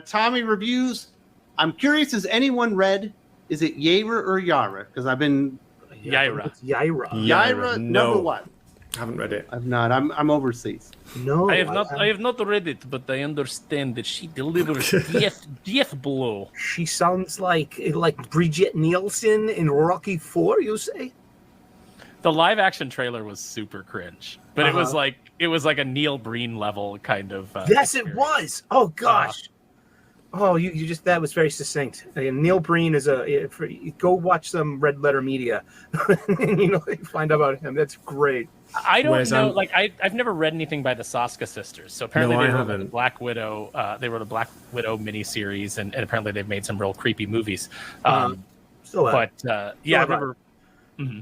Tommy reviews. I'm curious, has anyone read, is it Yaira or Yara? Because I've been... Yaira. Yaira, number what? I haven't read it. I've not. I'm overseas. No, I have not read it, but I understand that she delivers death blow. She sounds like Brigitte Nielsen in Rocky IV, you say? The live action trailer was super cringe, but it was like a Neil Breen level kind of. Yes, experience. it was. Oh gosh. You just, that was very succinct. Neil Breen is go watch some Red Letter Media, and find out about him. That's great. I don't know. Like I've never read anything by the Saska sisters. So apparently they wrote a Black Widow. They wrote a Black Widow miniseries, and apparently they've made some real creepy movies. I've never. Mm-hmm.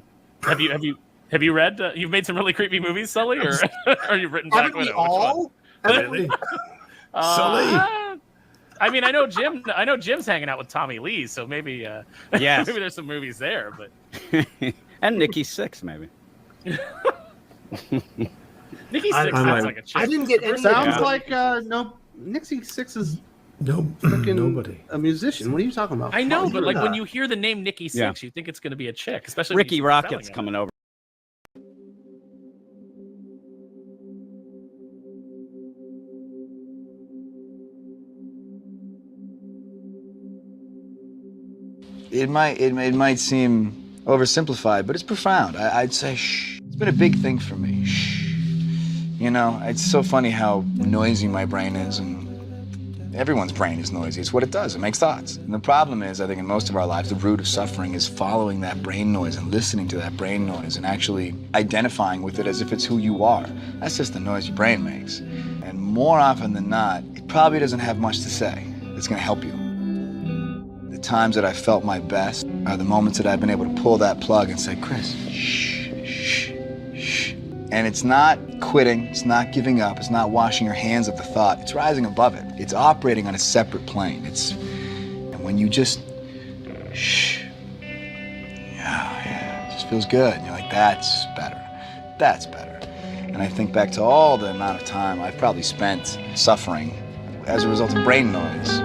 Have you read? You've made some really creepy movies, Sully, or are you written Black Widow? All? Really? Sully. I mean, I know Jim's hanging out with Tommy Lee, so maybe maybe there's some movies there, but and Nikki Sixx maybe. Nikki Sixx sounds like a chick. I didn't get any. Sounds like no. Nikki Sixx is nobody. A musician. What are you talking about? I know, but like when you hear the name Nikki Sixx, you think it's going to be a chick, especially Ricky Rocket's coming over. It might seem oversimplified, but it's profound. I'd say shh. It's been a big thing for me. Shh. It's so funny how noisy my brain is, and everyone's brain is noisy. It's what it does. It makes thoughts. And the problem is, I think in most of our lives, the root of suffering is following that brain noise and listening to that brain noise and actually identifying with it as if it's who you are. That's just the noise your brain makes. And more often than not, it probably doesn't have much to say that's going to help you. The times that I felt my best are the moments that I've been able to pull that plug and say, Chris, shh, shh, shh. And it's not quitting, it's not giving up, it's not washing your hands of the thought, it's rising above it. It's operating on a separate plane. And when you just, shh, yeah, it just feels good. And you're like, that's better, that's better. And I think back to all the amount of time I've probably spent suffering as a result of brain noise.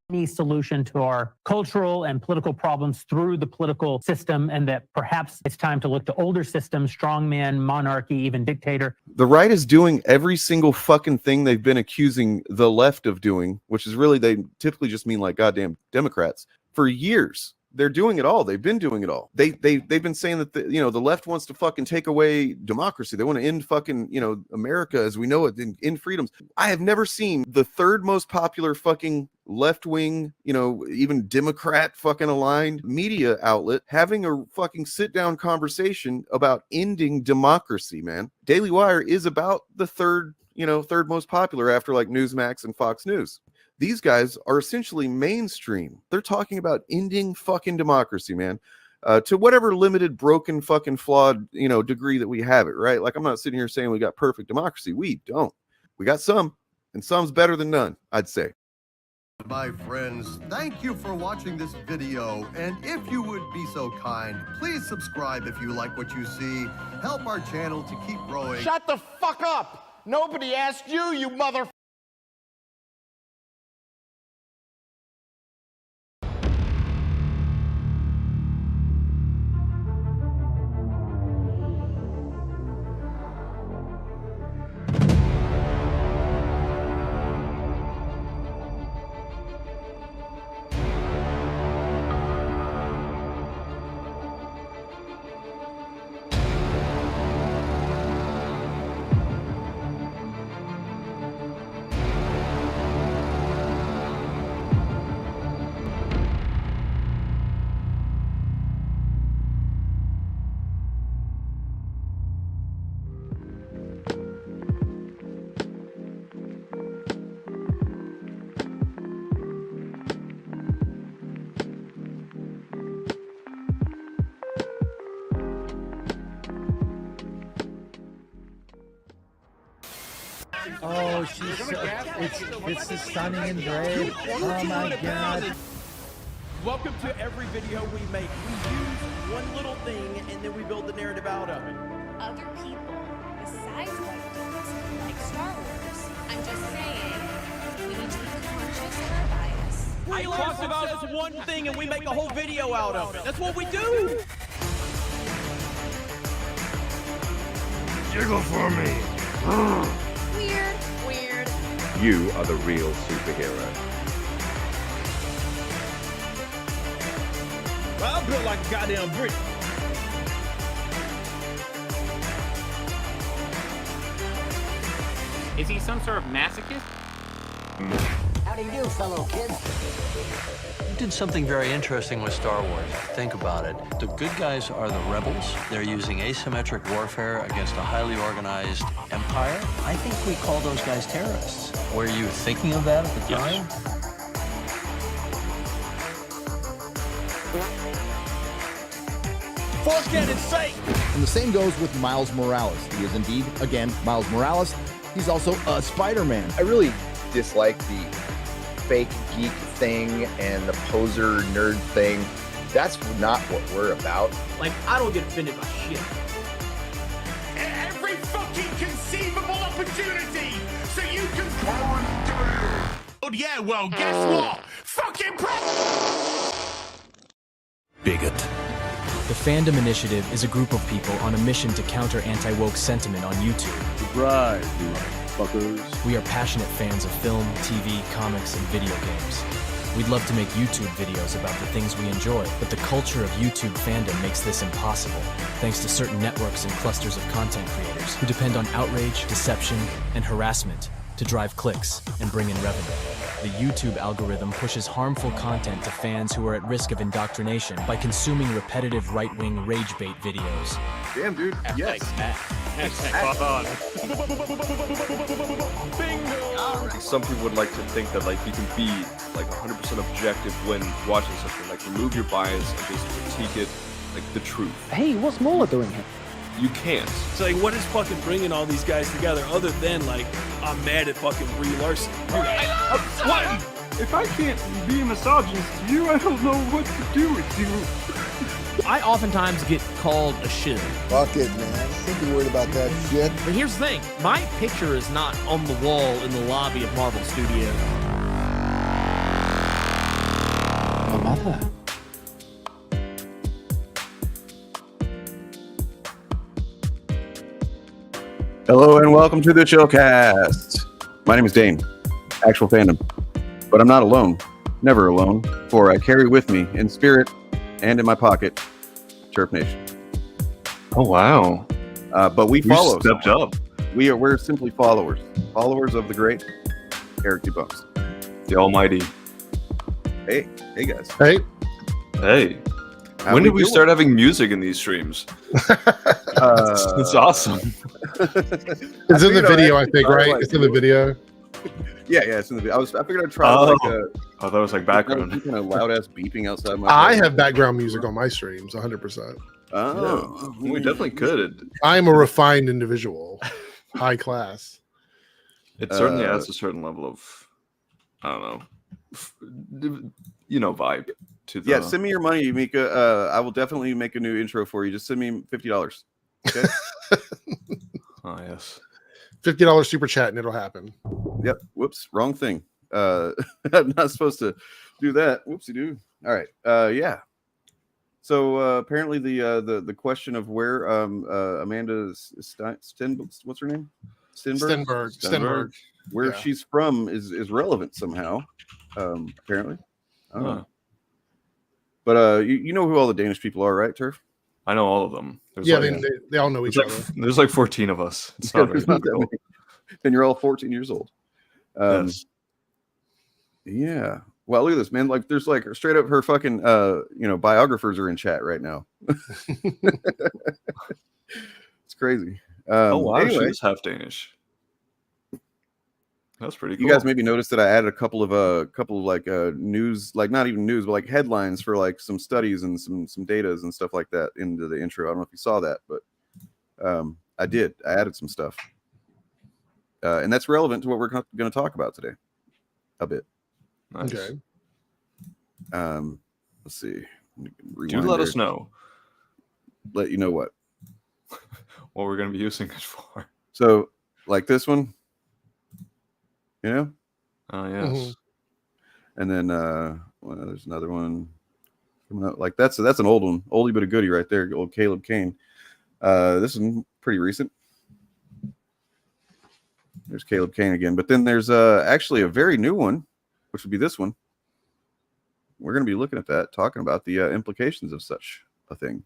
Any solution to our cultural and political problems through the political system, and that perhaps it's time to look to older systems, strongman, monarchy, even dictator. The right is doing every single fucking thing they've been accusing the left of doing, which is really, they typically just mean like goddamn Democrats, for years. They're doing it all. They've been doing it all. They've been saying that the left wants to fucking take away democracy. They want to end fucking America as we know it, end freedoms. I have never seen the third most popular fucking left wing, even Democrat fucking aligned media outlet having a fucking sit down conversation about ending democracy. Man, Daily Wire is about the third most popular after like Newsmax and Fox News. These guys are essentially mainstream. They're talking about ending fucking democracy, man. To whatever limited, broken, fucking flawed, degree that we have it, right? Like, I'm not sitting here saying we got perfect democracy. We don't. We got some, and some's better than none, I'd say. My friends, thank you for watching this video, and if you would be so kind, please subscribe if you like what you see. Help our channel to keep growing. Shut the fuck up! Nobody asked you, you mother... Oh, it's the stunning and great. Oh my God. Welcome to every video we make. We use one little thing and then we build the narrative out of it. other people besides white dudes like Star Wars. I'm just saying, we need to be conscious of our bias. We talked about this one thing and we make a whole video out of it. That's what we do. Jiggle for me. Weird, weird. You are the real superhero. Well, I'm built like a goddamn brick. Is he some sort of masochist? How do you do, fellow kids? You did something very interesting with Star Wars. Think about it. The good guys are the rebels. They're using asymmetric warfare against a highly organized empire. I think we call those guys terrorists. Were you thinking of that at the time? Force cannon sight! And the same goes with Miles Morales. He is indeed, again, Miles Morales. He's also a Spider-Man. I really dislike the fake geek thing and the poser nerd thing. That's not what we're about. Like, I don't get offended by shit. Every fucking conceivable opportunity so you can... Oh yeah, well, guess what? Fucking Bigot. The Fandom Initiative is a group of people on a mission to counter anti-woke sentiment on YouTube. Surprise, you fuckers. We are passionate fans of film, TV, comics, and video games. We'd love to make YouTube videos about the things we enjoy, but the culture of YouTube fandom makes this impossible, thanks to certain networks and clusters of content creators who depend on outrage, deception, and harassment to drive clicks and bring in revenue. The YouTube algorithm pushes harmful content to fans who are at risk of indoctrination by consuming repetitive right-wing rage bait videos. Damn, dude. Yes. Some people would like to think that like you can be like 100% objective when watching something, like remove your bias and just critique it like the truth. Hey, what's Mola doing here? You can't. So like, what is fucking bringing all these guys together other than like, I'm mad at fucking Brie Larson? What? If I can't be a misogynist to you, I don't know what to do with you. I oftentimes get called a shit. Fuck it, man. Don't be worried about that shit. But here's the thing. My picture is not on the wall in the lobby of Marvel Studios. No matter. Hello and welcome to the Shillcast. My name is Dane, actual fandom, but I'm not alone, never alone, for I carry with me in spirit and in my pocket, Chirp Nation. Oh wow! But we follow. Stepped up. We're simply followers of the great Eric Dubunks, the Almighty. Hey guys. Hey. When did we start having music in these streams? It's awesome. It's in the video, I think, right? It's in the video. Yeah, it's in the video. I figured I'd try like that was like background. Kind of loud ass beeping outside my. I have background music on my streams, 100%. Oh, yeah, we definitely could. I'm a refined individual, high class. It certainly adds a certain level of, I don't know, vibe. Yeah, send me your money, Mika. I will definitely make a new intro for you. Just send me $50. Okay. Oh yes. $50 super chat and it'll happen. Yep. Whoops. Wrong thing. I'm not supposed to do that. Whoopsie doo. All right. Yeah. So apparently the question of where Amanda what's her name? Stenberg. Where she's from is relevant somehow. Apparently. I don't know. But you know who all the Danish people are, right, Turf? I know all of them. There's they all know each other. There's like 14 of us. It's not very difficult. And you're all 14 years old. Yes. Yeah. Well, look at this, man. Like, there's like straight up her fucking biographers are in chat right now. It's crazy. Oh wow, anyway. she's half Danish. That's pretty cool. You guys maybe noticed that I added a couple of like news, like not even news, but like headlines for like some studies and some datas and stuff like that into the intro. I don't know if you saw that, but I did. I added some stuff, and that's relevant to what we're going to talk about today. A bit. Nice. Okay. Let's see. Do let us know. Let you know what. what we're gonna be using it for. So, like this one, you know? Yes. And then well, there's another one coming up. Like that's an old one, oldie but a goodie right there. Old Caleb Kane. This is pretty recent. There's Caleb Kane again, but then there's actually a very new one, which would be this one. We're going to be looking at that, talking about the implications of such a thing.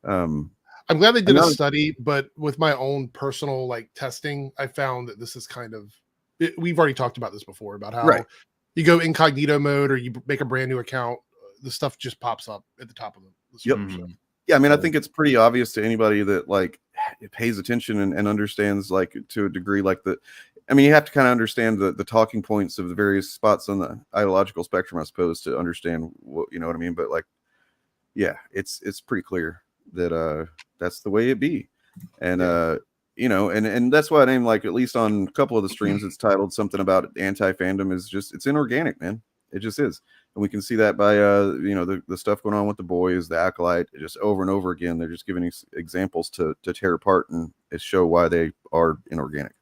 I'm glad they did a study, but with my own personal like testing, I found that this is kind of we've already talked about this before about how you go incognito mode or you make a brand new account, the stuff just pops up at the top of the screen. Yeah, I mean, I think it's pretty obvious to anybody that like pays attention and understands like to a degree like I mean, you have to kind of understand the talking points of the various spots on the ideological spectrum, I suppose, to understand what, you know what I mean? But like, yeah, it's pretty clear that that's the way it be. And you know, and that's why I named, like, at least on a couple of the streams, it's titled something about anti-fandom. Is just, it's inorganic, man. It just is. And we can see that by you know, the stuff going on with the boys, the Acolyte, just over and over again. They're just giving examples to tear apart and show why they are inorganic.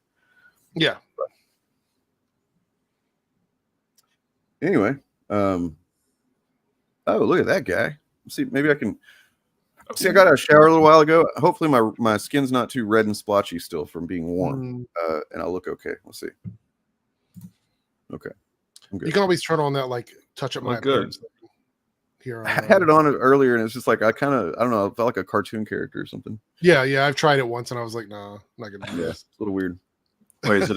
Yeah. Anyway, oh, look at that guy. See, maybe I can see. I got out of shower a little while ago. Hopefully my skin's not too red and splotchy still from being warm. And I'll look okay. We'll see. Okay. I'm good. You can always turn on that like touch up my good. Here, I had it on earlier, and it's just like I don't know. It felt like a cartoon character or something. Yeah, I've tried it once, and I was like, nah, I'm not gonna do this. It's a little weird. Wait, is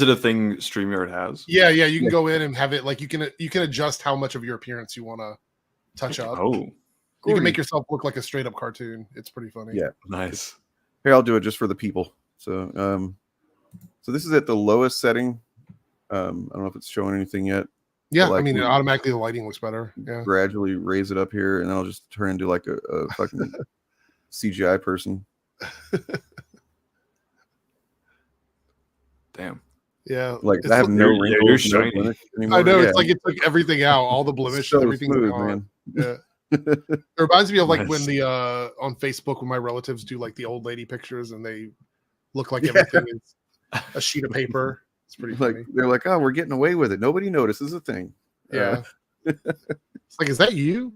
it a thing StreamYard has? Yeah, you can go in and have it like you can adjust how much of your appearance you want to touch up. Oh, you can make yourself look like a straight up cartoon. It's pretty funny. Yeah, nice. Here, I'll do it just for the people. So, so this is at the lowest setting. I don't know if it's showing anything yet. Yeah, like, I mean, automatically the lighting looks better. Yeah, gradually raise it up here, and then I'll just turn into like a fucking CGI person. Damn. Yeah, like I have no wrinkles. No blemish anymore. I know, yeah. it's like it took everything out, all the blemishes, So everything's smooth, gone. man. Yeah. It reminds me of like Nice. when the on Facebook when my relatives do like the old lady pictures and they look like everything is a sheet of paper. It's pretty funny. Like they're like, oh, we're getting away with it. Nobody notices a thing. Yeah. It's like, is that you?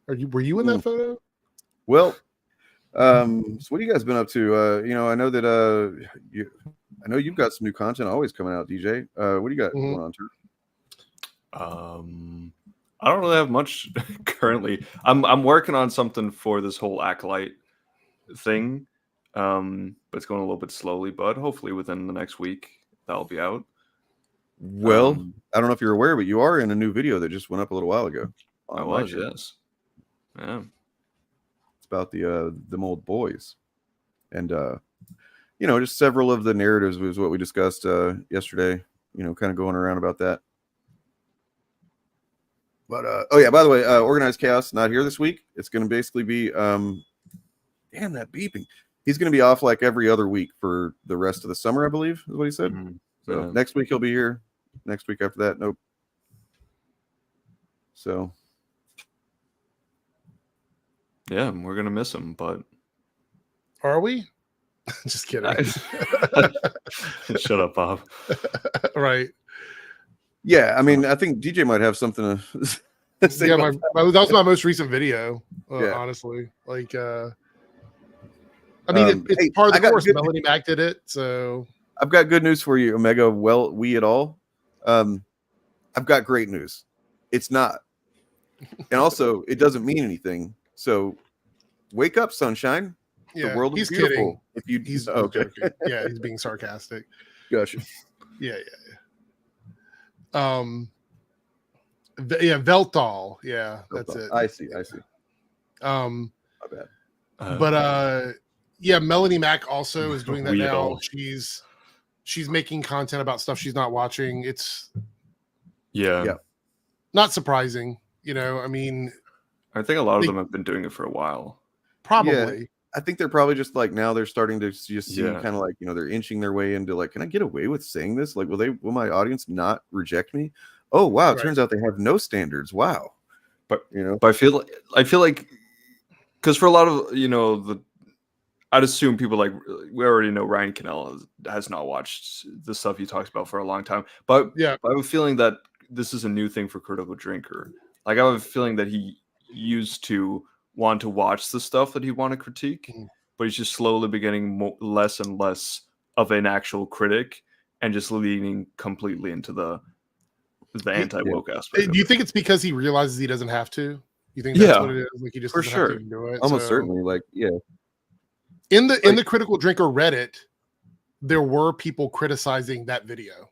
Were you in that photo? Well, so what have you guys been up to? You know, I know that I know you've got some new content always coming out, DJ. What do you got going on, Turk? I don't really have much currently. I'm working on something for this whole Acolyte thing, but it's going a little bit slowly. But hopefully within the next week that'll be out. Well, I don't know if you're aware, but you are in a new video that just went up a little while ago. I was, yes. Yeah. It's about the old boys, and you know, just several of the narratives was what we discussed yesterday. You know, kind of going around about that. But oh yeah, by the way, Organized Chaos not here this week. It's going to basically be damn that beeping. He's going to be off like every other week for the rest of the summer, I believe, is what he said. So next week he'll be here. Next week after that, nope. So yeah, we're gonna miss him, but are we? Just kidding. Shut up, Bob. Right. Yeah, I mean, I think DJ might have something to say. Yeah, about that was my most recent video. Yeah. Honestly, like, I mean, it's part of the course. Melody Mac did it, so I've got good news for you, Omega. Well, we at all. I've got great news. It's not, and also it doesn't mean anything. So, wake up, sunshine. Yeah, the world is he's beautiful. kidding. If you, he's okay, yeah, he's being sarcastic. Gotcha. Yeah. Veltal. Yeah, that's it. I see. My bad. But yeah, Melanie Mac also is doing that now. Weirdo. She's making content about stuff she's not watching. It's yeah, not surprising. You know, I mean, I think a lot of them have been doing it for a while. Probably. Yeah, I think they're probably just like now they're starting to just see Yeah. kind of like, you know, they're inching their way into like, can I get away with saying this? Like, will my audience not reject me? Oh wow, it turns out they have no standards. Wow. But you know, but I feel like because for a lot of, you know, I'd assume people like we already know Ryan Cannell has not watched the stuff he talks about for a long time, but yeah, I have a feeling that this is a new thing for Critical Drinker. Like I have a feeling that he used to want to watch the stuff that he want to critique, but he's just slowly becoming less and less of an actual critic and just leaning completely into the anti-woke aspect. Do you think it's because he realizes he doesn't have to? You think that's what it is? Like he just doesn't have to even do it. Almost certainly. Like, yeah. In the Critical Drinker Reddit, there were people criticizing that video.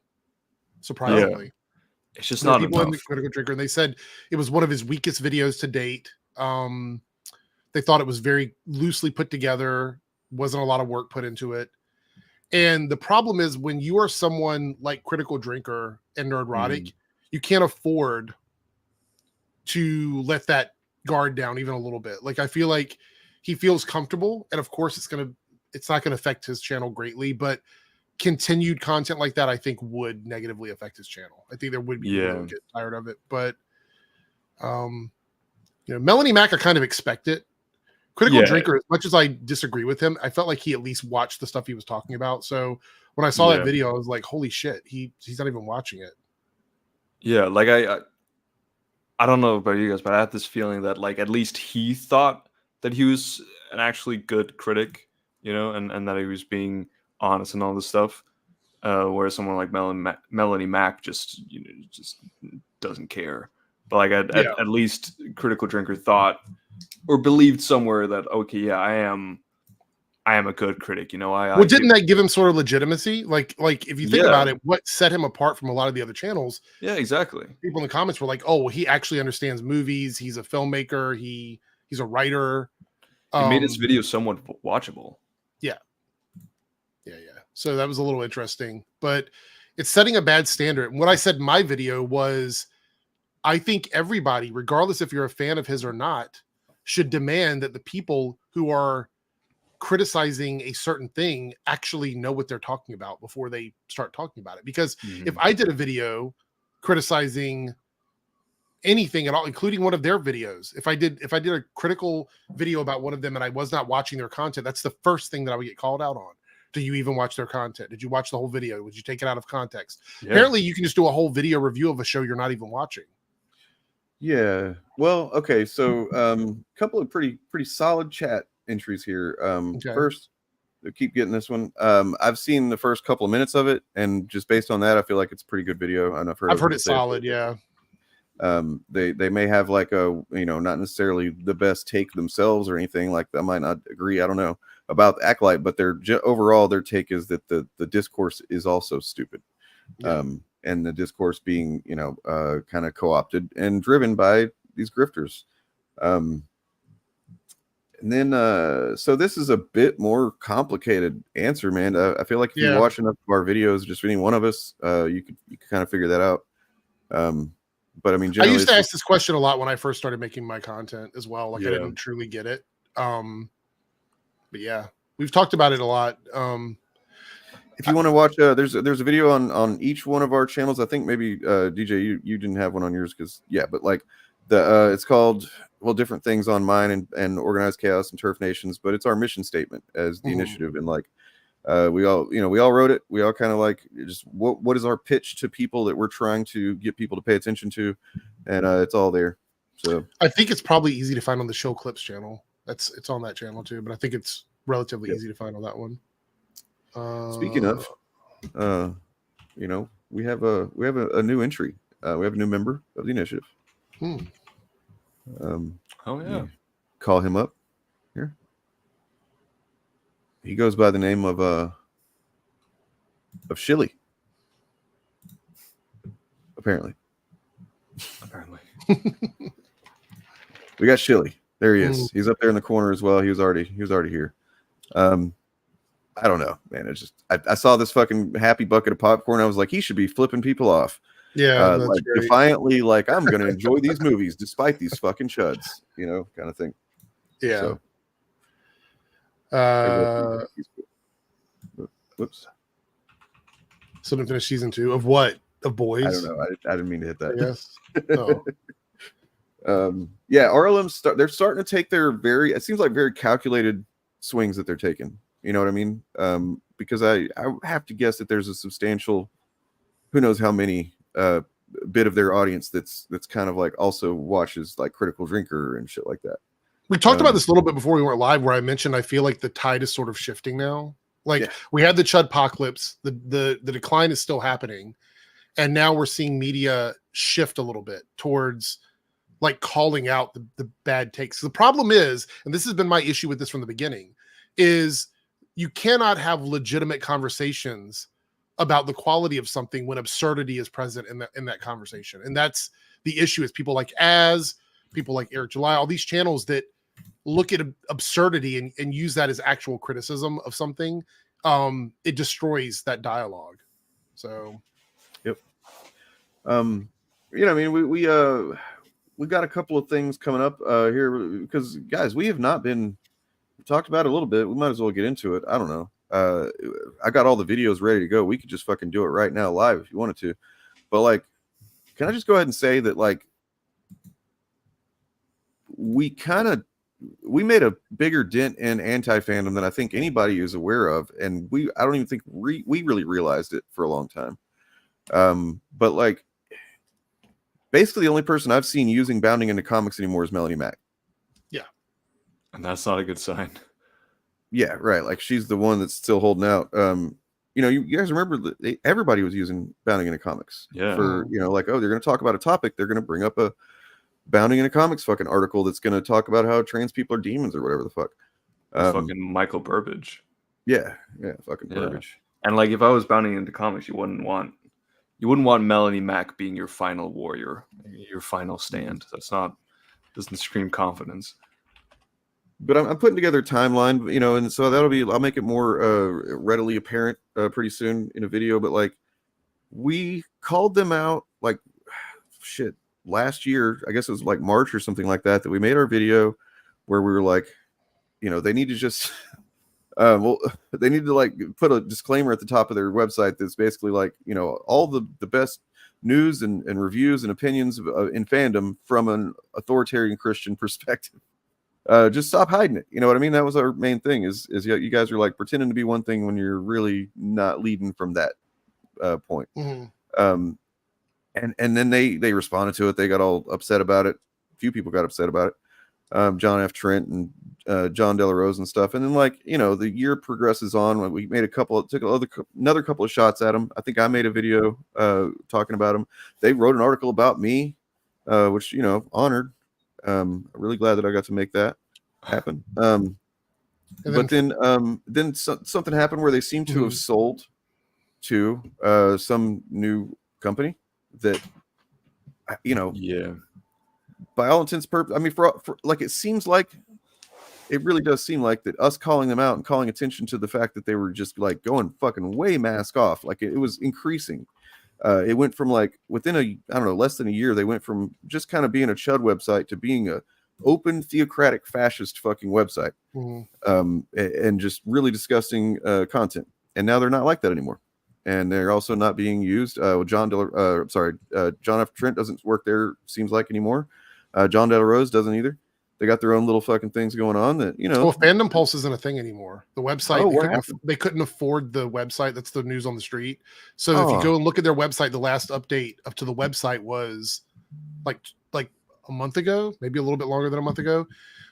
Surprisingly, it's just not people enough. in the Critical Drinker, and they said it was one of his weakest videos to date. They thought it was very loosely put together, wasn't a lot of work put into it. And the problem is when you are someone like Critical Drinker and Nerdrotic, you can't afford to let that guard down even a little bit. Like I feel like he feels comfortable, and of course it's not gonna affect his channel greatly, but continued content like that I think would negatively affect his channel. I think there would be people who would get tired of it. But Melanie Mac, I kind of expect it. Critical Drinker, as much as I disagree with him, I felt like he at least watched the stuff he was talking about. So when I saw that video, I was like, holy shit, he's not even watching it. Yeah, like I don't know about you guys, but I had this feeling that like at least he thought that he was an actually good critic, and that he was being honest and all this stuff. Whereas someone like Melanie Mac just doesn't care. But like at least Critical Drinker thought or believed somewhere that I am a good critic. Well, didn't that give him sort of legitimacy? Like if you think about it, what set him apart from a lot of the other channels? Yeah, exactly. People in the comments were like, "Oh, well, he actually understands movies. He's a filmmaker. He's a writer." He made his video somewhat watchable. Yeah. So that was a little interesting, but it's setting a bad standard. And what I said in my video was, I think everybody, regardless if you're a fan of his or not, should demand that the people who are criticizing a certain thing actually know what they're talking about before they start talking about it. Because if I did a video criticizing anything at all, including one of their videos, if I did a critical video about one of them and I was not watching their content, that's the first thing that I would get called out on. Do you even watch their content? Did you watch the whole video? Would you take it out of context? Apparently you can just do a whole video review of a show you're not even watching. Yeah. Well, okay. So a couple of pretty solid chat entries here. First, keep getting this one. I've seen the first couple of minutes of it, and just based on that, I feel like it's a pretty good video. And I've heard it's solid. Yeah. They may have like a not necessarily the best take themselves or anything, like I might not agree, I don't know, about the Acolyte, but overall their take is that the discourse is also stupid. And the discourse being kind of co-opted and driven by these grifters. And then so this is a bit more complicated answer, man. I feel like if you watch enough of our videos, just any one of us, you could kind of figure that out. But I mean, I used to ask this question a lot when I first started making my content as well. Like I didn't truly get it. But yeah, we've talked about it a lot. If you want to watch, there's a video on each one of our channels. I think maybe DJ, you didn't have one on yours but like it's called different things on mine and Organized Chaos and Turf Nations, but it's our mission statement as the initiative, and like we all wrote it. We all kind of like just what is our pitch to people that we're trying to get people to pay attention to, and it's all there. So I think it's probably easy to find on the Show Clips channel. It's on that channel too, but I think it's relatively easy to find on that one. Speaking of, we have a new entry. We have a new member of the initiative. Call him up here. He goes by the name of Shilly. Apparently. We got Shilly. There he is. He's up there in the corner as well. He was already here. I don't know, man. It's just I saw this fucking happy bucket of popcorn. I was like, he should be flipping people off. Yeah, that's like great. Defiantly, like I'm gonna enjoy these movies despite these fucking chuds, kind of thing. Yeah. So, whoops. So to finish season 2 of what? Of Boys? I don't know. I didn't mean to hit that. Yes. Oh. RLM's they're starting to take their very calculated swings that they're taking. You know what I mean? Because I have to guess that there's a substantial, who knows how many bit of their audience that's kind of like also watches like Critical Drinker and shit like that. We talked about this a little bit before we went live, where I mentioned I feel like the tide is sort of shifting now. Like we had the Chudpocalypse, the decline is still happening, and now we're seeing media shift a little bit towards like calling out the bad takes. The problem is, and this has been my issue with this from the beginning, is you cannot have legitimate conversations about the quality of something when absurdity is present in that conversation. And that's the issue, is people like people like Eric July, all these channels that look at absurdity and use that as actual criticism of something. It destroys that dialogue. So, yep. You know, I mean, we got a couple of things coming up here, because guys, we have not been talked about it a little bit. We might as well get into it. I don't know. I got all the videos ready to go. We could just fucking do it right now live if you wanted to. But like, can I just go ahead and say that like we made a bigger dent in anti-fandom than I think anybody is aware of, and I don't even think we really realized it for a long time. But like, basically the only person I've seen using bounding into comics anymore is Melanie Mack. Yeah. And that's not a good sign. Yeah, right. Like, she's the one that's still holding out. You know, you guys remember that everybody was using bounding into comics. Yeah. For, you know, like, oh, they're going to talk about a topic. They're going to bring up a bounding into comics fucking article that's going to talk about how trans people are demons or whatever the fuck. Fucking Michael Burbage. Yeah, fucking Burbage. And like, if I was bounding into comics, you wouldn't want Melanie Mack being your final warrior, your final stand. Doesn't scream confidence. But I'm putting together a timeline, you know, and so I'll make it more readily apparent pretty soon in a video. But like, we called them out like shit last year. I guess it was like March or something like that we made our video where we were like, you know, they need to just they need to like put a disclaimer at the top of their website that's basically like, you know, all the best news and reviews and opinions in fandom from an authoritarian Christian perspective. Just stop hiding it. You know what I mean? That was our main thing, is you guys are like pretending to be one thing when you're really not leading from that point. Mm-hmm. And then they responded to it. They got all upset about it. A few people got upset about it. John F. Trent and John De La Rose and stuff. And then, like, you know, the year progresses on. We made another couple of shots at them. I think I made a video talking about them. They wrote an article about me, which, you know, honored. I'm really glad that I got to make that happen. But then something happened where they seem to have sold to some new company that, you know, by all intents and purposes, I mean, for like, it really does seem like that us calling them out and calling attention to the fact that they were just like going fucking way mask off, like it was increasing. It went from like within less than a year, they went from just kind of being a chud website to being a open theocratic fascist fucking website. And just really disgusting content. And now they're not like that anymore. And they're also not being used. John F. Trent doesn't work there, seems like, anymore. John De La Rose doesn't either. They got their own little fucking things going on that, you know. Well, Fandom Pulse isn't a thing anymore. The website, they couldn't afford the website. That's the news on the street. So if you go and look at their website, the last update up to the website was like a month ago, maybe a little bit longer than a month ago.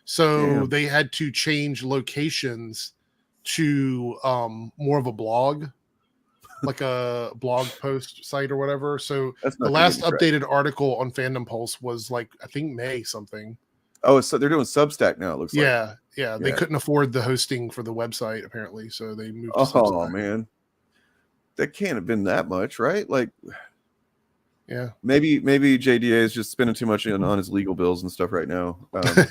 So they had to change locations to more of a blog, like a blog post site or whatever. So the last updated article on Fandom Pulse was like, I think May something. Oh, so they're doing Substack now, it looks like. Yeah. They couldn't afford the hosting for the website, apparently, so they moved to Substack. Substack. Man. That can't have been that much, right? Like, yeah. Maybe JDA is just spending too much on his legal bills and stuff right now.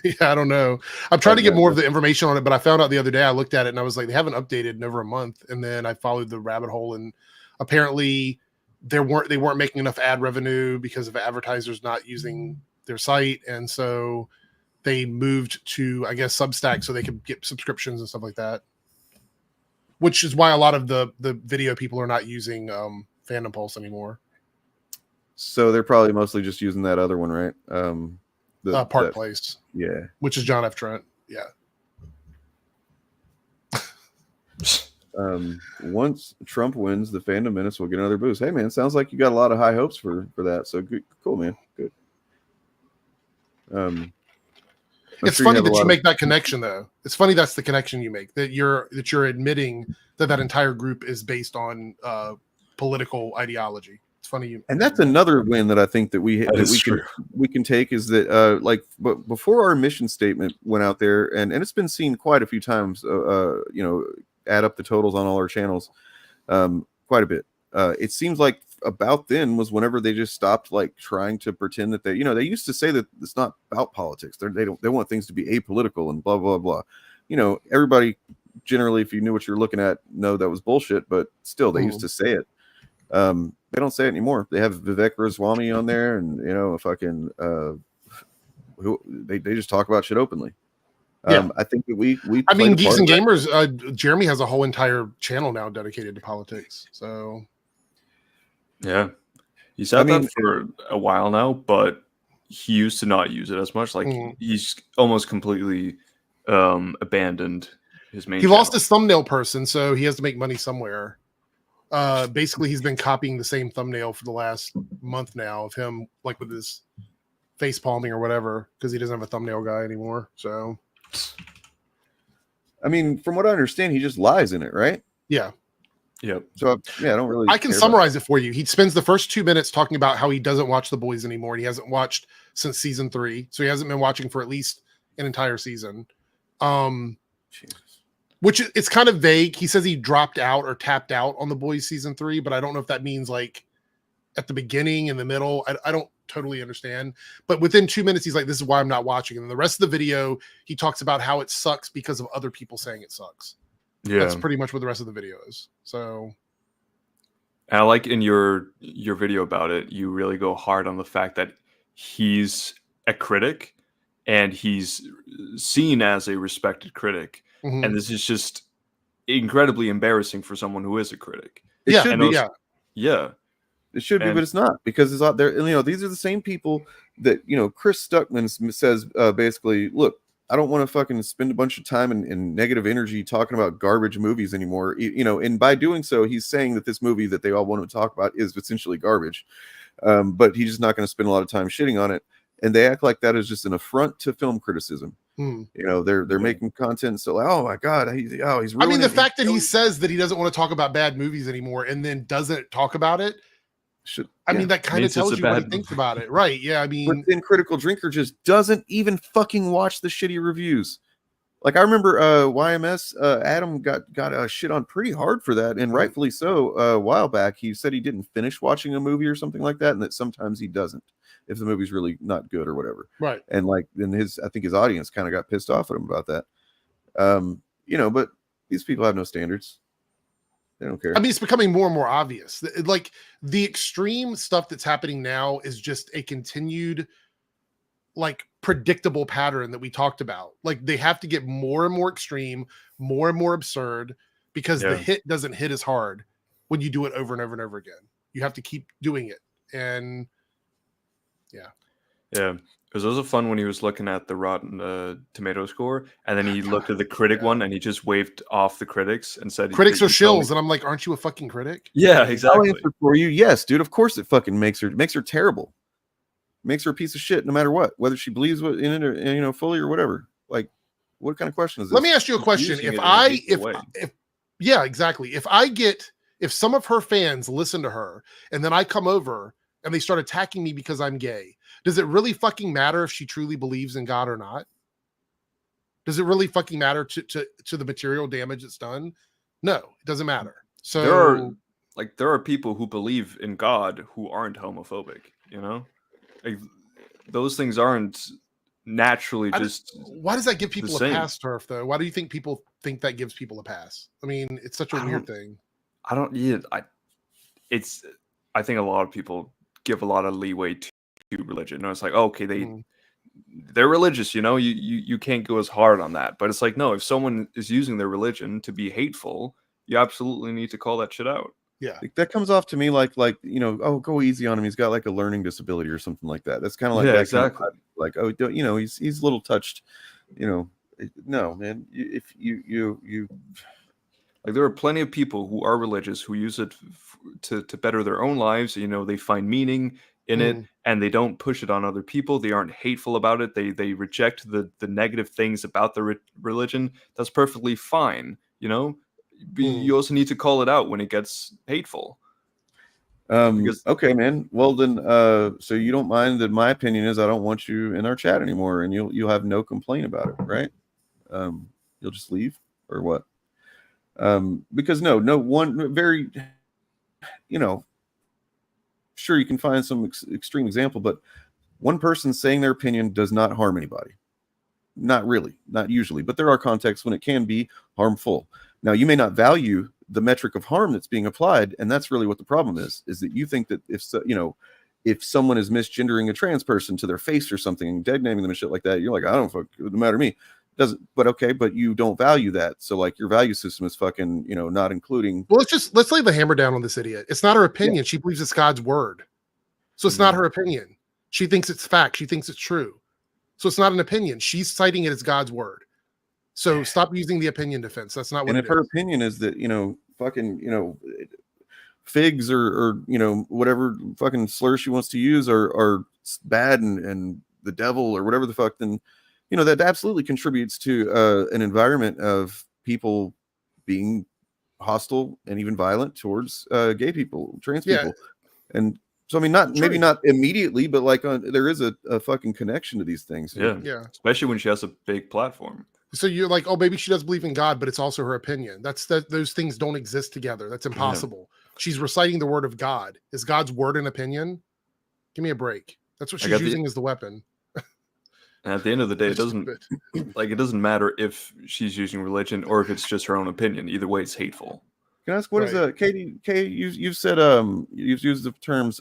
Yeah, I don't know. I'm trying to get more of the information on it, but I found out the other day, I looked at it and I was like, they haven't updated in over a month. And then I followed the rabbit hole, and apparently they weren't making enough ad revenue because of advertisers not using their site. And so they moved to, I guess, Substack so they could get subscriptions and stuff like that, which is why a lot of the video people are not using Fandom Pulse anymore. So they're probably mostly just using that other one, right? Park Place. Yeah. Which is John F. Trent. Yeah. Once Trump wins, the fandom menace will get another boost. Hey man, sounds like you got a lot of high hopes for that. So good, cool, man. Good. It's sure funny that you make that connection, though. It's funny that's the connection you make, that you're admitting that entire group is based on political ideology. It's funny, and that's another win that I think that we can take is that but before our mission statement went out there, and it's been seen quite a few times. Add up the totals on all our channels, quite a bit. It seems like about then was whenever they just stopped like trying to pretend that they used to say that it's not about politics. They want things to be apolitical and blah blah blah. Everybody generally, if you knew what you're looking at, know that was bullshit. But still, they used to say it. They don't say it anymore. They have Vivek Ramaswamy on there, and they just talk about shit openly. I think that we I mean, Geeks and Gamers, Jeremy has a whole entire channel now dedicated to politics. So yeah, he's had that for a while now, but he used to not use it as much. Like he's almost completely abandoned his main channel. Lost his thumbnail person, so he has to make money somewhere. Basically he's been copying the same thumbnail for the last month now of him, like with his face palming or whatever, because he doesn't have a thumbnail guy anymore. So I mean, from what I understand, he just lies in it, right? Yeah. Yep. So yeah, I don't really. I can summarize it for you. He spends the first 2 minutes talking about how he doesn't watch The Boys anymore, and he hasn't watched since season 3, so he hasn't been watching for at least an entire season. Which it's kind of vague. He says he dropped out or tapped out on The Boys season 3, but I don't know if that means like at the beginning, in the middle. I don't totally understand. But within 2 minutes, he's like, "This is why I'm not watching." And then the rest of the video, he talks about how it sucks because of other people saying it sucks. Yeah, that's pretty much what the rest of the video is. So, and I like in your video about it, you really go hard on the fact that he's a critic and he's seen as a respected critic. And this is just incredibly embarrassing for someone who is a critic. It should be, yeah. It should be, but it's not, because it's out there. These are the same people that Chris Stuckman says basically, look, I don't want to fucking spend a bunch of time and negative energy talking about garbage movies anymore. And by doing so, he's saying that this movie that they all want to talk about is essentially garbage. But he's just not going to spend a lot of time shitting on it. And they act like that is just an affront to film criticism. They're making content so like, oh my god, he's really. I mean, the fact that he says that he doesn't want to talk about bad movies anymore and then doesn't talk about it. I mean, that kind of tells you what he thinks about it, right? Yeah, I mean, but then Critical Drinker just doesn't even fucking watch the shitty reviews. Like I remember YMS Adam got shit on pretty hard for that, and rightfully so. A while back, he said he didn't finish watching a movie or something like that, and that sometimes he doesn't if the movie's really not good or whatever. Right. And like then I think his audience kind of got pissed off at him about that. But these people have no standards. They don't care. I mean, it's becoming more and more obvious. Like the extreme stuff that's happening now is just a continued, like, predictable pattern that we talked about. Like they have to get more and more extreme, more and more absurd, because the hit doesn't hit as hard when you do it over and over and over again. You have to keep doing it. And yeah. It was also fun when he was looking at the Rotten Tomato score, and then he looked at the critic one, and he just waved off the critics and said, "Critics are shills." And I'm like, "Aren't you a fucking critic?" Yeah, exactly. I'll answer for you, yes, dude. Of course, it fucking makes her terrible. Makes her a piece of shit, no matter what, whether she believes in it or fully or whatever. Like, what kind of question is this? Let me ask you a question. Yeah, exactly. If some of her fans listen to her, and then I come over and they start attacking me because I'm gay, does it really fucking matter if she truly believes in God or not? Does it really fucking matter to the material damage that's done? No, it doesn't matter. So there are people who believe in God who aren't homophobic, Like, those things aren't naturally just. Why does that give people a pass, Turf, though? Why do you think people think that gives people a pass? I mean, it's such a weird thing. I think a lot of people give a lot of leeway to religion. It's like, okay, they're religious, you can't go as hard on that. But it's like, no, if someone is using their religion to be hateful, you absolutely need to call that shit out. Yeah, that comes off to me like oh, go easy on him. He's got like a learning disability or something like that. That's kind of like that exactly. Kind of, like, oh, he's a little touched. No, man. If you Like there are plenty of people who are religious who use it to better their own lives. You know, they find meaning in it, and they don't push it on other people. They aren't hateful about it. They reject the negative things about the religion. That's perfectly fine. You know, you also need to call it out when it gets hateful. Okay, man. Well then, so you don't mind that my opinion is I don't want you in our chat anymore, and you'll have no complaint about it, right? You'll just leave or what? Because no one very, sure you can find some extreme example, but one person saying their opinion does not harm anybody. Not really, not usually, but there are contexts when it can be harmful. Now, you may not value the metric of harm that's being applied, and that's really what the problem is that you think that if someone is misgendering a trans person to their face or something and dead naming them and shit like that, you're like, I don't fuck, it doesn't matter to me. Doesn't, but okay, but you don't value that. So like your value system is fucking, not including. Well, let's lay the hammer down on this idiot. It's not her opinion. Yeah. She believes it's God's word. So it's not her opinion. She thinks it's fact. She thinks it's true. So it's not an opinion. She's citing it as God's word. So stop using the opinion defense. That's not what it is. And if her opinion is that, figs or whatever fucking slur she wants to use are bad and the devil or whatever the fuck, then, that absolutely contributes to an environment of people being hostile and even violent towards gay people, trans people. And so, I mean, maybe not immediately, but like there is a fucking connection to these things. Yeah. Especially when she has a big platform. So you're like, oh, maybe she does believe in God, but it's also her opinion. Those things don't exist together. That's impossible. Yeah. She's reciting the word of God. Is God's word an opinion? Give me a break. That's what she's using as the weapon. And at the end of the day, it doesn't matter if she's using religion or if it's just her own opinion. Either way, it's hateful. Can I ask what is Katie? You've said you've used the terms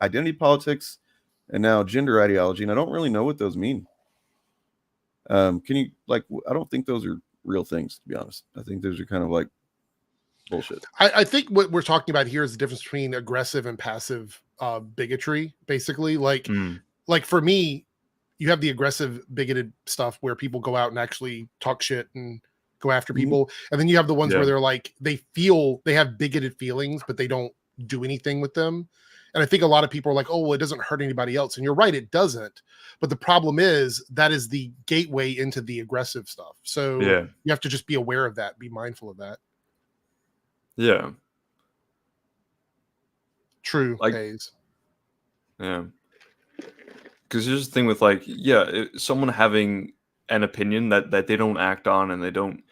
identity politics and now gender ideology, and I don't really know what those mean. Can you I don't think those are real things, to be honest. I think those are kind of like bullshit. I think what we're talking about here is the difference between aggressive and passive bigotry, basically. Like for me, you have the aggressive bigoted stuff where people go out and actually talk shit and go after people. And then you have the ones where they're like, they have bigoted feelings, but they don't do anything with them. And I think a lot of people are like, oh, well, it doesn't hurt anybody else. And you're right, it doesn't. But the problem is that is the gateway into the aggressive stuff. So you have to just be aware of that, be mindful of that. Yeah. True, Hayes. Yeah. Because here's the thing with someone having an opinion that they don't act on and they don't,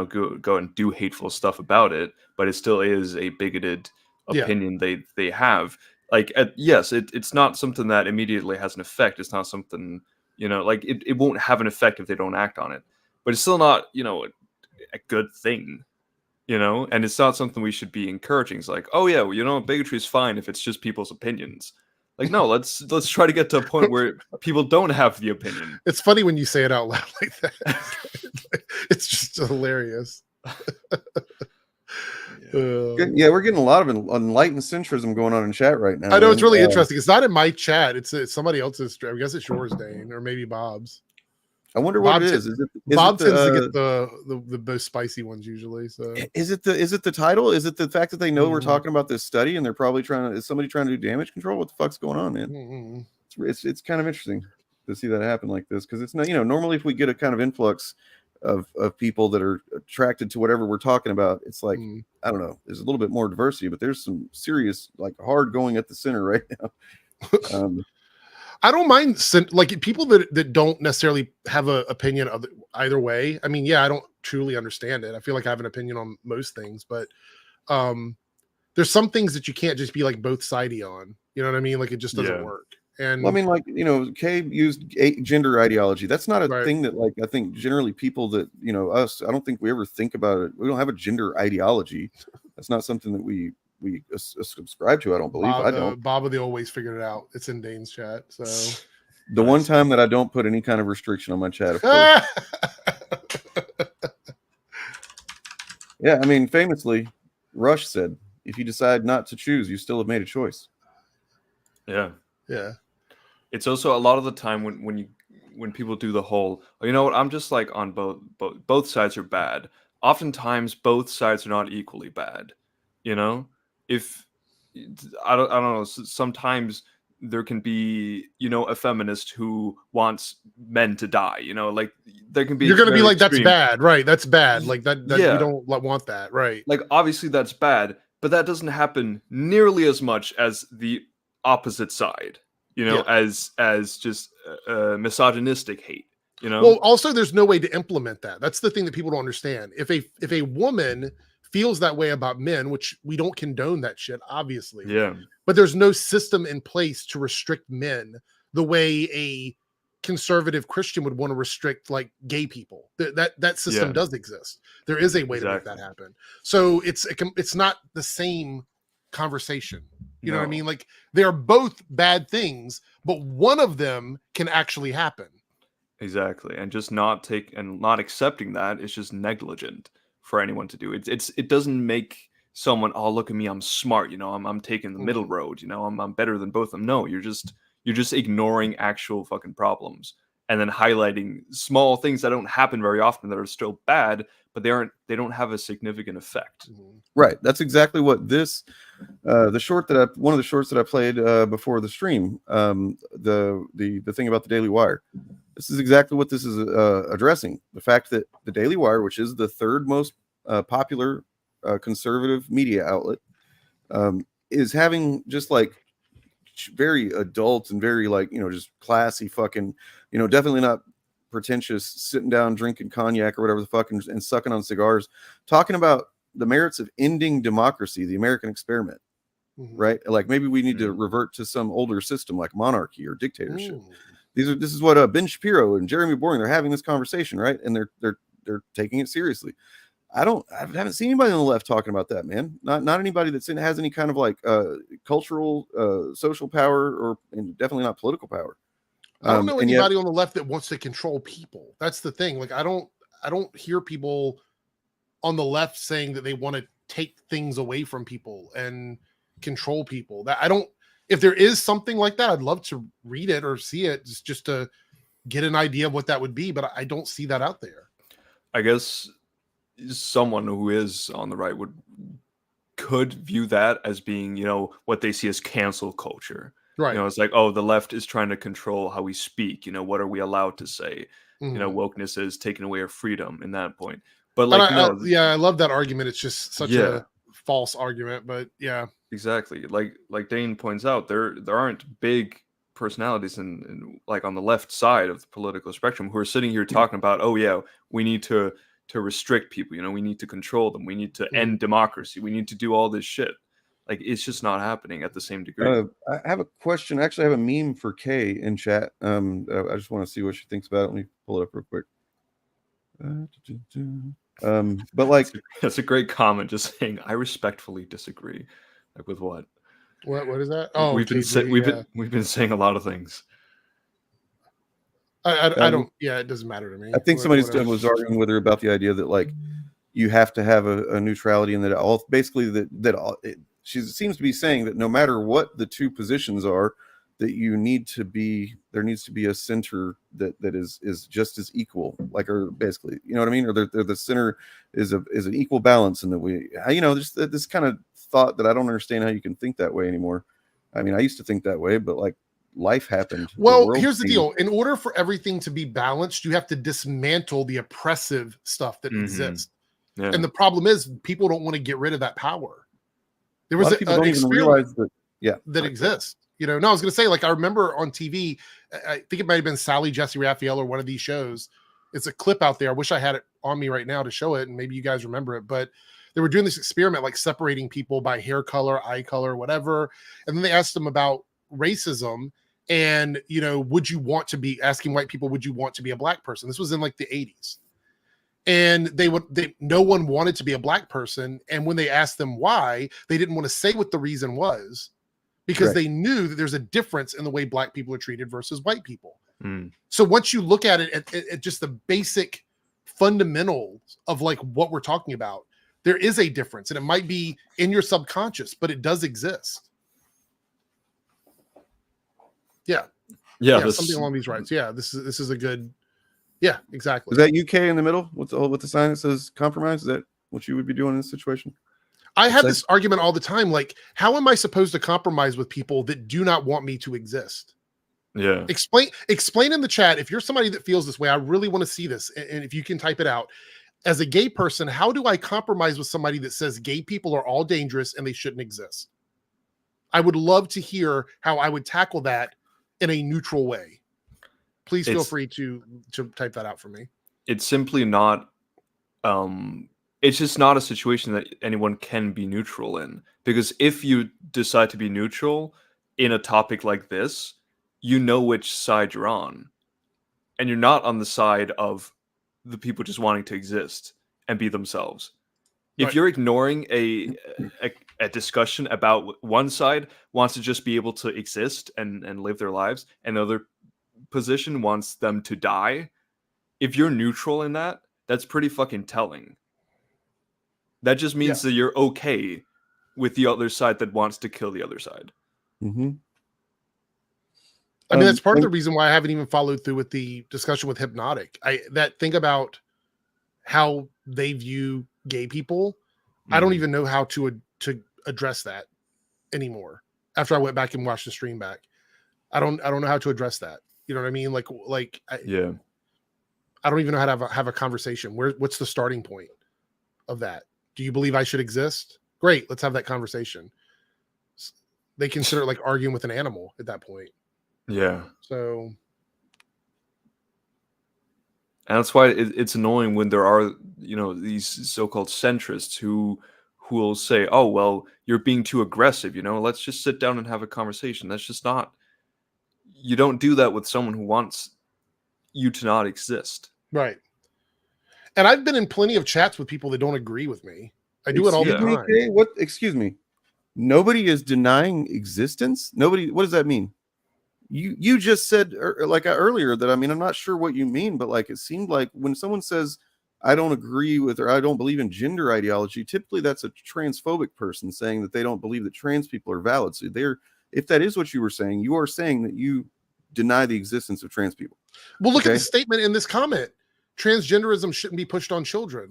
go and do hateful stuff about it, but it still is a bigoted opinion they have. It's not something that immediately has an effect. It's not something, it won't have an effect if they don't act on it. But it's still not, a good thing, and it's not something we should be encouraging. It's like, oh yeah, bigotry is fine if it's just people's opinions. Like, no, let's try to get to a point where people don't have the opinion. It's funny when you say it out loud like that. It's just hilarious. We're getting a lot of enlightened centrism going on in chat right now. I know, it's really interesting. It's not in my chat. It's somebody else's. I guess it's yours, Dane, or maybe Bob's. I wonder what it is. Bob tends to get the most spicy ones usually. So is it the title? Is it the fact that they know we're talking about this study and they're probably is somebody trying to do damage control? What the fuck's going on, man? It's kind of interesting to see that happen like this, because it's not, normally if we get a kind of influx of people that are attracted to whatever we're talking about, it's like I don't know, there's a little bit more diversity, but there's some serious hard going at the center right now. I don't mind people that don't necessarily have an opinion of either way. I mean, I don't truly understand it. I feel like I have an opinion on most things, but there's some things that you can't just be like both sidey on. You know what I mean? Like it just doesn't work. And well, I mean, Kay used gender ideology. That's not a thing that I think generally people that us. I don't think we ever think about it. We don't have a gender ideology. That's not something that we subscribe to. I don't believe. I don't. Bob of the Always figured it out. It's in Dane's chat. So the one time that I don't put any kind of restriction on my chat, of course. Yeah, I mean, famously, Rush said, "If you decide not to choose, you still have made a choice." Yeah. It's also a lot of the time when people do the whole, you know what, I'm just like on both sides are bad. oftentimes both sides are not equally bad. You know, if I don't know, sometimes there can be, you know, a feminist who wants men to die, you know, like there can be, you're going to be like, extreme. that's bad, right? That's bad. Like that Yeah. we don't want that, right? Like obviously that's bad, but that doesn't happen nearly as much as the opposite side, you know, as just misogynistic hate, you know. Well, also there's no way to implement that. That's the thing that people don't understand. If a woman feels that way about men, which we don't condone that shit, obviously. Yeah. But there's no system in place to restrict men the way a conservative Christian would want to restrict like gay people. That system does exist. There is a way to make that happen. So it's not the same conversation. You know what I mean? Like they are both bad things, but one of them can actually happen. Exactly. And just not accepting that is just negligent for anyone to do. It doesn't make someone, oh, look at me, I'm smart, you know, I'm taking the middle road, you know, I'm better than both of them. No, you're just ignoring actual fucking problems and then highlighting small things that don't happen very often that are still bad, but they don't have a significant effect. Right. That's exactly what this one of the shorts that I played before the stream, the thing about the Daily Wire. This is exactly what this is addressing. The fact that the Daily Wire, which is the third most popular conservative media outlet, is having just like very adult and very like, you know, just classy fucking, you know, definitely not pretentious, sitting down drinking cognac or whatever the fuck and sucking on cigars, talking about the merits of ending democracy, the American experiment. Right? Like maybe we need to revert to some older system like monarchy or dictatorship. This is what Ben Shapiro and Jeremy Boring, they're having this conversation, right? And they're taking it seriously. I haven't seen anybody on the left talking about that, man. Not anybody has any kind of like cultural, social power, or and definitely not political power. I don't know anybody on the left that wants to control people. That's the thing. Like I don't hear people on the left saying that they want to take things away from people and control people. That I don't. If there is something like that, I'd love to read it or see it just to get an idea of what that would be. But I don't see that out there. I guess someone who is on the right could view that as being, you know, what they see as cancel culture. Right. You know, it's like, oh, the left is trying to control how we speak. You know, what are we allowed to say? You know, wokeness is taking away our freedom in that point. But like, I love that argument. It's just such a false argument, but yeah. Exactly. Like Dane points out, there aren't big personalities in like on the left side of the political spectrum who are sitting here talking about, oh yeah, we need to restrict people, you know, we need to control them, we need to end democracy, we need to do all this shit. Like it's just not happening at the same degree. I have a question. Actually, I have a meme for Kay in chat. I just want to see what she thinks about it. Let me pull it up real quick. But like that's a great comment, just saying I respectfully disagree. Like with what? What is that? Oh, we've been saying a lot of things. I don't. Yeah, it doesn't matter to me. I think somebody was arguing with her about the idea that like you have to have a neutrality, and that all basically she seems to be saying that no matter what the two positions are, that there needs to be a center that is just as equal, like, or basically, you know what I mean, or the center is an equal balance, and that we, you know, there's this kind of thought that I don't understand how you can think that way anymore. I mean, I used to think that way, but like life happened. Well, here's the deal. In order for everything to be balanced, you have to dismantle the oppressive stuff that exists. Yeah. And the problem is people don't want to get rid of that power. There was people don't even realize that exists. You know, no, I was going to say, like, I remember on TV, I think it might have been Sally Jesse Raphael or one of these shows. It's a clip out there. I wish I had it on me right now to show it, and maybe you guys remember it. But they were doing this experiment, like separating people by hair color, eye color, whatever. And then they asked them about racism. And, you know, would you want to be asking white people, would you want to be a black person? This was in like the 80s. And no one wanted to be a black person. And when they asked them why, they didn't want to say what the reason was, because they knew that there's a difference in the way black people are treated versus white people. So once you look at it at just the basic fundamentals of like what we're talking about, there is a difference, and it might be in your subconscious, but it does exist. Yeah. Something along these lines. Yeah, this is a good Yeah, exactly. Is that UK in the middle with the sign that says compromise? Is that what you would be doing in this situation? I have this argument all the time. Like, how am I supposed to compromise with people that do not want me to exist? Yeah. Explain in the chat if you're somebody that feels this way. I really want to see this, and if you can type it out. As a gay person, how do I compromise with somebody that says gay people are all dangerous and they shouldn't exist? I would love to hear how I would tackle that in a neutral way. Please feel free to type that out for me. It's simply not. It's just not a situation that anyone can be neutral in, because if you decide to be neutral in a topic like this, you know which side you're on, and you're not on the side of the people just wanting to exist and be themselves. If you're ignoring a discussion about one side wants to just be able to exist and live their lives, and the other position wants them to die, if you're neutral in that, that's pretty fucking telling. That just means that you're okay with the other side that wants to kill the other side. Mm-hmm. I mean, that's part of the reason why I haven't even followed through with the discussion with Hypnotic. Think about how they view gay people. I don't even know how to address that anymore. After I went back and watched the stream back, I don't know how to address that. You know what I mean? I don't even know how to have a conversation. What's the starting point of that? Do you believe I should exist? Great, let's have that conversation. They consider it like arguing with an animal at that point. Yeah. So, and that's why it's annoying when there are, these so-called centrists who will say, "Oh, well, you're being too aggressive. Let's just sit down and have a conversation." That's just not. You don't do that with someone who wants you to not exist. Right. And I've been in plenty of chats with people that don't agree with me. I do it all the time. What? Excuse me. Nobody is denying existence. Nobody. What does that mean? You just said earlier that, I mean, I'm not sure what you mean, but it seemed like when someone says I don't agree with or I don't believe in gender ideology, typically that's a transphobic person saying that they don't believe that trans people are valid. So if that is what you were saying, you are saying that you deny the existence of trans people. Well, look at the statement in this comment. Transgenderism shouldn't be pushed on children.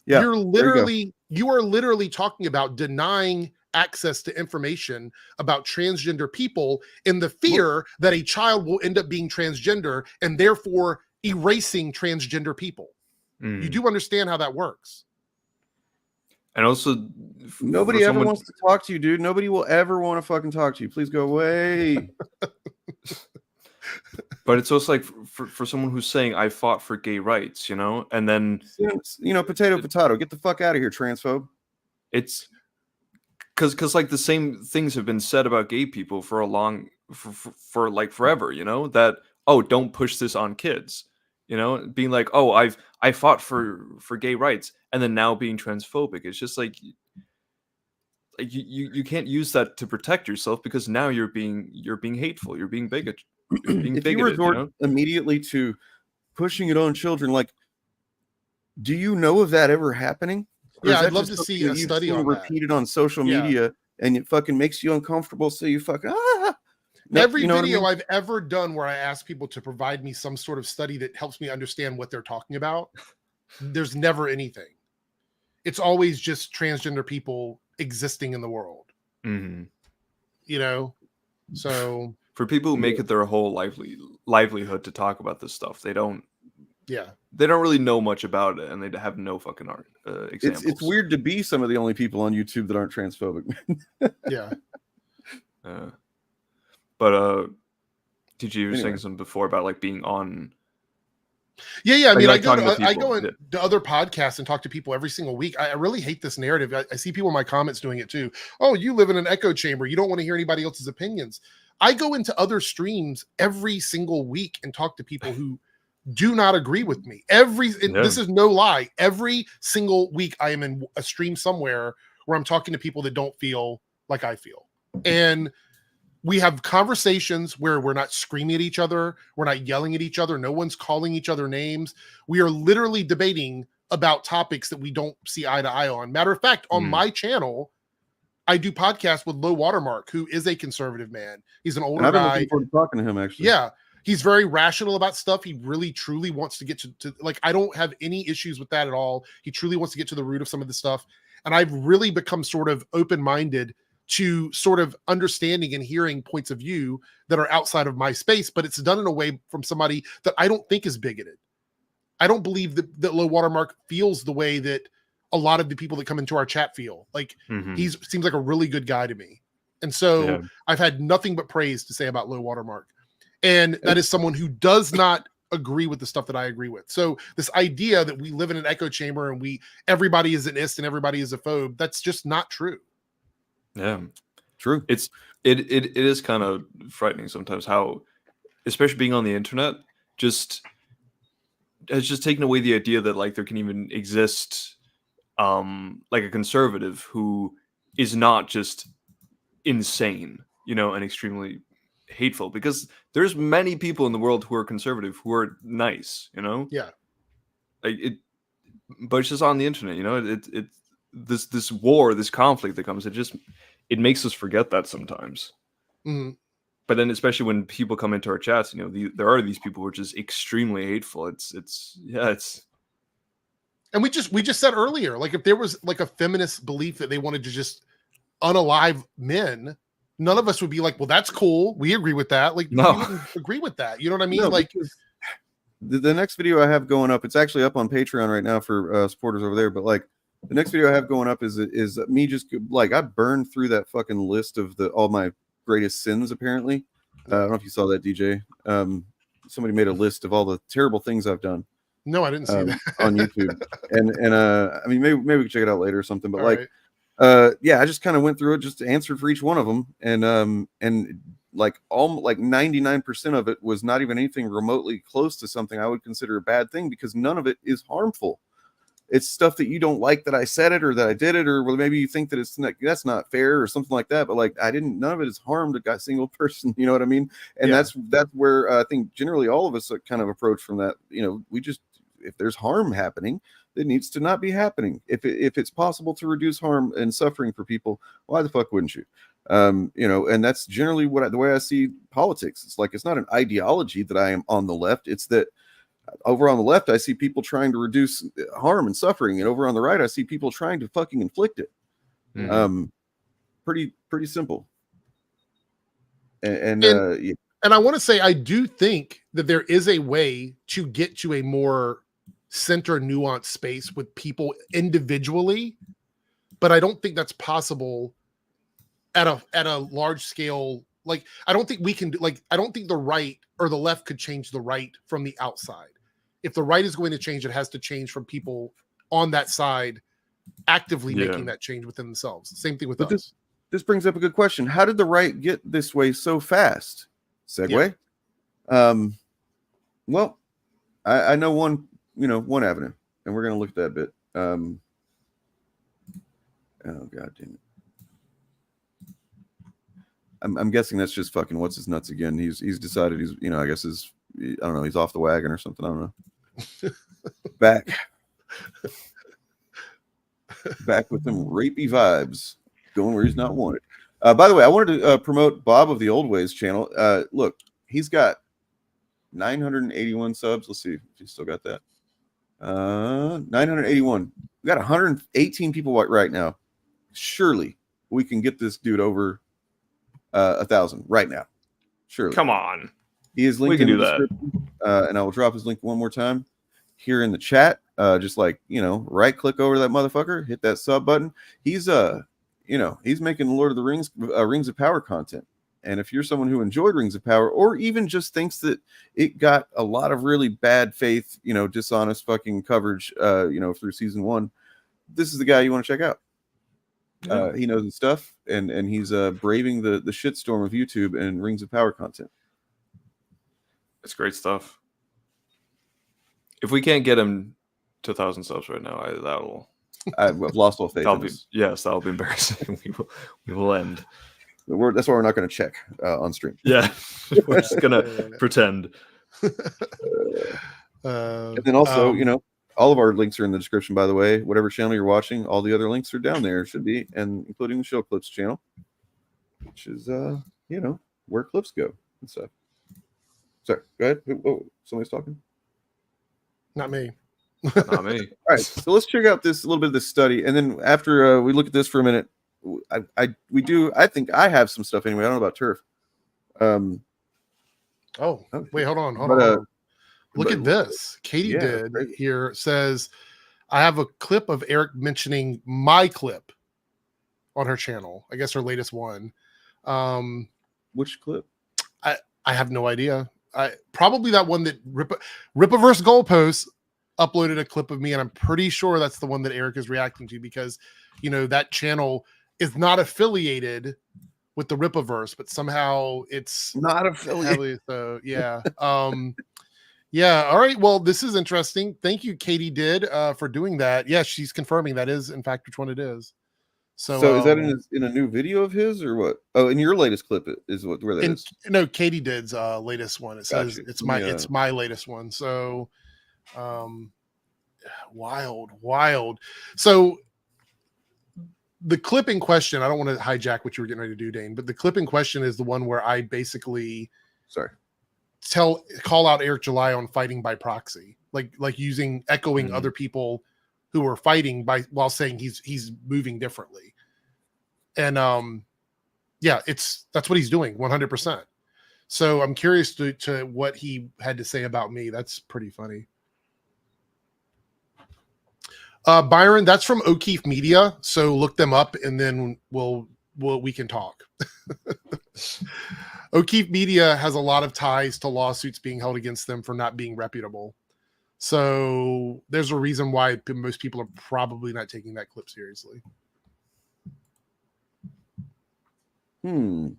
You are literally talking about denying access to information about transgender people in the fear that a child will end up being transgender and therefore erasing transgender people. You do understand how that works. And also, nobody ever wants to talk to you, dude. Nobody will ever want to fucking talk to you. Please go away. But it's also for someone who's saying I fought for gay rights, and then potato, get the fuck out of here, transphobe. It's because the same things have been said about gay people for forever, that, oh, don't push this on kids, being like, oh, I fought for gay rights, and then now being transphobic. It's just you can't use that to protect yourself, because now you're being hateful, you're being bigoted. If you resort immediately to pushing it on children, do you know of that ever happening? Yeah, I'd love to see a study on that. Repeated on social media, and it fucking makes you uncomfortable, so you fucking Every video I've ever done where I ask people to provide me some sort of study that helps me understand what they're talking about, there's never anything. It's always just transgender people existing in the world. Mm-hmm. So for people who make it their whole livelihood to talk about this stuff, they don't really know much about it, and they have no fucking examples. It's weird to be some of the only people on YouTube that aren't transphobic. Yeah. But TG, you were saying something before about being on. Yeah. I mean, I go into other podcasts and talk to people every single week. I really hate this narrative. I see people in my comments doing it too. Oh, you live in an echo chamber. You don't want to hear anybody else's opinions. I go into other streams every single week and talk to people who do not agree with me. This is no lie. Every single week I am in a stream somewhere where I'm talking to people that don't feel like I feel. And we have conversations where we're not screaming at each other. We're not yelling at each other. No one's calling each other names. We are literally debating about topics that we don't see eye to eye on. Matter of fact, on my channel, I do podcasts with Low Watermark, who is a conservative man. He's an older guy. I've been looking forward to talking to him, actually. Yeah. He's very rational about stuff. He really truly wants to get to like, I don't have any issues with that at all. He truly wants to get to the root of some of the stuff. And I've really become sort of open-minded to sort of understanding and hearing points of view that are outside of my space, but it's done in a way from somebody that I don't think is bigoted. I don't believe that Low Watermark feels the way that a lot of the people that come into our chat feel. Like he seems like a really good guy to me. And so I've had nothing but praise to say about Low Watermark. And that is someone who does not agree with the stuff that I agree with. So this idea that we live in an echo chamber and everybody is an ist and everybody is a phobe, that's just not true. Yeah, true. It is kind of frightening sometimes how, especially being on the internet, has just taken away the idea that like there can even exist like a conservative who is not just insane, and extremely hateful, because there's many people in the world who are conservative who are nice, Yeah. Like but it's just on the internet, this war, this conflict that comes, it makes us forget that sometimes. But then especially when people come into our chats, there are these people who are just extremely hateful. It's and we just said earlier, like if there was like a feminist belief that they wanted to just unalive men, none of us would be like, well, that's cool, we agree with that. Like, no, we wouldn't agree with that. You know what I mean? No, like the next video I have going up, it's actually up on Patreon right now for supporters over there. But like the next video I have going up is me just like, I burned through that fucking list of all my greatest sins. Apparently, I don't know if you saw that, DJ. Somebody made a list of all the terrible things I've done. No, I didn't see that on YouTube. and I mean, maybe we can check it out later or something. But all like. right. Yeah, I just kind of went through it, just answered for each one of them, and like 99% of it was not even anything remotely close to something I would consider a bad thing, because none of it is harmful. It's stuff that you don't like that I said it or that I did it, or maybe you think that that's not fair or something like that. But like, none of it has harmed a single person. You know what I mean? And that's where I think generally all of us kind of approach from that. We just, if there's harm happening, it needs to not be happening. If it's possible to reduce harm and suffering for people, why the fuck wouldn't you? And that's generally the way I see politics. It's like, it's not an ideology that I am on the left. It's that over on the left, I see people trying to reduce harm and suffering, and over on the right, I see people trying to fucking inflict it. Pretty simple. And I want to say, I do think that there is a way to get to a more center nuanced space with people individually, but I don't think that's possible at a large scale. Like, I don't think we can do, like, I don't think the right or the left could change the right from the outside. If the right is going to change, it has to change from people on that side actively making that change within themselves. Same thing with us. This brings up a good question. How did the right get this way so fast? Segue. Well, I know one avenue, and we're going to look at that a bit. Oh god damn it. I'm guessing that's just fucking what's his nuts again. He's decided he's, I guess I don't know, he's off the wagon or something. I don't know. Back with them rapey vibes, going where he's not wanted. By the way, I wanted to promote Bob of the Old Ways channel. Look, he's got 981 subs. Let's see if he's still got that. 981. We got 118 people right now. Surely we can get this dude over 1,000 right now. Surely. Come on. He is linked in the description, and I will drop his link one more time here in the chat. Just like, right click over that motherfucker, hit that sub button. He's he's making Lord of the Rings Rings of Power content. And if you're someone who enjoyed Rings of Power, or even just thinks that it got a lot of really bad faith, dishonest fucking coverage, through season 1, this is the guy you want to check out. He knows his stuff, and he's braving the shitstorm of YouTube and Rings of Power content. It's great stuff. If we can't get him to 1,000 subs right now, I've lost all faith. That'll be embarrassing. we will end. That's why we're not going to check on stream. Yeah, we're just gonna pretend. And then also, all of our links are in the description. By the way, whatever channel you're watching, all the other links are down there. Should be, and including the Show Clips channel, which is where clips go and stuff. Sorry, go ahead. Whoa, somebody's talking. Not me. Not me. All right, so let's check out this a little bit of this study, and then after we look at this for a minute, I think I have some stuff anyway. I don't know about Turf. Wait, hold on. Look at this. Katie did here says, I have a clip of Eric mentioning my clip on her channel. I guess her latest one. Which clip? I have no idea. Probably that one that Ripaverse Goalposts uploaded a clip of me, and I'm pretty sure that's the one that Eric is reacting to, because that channel is not affiliated with the Ripaverse, but somehow it's not affiliated. So yeah. Yeah. All right. Well, this is interesting. Thank you, Katie did for doing that. Yeah, she's confirming that is in fact which one it is. So is that in a new video of his or what? Oh, in your latest clip is where that is. No, Katie did's latest one. It says it's my latest one. So wild. So the clip in question, I don't want to hijack what you were getting ready to do, Dane, but the clip in question is the one where I basically call out Eric July on fighting by proxy, like echoing other people who are fighting while saying he's moving differently. And that's what he's doing 100%. So I'm curious to what he had to say about me. That's pretty funny. Byron, that's from O'Keefe Media. So look them up and then we can talk. O'Keefe Media has a lot of ties to lawsuits being held against them for not being reputable. So there's a reason why most people are probably not taking that clip seriously. You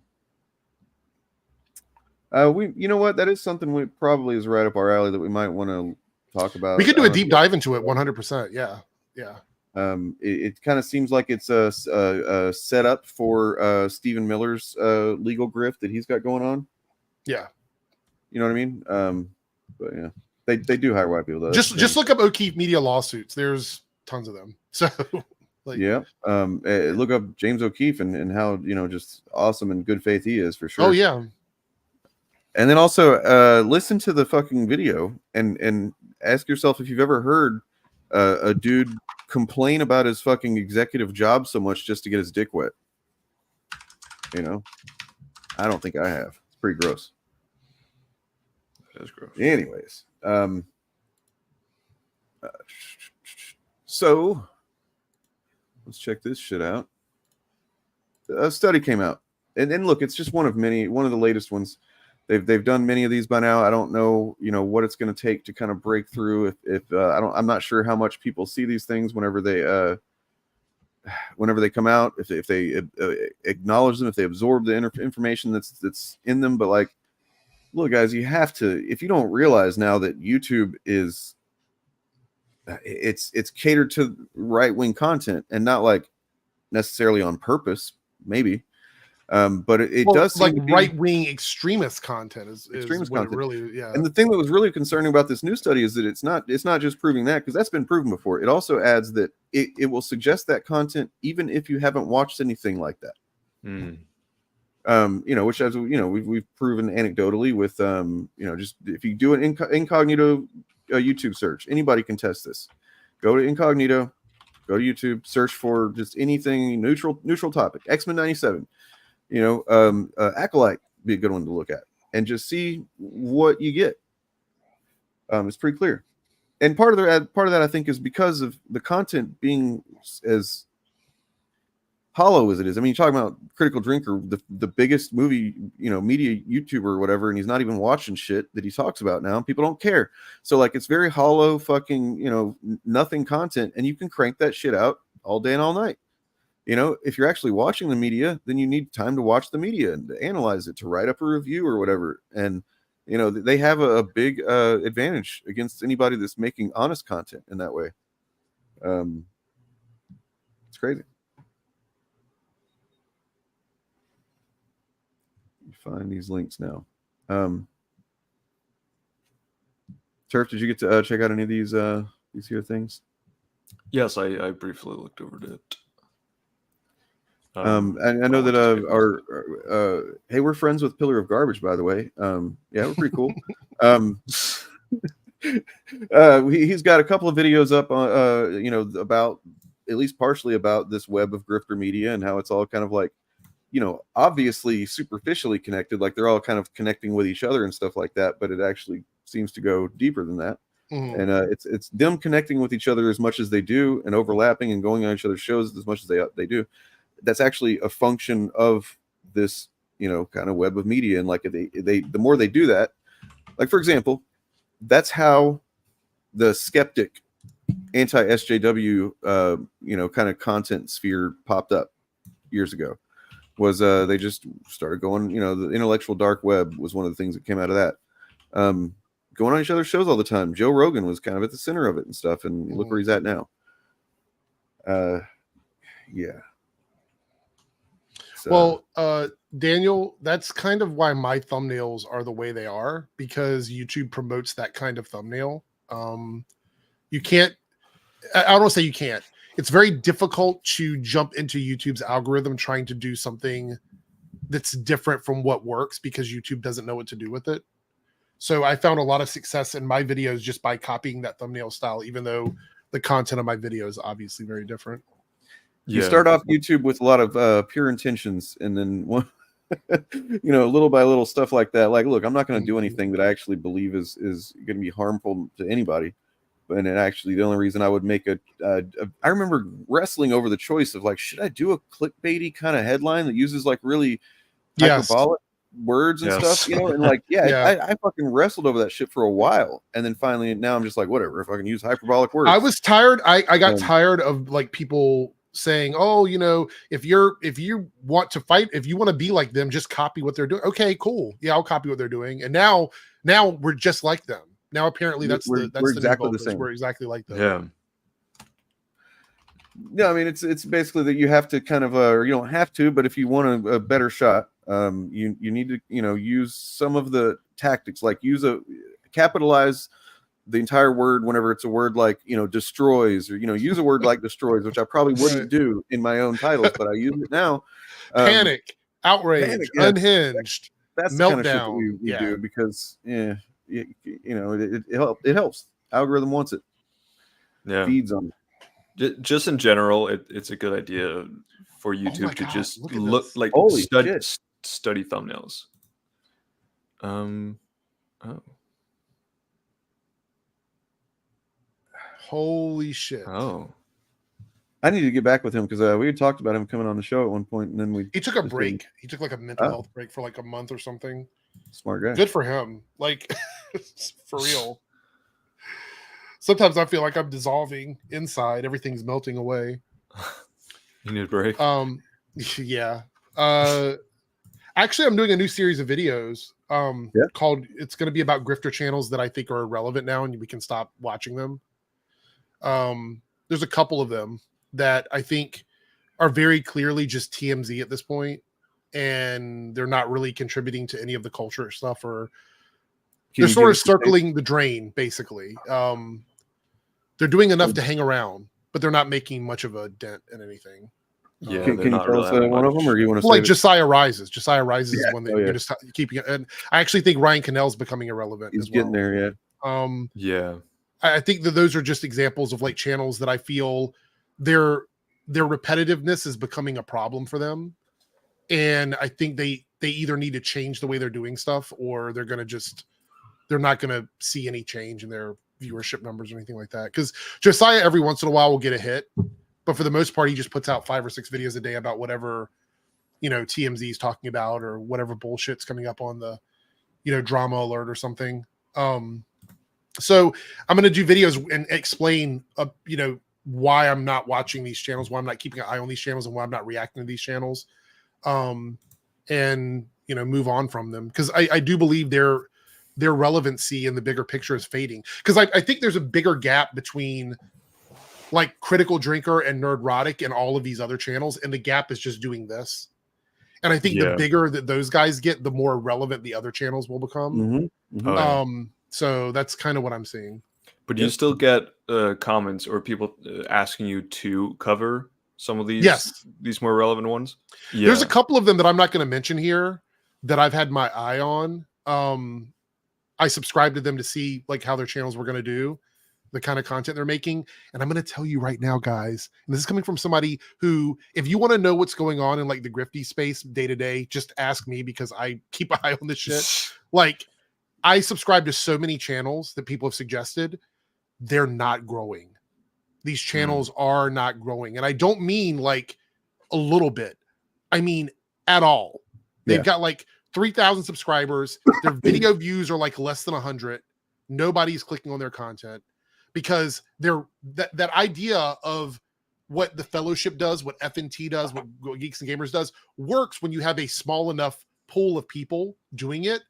know what? That is something we probably is right up our alley that we might want to talk about. We could do a deep dive into it 100%. Yeah. It kind of seems like it's a setup for Stephen Miller's legal grift that he's got going on. Yeah. You know what I mean? But yeah, they do hire white people though. Just look up O'Keefe Media lawsuits. There's tons of them. So look up James O'Keefe and how just awesome and good faith he is for sure. Oh yeah. And then also listen to the fucking video and ask yourself if you've ever heard a dude complain about his fucking executive job so much just to get his dick wet. I don't think I have. It's pretty gross. That is gross. Anyways, so let's check this shit out. A study came out, and look, it's just one of the latest ones. They've done many of these by now. I don't know, what it's going to take to kind of break through. I'm not sure how much people see these things whenever they come out. If they acknowledge them, if they absorb the information that's in them. But like, look, guys, you have to. If you don't realize now that YouTube is, it's catered to right-wing content and not like necessarily on purpose, maybe. But it does seem like to be right-wing extremist content is extremist what content. it really, yeah. And the thing that was really concerning about this new study is that it's not just proving that, because that's been proven before. It also adds that it will suggest that content even if you haven't watched anything like that. Which, as we've proven anecdotally with just if you do an incognito YouTube search, anybody can test this. Go to incognito, go to YouTube, search for just anything neutral topic. X-Men 97. Acolyte be a good one to look at and just see what you get. It's pretty clear. And part of that I think is because of the content being as hollow as it is. I mean, you're talking about Critical Drinker, the biggest movie, media YouTuber or whatever, and he's not even watching shit that he talks about now. People don't care. So like, it's very hollow fucking, nothing content, and you can crank that shit out all day and all night. If you're actually watching the media, then you need time to watch the media and to analyze it, to write up a review or whatever. And, they have a big advantage against anybody that's making honest content in that way. It's crazy. Find these links now. Turf, did you get to check out any of these here things? Yes, I briefly looked over it. I know that hey, we're friends with Pillar of Garbage, by the way. Yeah, we're pretty cool. He's got a couple of videos up on you know, about at least partially about this web of grifter media and how it's all kind of like, you know, obviously superficially connected, like they're all kind of connecting with each other and stuff like that, but it actually seems to go deeper than that. And it's them connecting with each other as much as they do, and overlapping and going on each other's shows as much as they do. That's actually a function of this, you know, kind of web of media. And like the more they do that, like for example, that's how the skeptic anti-SJW you know, kind of content sphere popped up years ago. Was they just started going, you know, the intellectual dark web was one of the things that came out of that. Going on each other's shows all the time. Joe Rogan was kind of at the center of it and stuff, and look where he's at now. Yeah. So. Well, Daniel, that's kind of why my thumbnails are the way they are, because YouTube promotes that kind of thumbnail. You can't, I don't want to say you can't. It's very difficult to jump into YouTube's algorithm trying to do something that's different from what works, because YouTube doesn't know what to do with it. So I found a lot of success in my videos just by copying that thumbnail style, even though the content of my video is obviously very different. You start off YouTube with a lot of pure intentions, and then one, you know, little by little stuff like that. Like, look, I'm not going to do anything that I actually believe is going to be harmful to anybody. And it actually, the only reason I would make I remember wrestling over the choice of like, should I do a clickbaity kind of headline that uses like really hyperbolic words and stuff, you know? And like, I fucking wrestled over that shit for a while, and then finally, now I'm just like, whatever. If I can use hyperbolic words, I was tired. I got tired of like people saying, oh, you know, if you want to fight, if you want to be like them, just copy what they're doing. Okay, cool. Yeah, I'll copy what they're doing. And now we're just like them. Now apparently we're exactly the same. We're exactly like them. Yeah. Yeah, I mean, it's basically that you have to kind of or you don't have to, but if you want a better shot, you need to, you know, use some of the tactics, like capitalize the entire word whenever it's a word like, you know, destroys, or, you know, use a word like destroys, which I probably wouldn't do in my own titles, but I use it now. Panic, outrage, unhinged, that's meltdown. The kind of shit that we do, because you know, it helps. Algorithm wants it. Yeah, feeds on it. Just in general, it's a good idea for YouTube to just look like study thumbnails. Holy shit! Oh, I need to get back with him, because we had talked about him coming on the show at one point, and then he took a break. He took like a mental health break for like a month or something. Smart guy. Good for him. Like, for real. Sometimes I feel like I'm dissolving inside. Everything's melting away. You need a break. Yeah. Actually, I'm doing a new series of videos called, it's going to be about grifter channels that I think are irrelevant now, and we can stop watching them. There's a couple of them that I think are very clearly just TMZ at this point, and they're not really contributing to any of the culture stuff, or they're sort of circling the drain, basically. They're doing enough to hang around, but they're not making much of a dent in anything. Yeah, can you tell us one of them, or you want to like Josiah Rises? Josiah Rises is one that you're just keeping it. And I actually think Ryan Cannell's becoming irrelevant. He's getting there, yeah. I think that those are just examples of like channels that I feel their repetitiveness is becoming a problem for them, and I think they either need to change the way they're doing stuff, or they're not gonna see any change in their viewership numbers or anything like that. Because Josiah every once in a while will get a hit, but for the most part, he just puts out 5 or 6 videos a day about whatever, you know, TMZ is talking about, or whatever bullshit's coming up on the, you know, drama alert or something. So I'm going to do videos and explain, you know, why I'm not watching these channels, why I'm not keeping an eye on these channels, and why I'm not reacting to these channels, and, you know, move on from them. Because I do believe their relevancy in the bigger picture is fading. Because I think there's a bigger gap between like Critical Drinker and Nerdrotic and all of these other channels, and the gap is just doing this. And I think the bigger that those guys get, the more relevant the other channels will become. So that's kind of what I'm seeing. But do you still get comments or people asking you to cover Some of these more relevant ones. Yeah. There's a couple of them that I'm not going to mention here that I've had my eye on. I subscribed to them to see like how their channels were going to do, the kind of content they're making. And I'm going to tell you right now, guys, and this is coming from somebody who, if you want to know what's going on in like the grifty space day to day, just ask me because I keep an eye on this shit. Like, I subscribe to so many channels that people have suggested. They're not growing. These channels are not growing. And I don't mean like a little bit. I mean at all. They've got like 3,000 subscribers. Their video views are like less than 100. Nobody's clicking on their content because they're that idea of what the Fellowship does, what FNT does, what Geeks and Gamers does works when you have a small enough pool of people doing it.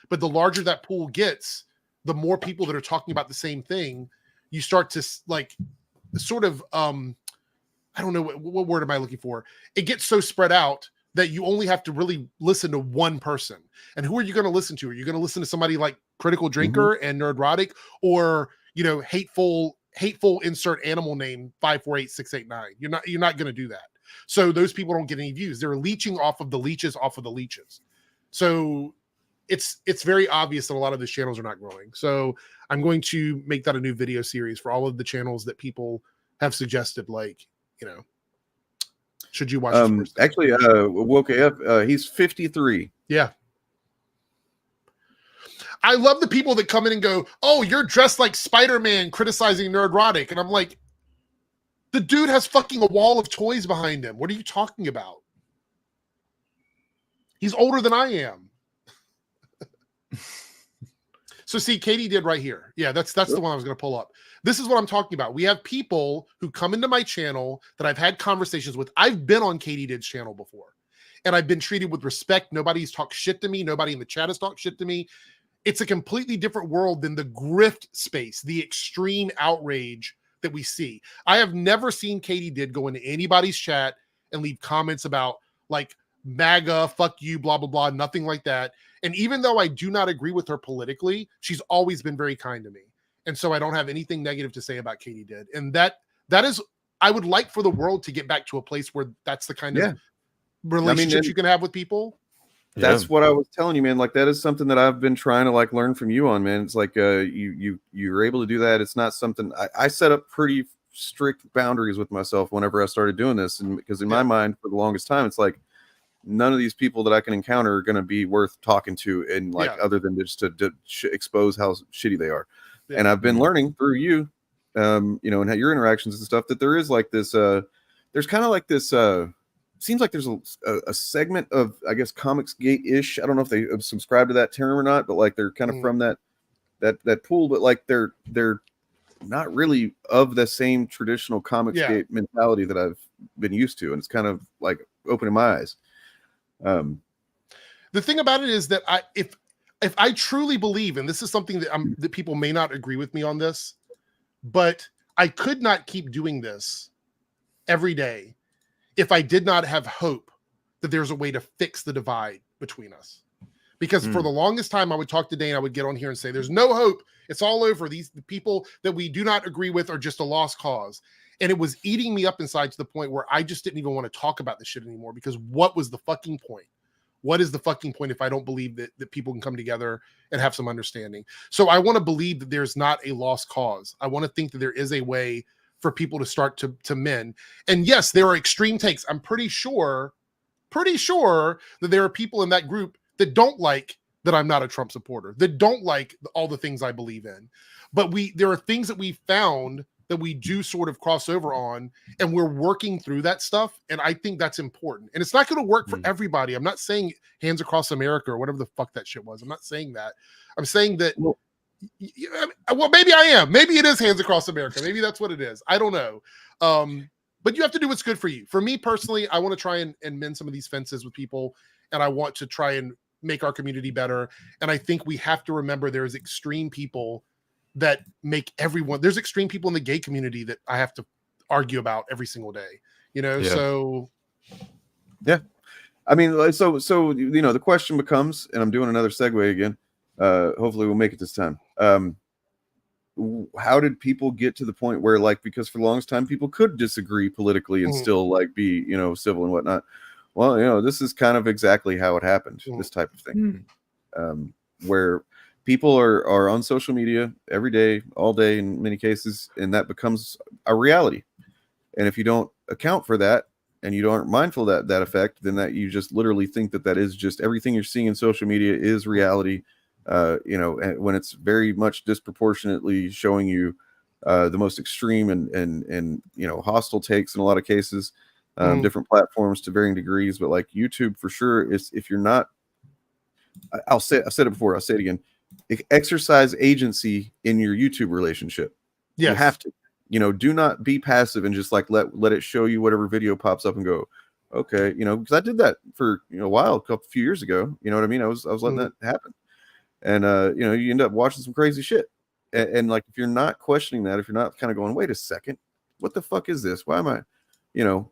But the larger that pool gets, the more people that are talking about the same thing, you start to like sort of, I don't know what word am I looking for? It gets so spread out that you only have to really listen to one person. And who are you going to listen to? Are you going to listen to somebody like Critical Drinker and Nerdrotic, or, you know, hateful insert animal name 548689? You're not going to do that. So those people don't get any views. They're leeching off of the leeches. So it's very obvious that a lot of these channels are not growing. So I'm going to make that a new video series for all of the channels that people have suggested, like, you know, should you watch this first? Actually, Woke AF, he's 53. Yeah. I love the people that come in and go, oh, you're dressed like Spider-Man criticizing Nerdrotic. And I'm like, the dude has fucking a wall of toys behind him. What are you talking about? He's older than I am. So see, Katie did right here. Yeah, that's the one I was going to pull up. This is what I'm talking about. We have people who come into my channel that I've had conversations with. I've been on Katie Did's channel before, and I've been treated with respect. Nobody's talked shit to me. Nobody in the chat has talked shit to me. It's a completely different world than the grift space, the extreme outrage that we see. I have never seen Katie Did go into anybody's chat and leave comments about like MAGA, fuck you, blah, blah, blah, nothing like that. And even though I do not agree with her politically, she's always been very kind to me. And so I don't have anything negative to say about Katie Did. And that is, I would like for the world to get back to a place where that's the kind of relationship you can have with people. That's what I was telling you, man. Like, that is something that I've been trying to like learn from you on, man. It's like you're able to do that. It's not something I set up pretty strict boundaries with myself whenever I started doing this. And because in my mind, for the longest time, it's like, none of these people that I can encounter are going to be worth talking to, and like other than just to expose how shitty they are. Yeah. And I've been learning through you, you know, and how your interactions and stuff, that there is like this, there's kind of like this, seems like there's a segment of, I guess, Comics Gate-ish. I don't know if they subscribe to that term or not, but like they're kind of from that pool, but like they're not really of the same traditional Comics Gate mentality that I've been used to, and it's kind of like opening my eyes. The thing about it is that if I truly believe, and this is something that that people may not agree with me on this, but I could not keep doing this every day if I did not have hope that there's a way to fix the divide between us. Because for the longest time, I would talk to Dane, I would get on here and say, there's no hope. It's all over. The people that we do not agree with are just a lost cause. And it was eating me up inside to the point where I just didn't even want to talk about this shit anymore, because what was the fucking point? What is the fucking point if I don't believe that people can come together and have some understanding? So I want to believe that there's not a lost cause. I want to think that there is a way for people to start to mend. And yes, there are extreme takes. I'm pretty sure that there are people in that group that don't like that I'm not a Trump supporter, that don't like all the things I believe in. But there are things that we found that we do sort of cross over on, and we're working through that stuff. And I think that's important. And it's not going to work for everybody. I'm not saying Hands Across America or whatever the fuck that shit was. I'm not saying that. I'm saying that, well, maybe I am. Maybe it is Hands Across America. Maybe that's what it is. I don't know. But you have to do what's good for you. For me personally, I want to try and mend some of these fences with people, and I want to try and make our community better. And I think we have to remember there's extreme people that make everyone, there's extreme people in the gay community that I have to argue about every single day, you know? So yeah, I mean, so, you know, the question becomes, and I'm doing another segue again. Hopefully we'll make it this time. how did people get to the point where, like, because for the longest time people could disagree politically and still like be, you know, civil and whatnot. Well, you know, this is kind of exactly how it happened, this type of thing, where people are on social media every day, all day in many cases, and that becomes a reality. And if you don't account for that and you aren't mindful of that effect, then that you just literally think that is just everything you're seeing in social media is reality. You know, and when it's very much disproportionately showing you the most extreme and you know, hostile takes in a lot of cases, different platforms to varying degrees, but like YouTube for sure is, if you're not, I've said it before, I'll say it again, exercise agency in your YouTube relationship. Yes. You have to, you know, do not be passive and just like let it show you whatever video pops up and go, okay, you know, because I did that for, you know, a while, a few years ago, you know what I mean? I was letting that happen. And you know, you end up watching some crazy shit. And like, if you're not questioning that, if you're not kind of going, wait a second, what the fuck is this? Why am I, you know,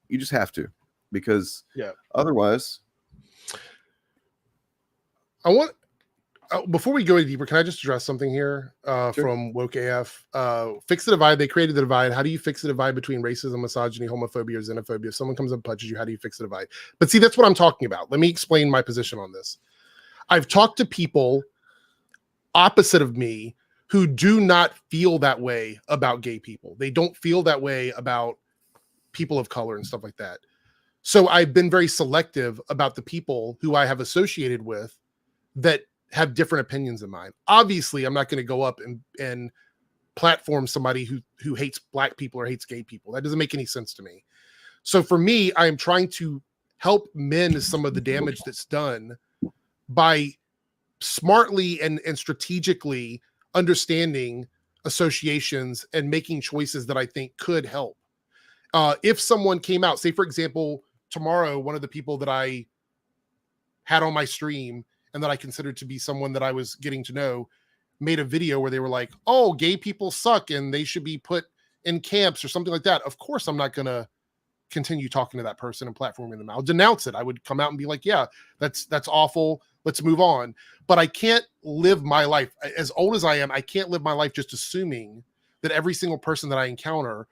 you just have to, because otherwise. I want, before we go any deeper, can I just address something here from Woke AF? Fix the divide. They created the divide. How do you fix the divide between racism, misogyny, homophobia, or xenophobia? If someone comes up and punches you, how do you fix the divide? But see, that's what I'm talking about. Let me explain my position on this. I've talked to people opposite of me who do not feel that way about gay people. They don't feel that way about people of color and stuff like that. So I've been very selective about the people who I have associated with that have different opinions than mine. Obviously, I'm not going to go up and platform somebody who hates black people or hates gay people. That doesn't make any sense to me. So for me, I am trying to help mend some of the damage that's done by smartly and strategically understanding associations and making choices that I think could help. If someone came out, say for example, tomorrow, one of the people that I had on my stream and that I considered to be someone that I was getting to know made a video where they were like, oh, gay people suck and they should be put in camps or something like that. Of course, I'm not going to continue talking to that person and platforming them. I'll denounce it. I would come out and be like, yeah, that's awful. Let's move on. But I can't live my life, as old as I am, I can't live my life just assuming that every single person that I encounter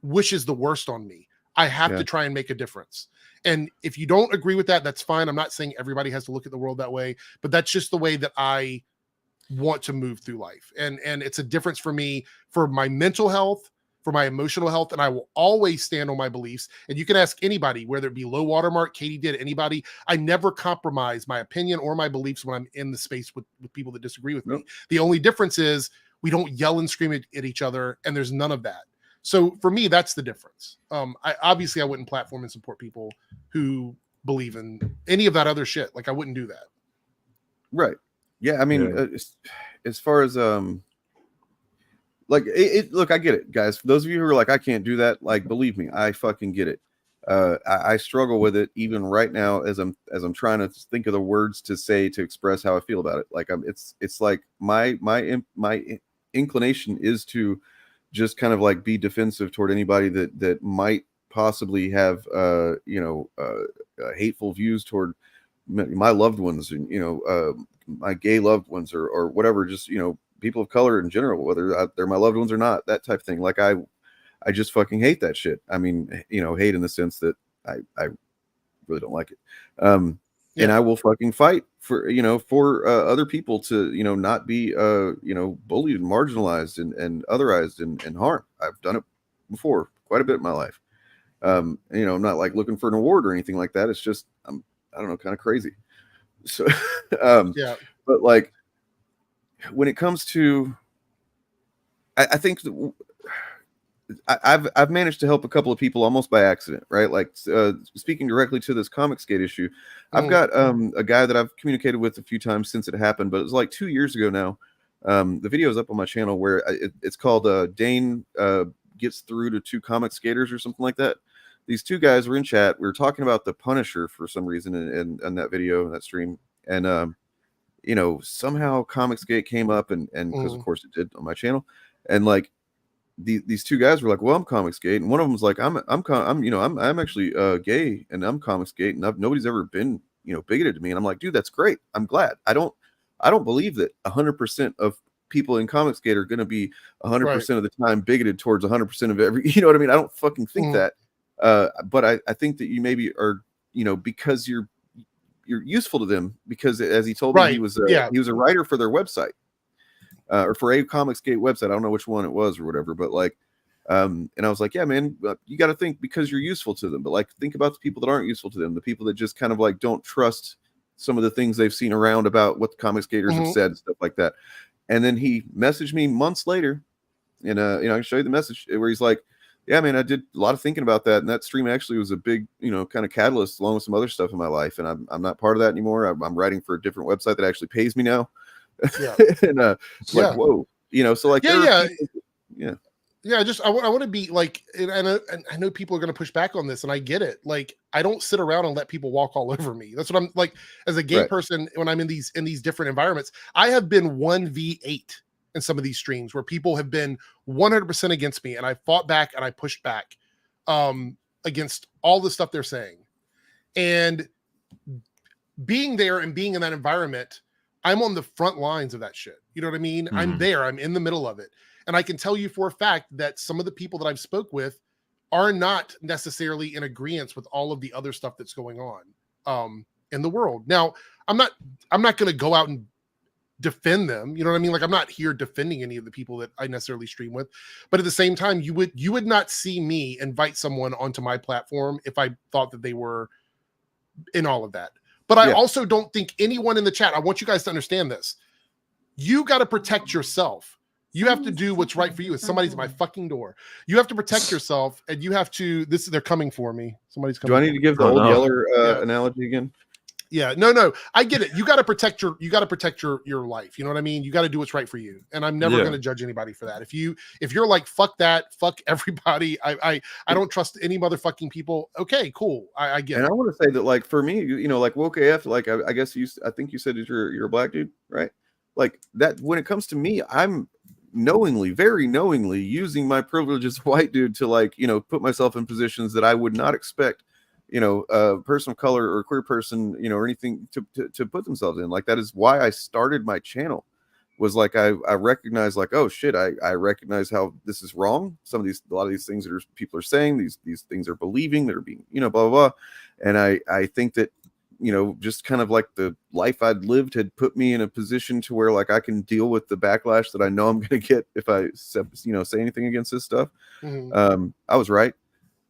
wishes the worst on me. I have to try and make a difference. And if you don't agree with that, that's fine. I'm not saying everybody has to look at the world that way, but that's just the way that I want to move through life. And it's a difference for me, for my mental health, for my emotional health, and I will always stand on my beliefs. And you can ask anybody, whether it be Low Watermark, Katie did, anybody, I never compromise my opinion or my beliefs when I'm in the space with people that disagree with me. The only difference is we don't yell and scream at each other, and there's none of that. So for me, that's the difference. I wouldn't platform and support people who believe in any of that other shit. Like, I wouldn't do that. Right. Yeah. I mean, as far as, like look, I get it, guys. For those of you who are like, I can't do that, like, believe me, I fucking get it. I struggle with it even right now as I'm trying to think of the words to say to express how I feel about it. Like, it's like my inclination is to just kind of like be defensive toward anybody that might possibly have hateful views toward my loved ones, and my gay loved ones, or whatever, just people of color in general, whether they're my loved ones or not, that type of thing. Like, I just fucking hate that shit. I mean, hate in the sense that I really don't like it. And I will fucking fight for other people to, not be, bullied and marginalized and otherized and harmed. I've done it before quite a bit in my life. I'm not like looking for an award or anything like that. It's just, I don't know, kind of crazy. So, but like, when it comes to, I think I've managed to help a couple of people almost by accident, right? Like, speaking directly to this Comicsgate issue, I've got a guy that I've communicated with a few times since it happened, but it was like 2 years ago now. The video is up on my channel where it's called Dane Gets Through to Two Comic Skaters or something like that. These two guys were in chat. We were talking about the Punisher for some reason in that video, in that stream, and somehow Comicsgate came up, and because of course it did on my channel, and like these two guys were like, well, I'm Comicsgate, and one of them was like, I'm actually gay, and I'm Comicsgate, and nobody's ever been bigoted to me, and I'm like, dude, that's great, I'm glad. I don't believe that 100% of people in Comicsgate are going to be 100% of the time bigoted towards 100% of every, you know what I mean? I don't fucking think that. But I think that you maybe are, you know, because you're useful to them, because as he told me, he was a writer for their website, or for a Comicsgate website. I don't know which one it was or whatever, but like, and I was like, yeah, man, you got to think because you're useful to them, but like, think about the people that aren't useful to them, the people that just kind of like don't trust some of the things they've seen around about what the Comicsgaters have said and stuff like that. And then he messaged me months later, and you know, I can show you the message where he's like, yeah, man, I did a lot of thinking about that, and that stream actually was a big, you know, kind of catalyst along with some other stuff in my life, and I'm not part of that anymore. I'm writing for a different website that actually pays me now. Yeah. And it's like, whoa, you know, so like, yeah. Yeah, I want to be like, and I know people are going to push back on this, and I get it. Like, I don't sit around and let people walk all over me. That's what I'm like as a gay person when I'm in these different environments. I have been 1v8 in some of these streams where people have been 100% against me, and I fought back and I pushed back against all the stuff they're saying. And being there and being in that environment, I'm on the front lines of that shit. You know what I mean? I'm there. I'm in the middle of it. And I can tell you for a fact that some of the people that I've spoke with are not necessarily in agreement with all of the other stuff that's going on in the world. Now, I'm not going to go out and defend them. You know what I mean? Like, I'm not here defending any of the people that I necessarily stream with. But at the same time, you would not see me invite someone onto my platform if I thought that they were in all of that. But I also don't think anyone in the chat, I want you guys to understand this. You got to protect yourself. You have to do what's right for you. If somebody's at my fucking door, you have to protect yourself, and you have to. They're coming for me. Somebody's coming. Do I need to give the old Yeller analogy again? Yeah, no, I get it. You got to protect your life. You know what I mean? You got to do what's right for you. And I'm never going to judge anybody for that. If you're like, fuck that, fuck everybody. I don't trust any motherfucking people. Okay, cool. I get it. And I want to say that, like, for me, you know, like woke AF, like I guess I think you said that you're a black dude, right? Like that. When it comes to me, I'm very knowingly using my privilege as a white dude to, like, you know, put myself in positions that I would not expect, you know, a person of color or a queer person, you know, or anything to put themselves in. Like, that is why I started my channel, was like, I recognize, like, oh shit, I recognize how this is wrong. A lot of these things that people are saying, these things are believing, that are being, you know, blah, blah, blah. And I think that, you know, just kind of like the life I'd lived had put me in a position to where, like, I can deal with the backlash that I know I'm going to get if I, you know, say anything against this stuff. I was right.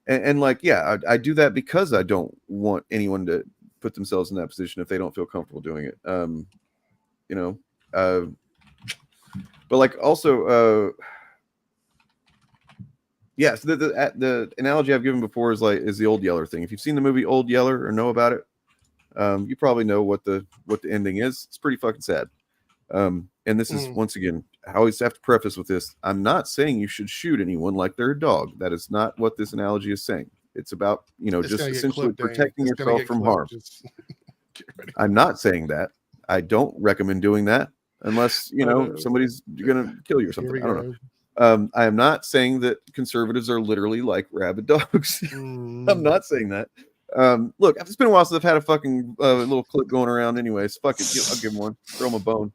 And like, yeah, I do that because I don't want anyone to put themselves in that position if they don't feel comfortable doing it. You know, but like also, yes, the analogy I've given before is the Old Yeller thing. If you've seen the movie Old Yeller or know about it, you probably know what the ending is. It's pretty fucking sad. And this is, once again, I always have to preface with this. I'm not saying you should shoot anyone like they're a dog. That is not what this analogy is saying. It's about, you know, just essentially protecting yourself from harm. I'm not saying that. I don't recommend doing that unless, you know, somebody's going to kill you or something. I don't know. I am not saying that conservatives are literally like rabid dogs. I'm not saying that. Look, it's been a while since I've had a fucking little clip going around anyways. Fuck it. I'll give him one. Throw him a bone.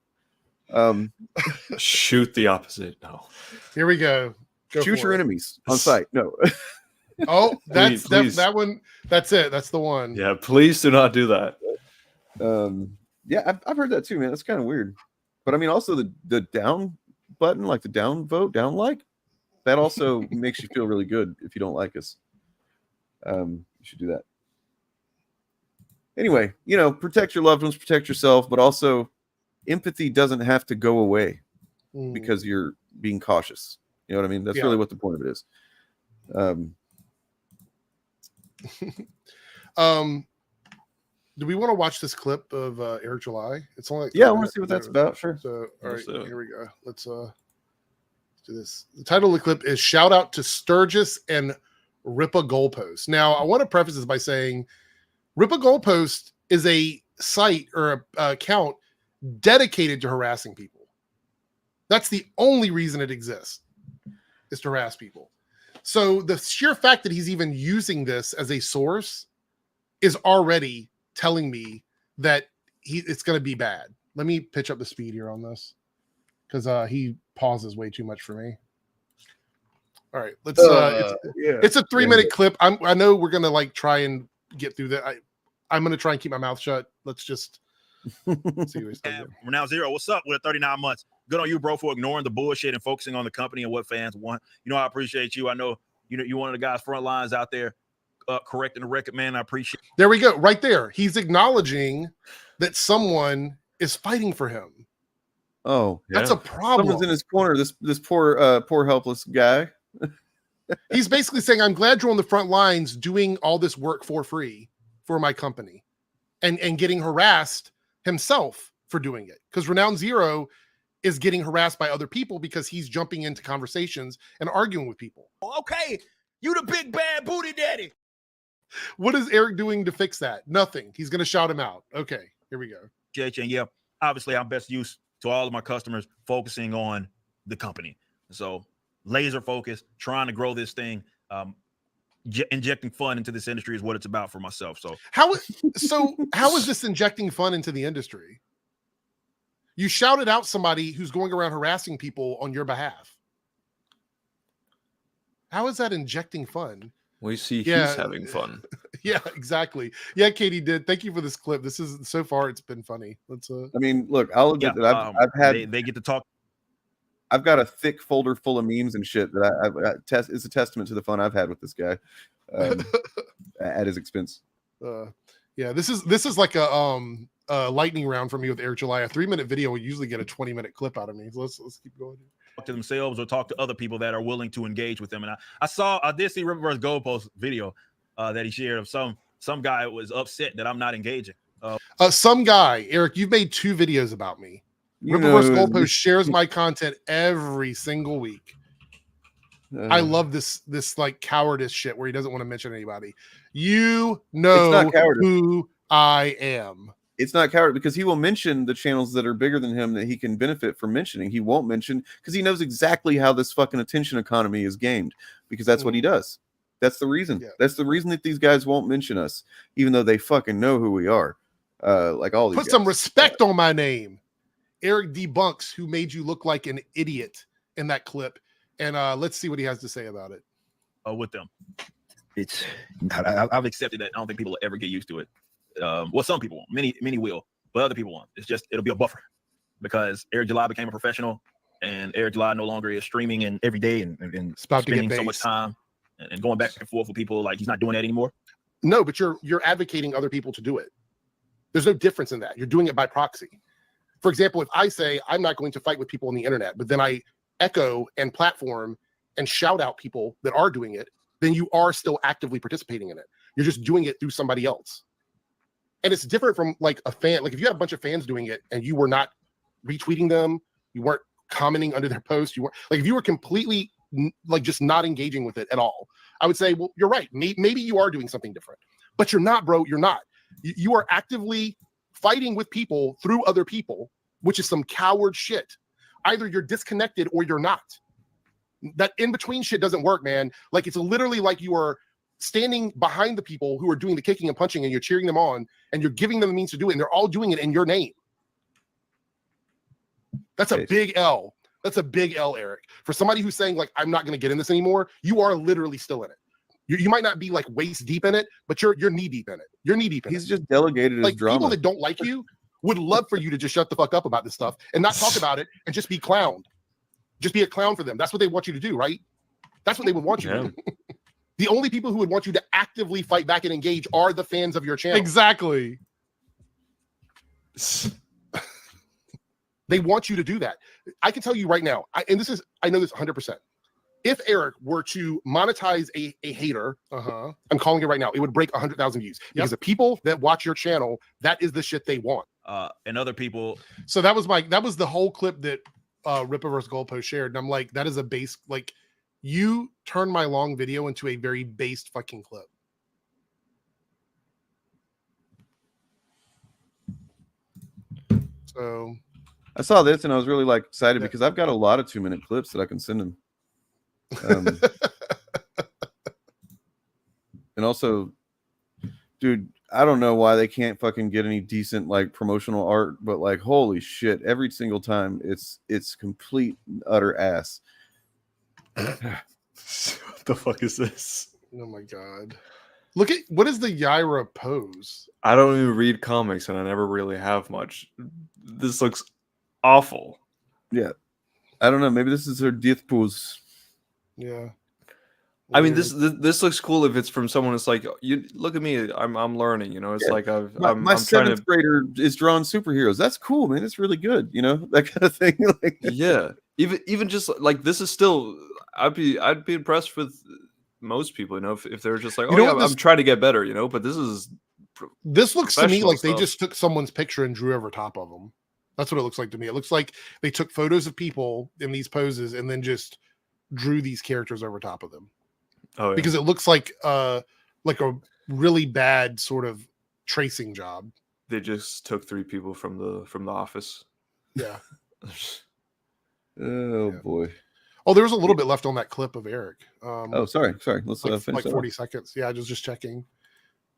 Shoot the opposite. No. Here we go. Shoot your enemies on sight. No. Oh, that's please. that one. That's it. That's the one. Yeah, please do not do that. Yeah, I've heard that too, man. That's kind of weird. But I mean, also the down button, like the down vote, down like, that also makes you feel really good if you don't like us. You should do that. Anyway, you know, protect your loved ones, protect yourself, but also empathy doesn't have to go away because you're being cautious. You know what I mean? That's really what the point of it is. Do we want to watch this clip of Air July? It's only I want to see what that's about. Sure. So, all right, here we go. Let's do this. The title of the clip is "Shout Out to Sturgis and Rip a Goalpost." Now, I want to preface this by saying Rip a Goalpost is a site or a account dedicated to harassing people. That's the only reason it exists, is to harass people. So the sheer fact that he's even using this as a source is already telling me that it's going to be bad. Let me pitch up the speed here on this. because he pauses way too much for me. All right, let's. It's a 3-minute clip. I know we're gonna like try and get through that. I'm gonna try and keep my mouth shut. Let's just see what he's doing. We're now Zero. What's up with 39 months? Good on you, bro, for ignoring the bullshit and focusing on the company and what fans want. You know, I appreciate you. I know you're one of the guys front lines out there correcting the record, man. I appreciate. There we go, right there. He's acknowledging that someone is fighting for him. Oh, that's a problem. Someone's in his corner. This poor helpless guy. He's basically saying, I'm glad you're on the front lines doing all this work for free for my company and getting harassed himself for doing it. Because Renowned Zero is getting harassed by other people because he's jumping into conversations and arguing with people. Okay, you the big bad booty daddy. What is Eric doing to fix that? Nothing. He's going to shout him out. Okay, here we go. And yeah, obviously I'm best used to all of my customers focusing on the company. So laser focus, trying to grow this thing, injecting fun into this industry is what it's about for myself. So how is this injecting fun into the industry? You shouted out somebody who's going around harassing people on your behalf. How is that injecting fun? We see he's having fun. Yeah, exactly. Yeah, Katie did. Thank you for this clip. This is so far it's been funny. Let's I mean, look, I'll admit that I've had they get to talk. I've got a thick folder full of memes and shit that it's a testament to the fun I've had with this guy at his expense. Yeah, this is like a lightning round for me with Eric July. A 3-minute video will usually get a 20-minute clip out of me. So let's keep going. Talk to themselves or talk to other people that are willing to engage with them. And I did see River vs. Goalpost video that he shared of some guy was upset that I'm not engaging. Some guy, Eric, you've made 2 videos about me. River vs. Goalpost shares my content every single week. I love this like cowardice shit where he doesn't want to mention anybody. You know who I am. It's not coward because he will mention the channels that are bigger than him that he can benefit from mentioning. He won't mention because he knows exactly how this fucking attention economy is gamed because that's what he does. That's the reason. Yeah. That's the reason that these guys won't mention us, even though they fucking know who we are. Like all these Put guys. Some respect on my name. Eric debunks who made you look like an idiot in that clip. And let's see what he has to say about it. With them. I've accepted that. I don't think people will ever get used to it. Well, some people won't. Many will, but other people won't. It'll be a buffer because Eric July became a professional, and Eric July no longer is streaming and every day and spending so much time and going back and forth with people. Like he's not doing that anymore. No, but you're advocating other people to do it. There's no difference in that. You're doing it by proxy. For example, if I say I'm not going to fight with people on the internet, but then I echo and platform and shout out people that are doing it, then you are still actively participating in it. You're just doing it through somebody else. And it's different from like a fan. Like if you had a bunch of fans doing it and you were not retweeting them, you weren't commenting under their post, you weren't like if you were completely like just not engaging with it at all, I would say, well, you're right. Maybe you are doing something different, but you're not, bro. You're not. You are actively fighting with people through other people, which is some coward shit. Either you're disconnected or you're not. That in between shit doesn't work, man. Like it's literally like you are standing behind the people who are doing the kicking and punching and you're cheering them on and you're giving them the means to do it and they're all doing it in your name. That's a big L. That's a big L, Eric. For somebody who's saying like, I'm not going to get in this anymore, you are literally still in it. You might not be like waist deep in it, but you're knee deep in it. You're knee deep in it. He's just delegated his drama. People that don't like you would love for you to just shut the fuck up about this stuff and not talk about it and just be clowned. Just be a clown for them. That's what they want you to do, right? That's what they would want you to do. The only people who would want you to actively fight back and engage are the fans of your channel. Exactly. They want you to do that. I can tell you right now, I know this 100%. If Eric were to monetize a hater, I'm calling it right now, it would break 100,000 views. Because the people that watch your channel, that is the shit they want. And other people. So that was the whole clip that Ripper vs. Goalpost shared. And I'm like, that is a base, like, you turned my long video into a very based fucking clip. So I saw this and I was really like excited because I've got a lot of 2-minute clips that I can send him. And also, dude, I don't know why they can't fucking get any decent like promotional art, but like holy shit, every single time it's complete utter ass. What the fuck is this? Oh my god. Look at what is the Yaira pose? I don't even read comics and I never really have much. This looks awful. Yeah. I don't know. Maybe this is her death pose. Yeah. I mean, this looks cool if it's from someone that's like, you look at me, I'm learning, you know. It's like I'm my trying to. 7th grader is drawing superheroes. That's cool, man. It's really good, you know, that kind of thing. Like, Yeah, even just like this is still. I'd be impressed with most people, you know, if they're just like, oh yeah, I'm trying to get better, you know. But this looks to me like they stuff. just took someone's picture and drew over top of them. That's what it looks like to me. It looks like they took photos of people in these poses and then just drew these characters over top of them. Oh, yeah. Because it looks like a really bad sort of tracing job. They just took 3 people from the office. Yeah. Boy. Oh, there was a little bit left on that clip of Eric. Sorry. Let's like finish 40 seconds. Yeah, just checking.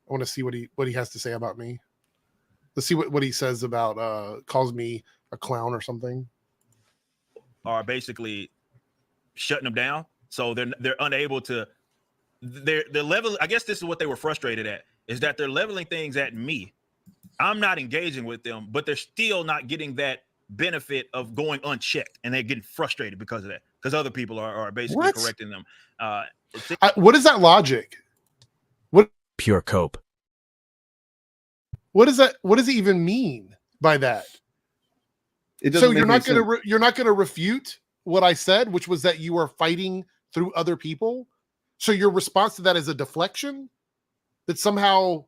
I want to see what he has to say about me. Let's see what he says about calls me a clown or something. Are basically shutting them down, so they're unable to. They're level. I guess this is what they were frustrated at, is that they're leveling things at me. I'm not engaging with them, but they're still not getting that benefit of going unchecked, and they're getting frustrated because of that. Because other people are basically correcting them. What is that logic? What pure cope? What is that? What does it even mean by that? So you're not going to refute what I said, which was that you are fighting through other people. So your response to that is a deflection, that somehow